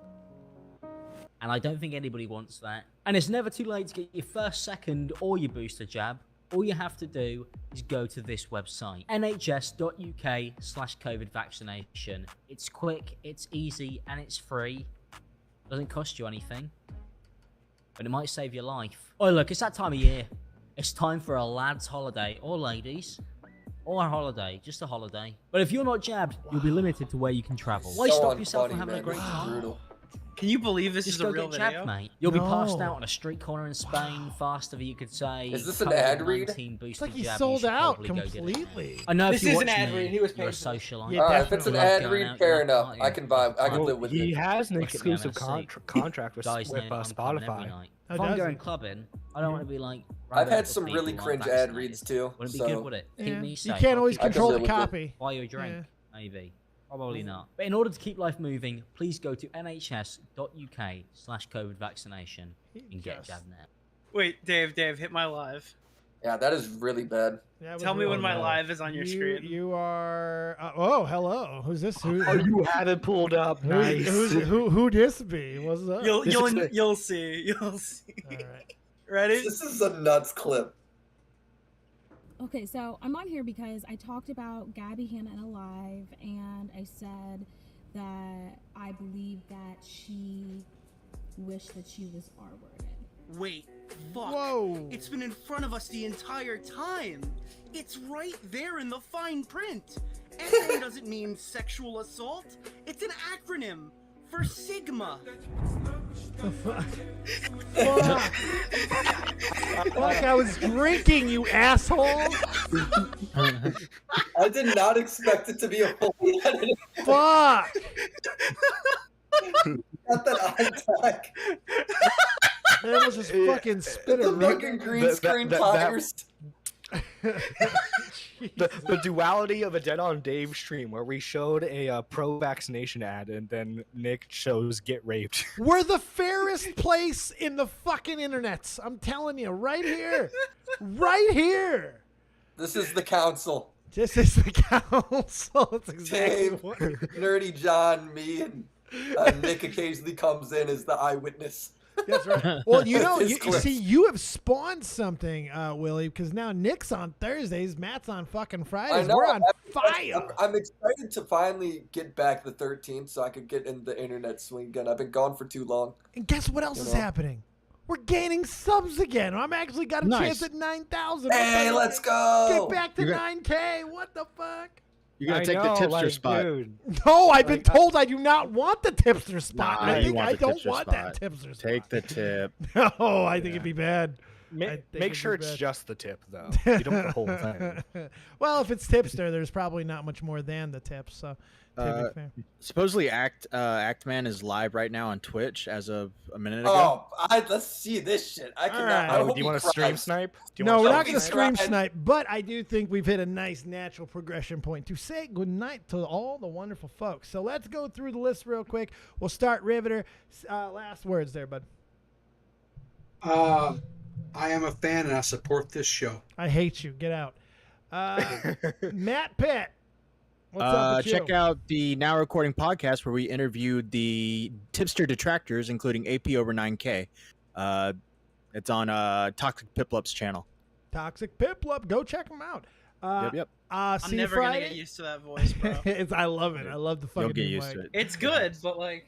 L: And I don't think anybody wants that. And it's never too late to get your first, second, or your booster jab. All you have to do is go to this website, nhs.uk/COVID vaccination. It's quick, it's easy, and it's free. Doesn't cost you anything, but it might save your life. Oh, look, it's that time of year. It's time for a lad's holiday, or ladies, or a holiday, just a holiday. But if you're not jabbed, you'll be limited to where you can travel. Why stop yourself from having a great time?
G: Can you believe this
L: Just
G: is a
L: go
G: real
L: get
G: video?
L: jabbed, mate. You'll be passed out on a street corner in Spain faster than you could say.
D: Is this an ad read?
B: It's like he sold out completely.
L: I know
G: This
L: if you
G: is
L: watch
G: an ad
L: me,
G: read. He was
L: you're a
G: paid for this.
L: socialite.
B: Yeah,
D: Alright, if it's an ad read, fair enough. I can buy. I can
C: Well,
D: live with
C: he
D: it.
C: has an
L: Look at me, I'm
C: exclusive
L: in a suit.
C: contract with
L: Guys know I'm clubbing every
C: Spotify.
L: night.
B: Oh,
L: If I'm
B: does
L: going
B: he?
L: clubbing, I don't want to be like.
D: I've
L: round up
D: had
L: with
D: some
L: people
D: really
L: who aren't
D: cringe ad
L: vaccinated.
D: reads too.
L: Wouldn't it be
D: So
L: good, would it? Keep
B: Yeah.
L: me
B: You
L: safe.
B: can't
L: I'll
B: always
L: keep you
B: control the
D: live with it.
B: copy.
L: Buy you a drink,
B: Yeah.
L: maybe. Probably not. But in order to keep life moving, please go to nhs.uk/COVID vaccination and get jabbed now.
G: Wait, Dave, hit my live.
D: yeah, that is really bad.
B: That was
G: Tell me
B: really
G: when my
B: bad.
G: live is on your screen.
B: You are. Oh, hello. Who's this? Who?
C: Oh, you had it pulled up. Nice.
B: Who this be? What's up?
G: You'll see. You'll see.
B: All right.
G: Ready?
D: This is a nuts clip.
M: Okay, so I'm on here because I talked about Gabby Hanna in a live, and I said that I believe that she wished that she was R-worded.
N: Wait, fuck.
B: Whoa.
N: It's been in front of us the entire time. It's right there in the fine print. SA doesn't mean sexual assault. It's an acronym for Sigma.
B: Fuck, I was drinking, you asshole.
D: I did not expect it to be a fully edited.
B: Fuck.
D: Got that eye back.
B: That was just fucking spit
D: The
B: it right.
D: fucking green screen tigers.
C: The duality of a Dead on Dave stream where we showed a pro-vaccination ad and then Nick shows get raped.
B: We're the fairest place in the fucking internets. I'm telling you, right here. Right here.
D: This is the council.
B: This is the council. That's exactly
D: Dave,
B: what.
D: Nerdy John, me, and Nick occasionally comes in as the eyewitness.
B: That's right. Well, you know,
D: His
B: you
D: clips.
B: see, you have spawned something, Willie, because now Nick's on Thursdays, Matt's on fucking Fridays.
D: know,
B: We're on fire.
D: I'm excited to finally get back the 13th so I could get in the internet swing again. I've been gone for too long.
B: And guess what else is happening? We're gaining subs again. I'm actually got a chance at 9,000.
D: Hey, let's go.
B: Get back to 9K. What the fuck?
F: You gotta take the tipster spot.
C: Dude.
B: No, I've been told I do not want the tipster spot.
F: Nah,
B: I
F: you
B: think
F: want
B: I
F: the
B: don't
F: tipster
B: want
F: spot.
B: that tipster spot.
F: Take the tip.
B: No, I think it'd be bad.
C: Make sure it's just the tip, though. You don't want the whole thing.
B: Well, if it's tipster, there's probably not much more than the tips. So, to be fair.
F: Supposedly, Actman is live right now on Twitch as of a minute ago.
D: Oh, let's see this shit. I cannot.
B: right.
D: I hope
C: Do you
D: he
C: want to stream
D: cries.
C: snipe? Do you
B: No,
C: wanna
B: we're not going to
C: stream
B: scream
D: snipe?
B: snipe, but I do think we've hit a nice natural progression point to say goodnight to all the wonderful folks. So let's go through the list real quick. We'll start Riveter. Last words there, bud.
H: I am a fan and I support this show.
B: I hate you. Get out. Matt Pitt. What's up with you?
F: Check out the Now Recording podcast where we interviewed the tipster detractors, including AP over 9K. It's on Toxic Piplup's channel.
B: Toxic Piplup. Go check them out.
F: Yep.
G: I'm
B: See
G: never
B: Friday?
G: gonna get used to that voice, bro.
B: I love it. I love the fucking
F: You'll get
B: new
F: used
B: mic.
F: to it.
G: It's good, but like,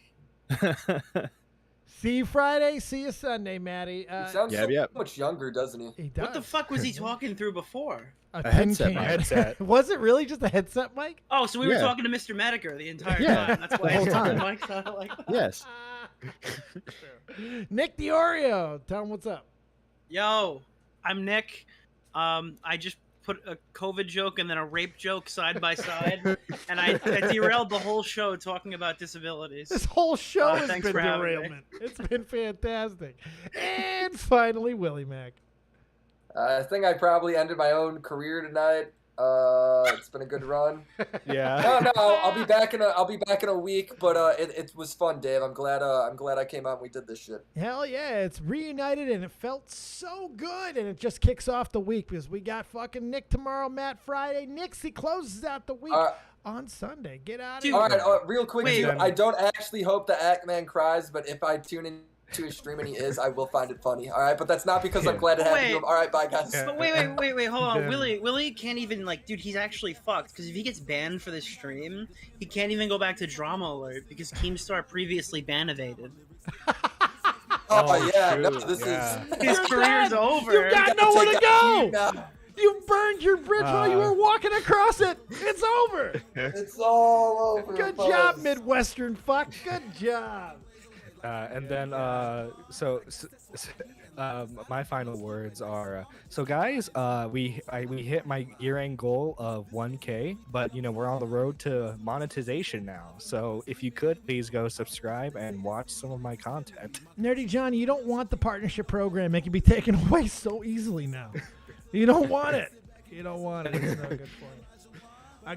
B: See you Friday. See you Sunday, Maddie.
D: He sounds
F: Yep,
D: so
F: yep.
D: much younger, doesn't he?
B: He does.
G: what the fuck was he talking through before?
B: A
F: headset
B: 10K.
F: mic.
C: Headset.
B: Was it really just a headset mic?
G: Oh, so we were
F: Yeah.
G: talking to Mr. Mediker the entire
F: Yeah,
G: time. That's why
F: the whole
G: his fucking
F: time.
G: mic sounded like that.
F: Yes.
B: Nick the Oreo. Tell him what's up.
G: Yo, I'm Nick. I just put a COVID joke and then a rape joke side by side, and I derailed the whole show talking about disabilities.
B: This whole show has
G: thanks
B: been
G: for having me.
B: derailment. It's been fantastic. And finally, Willie Mac.
D: I think I probably ended my own career tonight. It's been a good run.
C: Yeah.
D: No, I'll be back in a week. But it was fun, Dave. I'm glad I came out and we did this shit.
B: Hell yeah, it's reunited and it felt so good, and it just kicks off the week because we got fucking Nick tomorrow, Matt Friday. Nixie closes out the week on Sunday. Get out of here.
D: All right, real quick, dude, I don't actually hope the Ackman cries, but if I tune in to his stream and he is, I will find it funny. All right, but that's not because I'm glad to have you. All right, bye guys.
G: But wait, hold on. Willie can't even, like, dude, he's actually fucked, because if he gets banned for this stream, he can't even go back to Drama Alert because Keemstar previously ban-evaded.
D: Oh yeah, no,
G: shoot,
D: this
G: yeah.
D: is
G: His career's over.
B: You got nowhere to go.
D: now.
B: You burned your bridge while you were walking across it. It's over.
D: It's all over.
B: Good
D: folks.
B: job, Midwestern fuck. Good job.
C: And then, my final words are, so guys, we hit my year-end goal of 1K, but you know we're on the road to monetization now. So if you could please go subscribe and watch some of my content.
B: Nerdy John, you don't want the partnership program. It can be taken away so easily now. You don't want it. You don't want it. It's no good for you.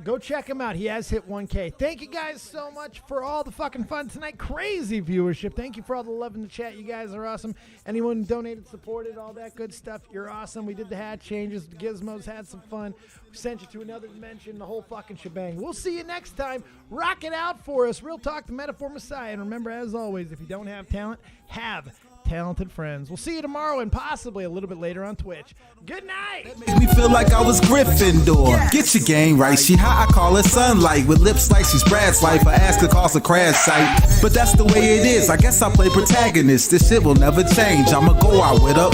B: Go check him out. He has hit 1K. Thank you guys so much for all the fucking fun tonight. Crazy viewership. Thank you for all the love in the chat. You guys are awesome. Anyone donated, supported, all that good stuff, you're awesome. We did the hat changes. The Gizmos had some fun. We sent you to another dimension, the whole fucking shebang. We'll see you next time. Rock it out for us. Real Talk, the Metaphor Messiah. And remember, as always, if you don't have talent, have talented friends. We'll see you tomorrow and possibly a little bit later on Twitch. Good night.
A: Made me feel like I was Gryffindor. Get your game right. She hot, I call her sunlight. With lips like she's Brad's wife. I ask her, calls a crash site. But that's the way it is. I guess I play protagonist. This shit will never change. I'ma go out with her.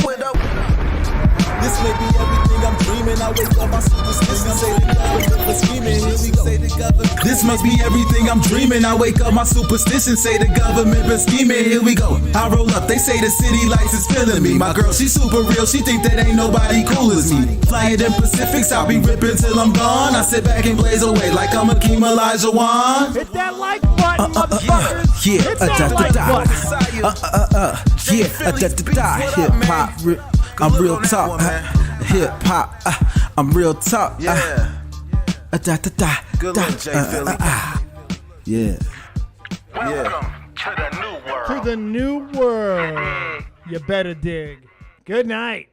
A: This may be everything I'm dreaming. I wake up, my superstition say the government for scheming. Here we go. This must be everything I'm dreaming. I wake up, my superstition say the government been scheming. Here we go. I roll up, they say the city lights is feeling me. My girl, she super real. She think that ain't nobody cool as me. Flying in Pacifics, I'll be ripping till I'm gone. I sit back and blaze away like I'm Akeem Olajuwon.
B: Hit that like button, motherfuckers.
A: Yeah,
B: hit that like button.
A: Hip hop. I'm real talk, hip hop. I'm real talk.
K: Yeah. Good luck, Jay Philly.
A: Yeah.
K: Welcome to the new world.
B: To the new world. You better dig. Good night.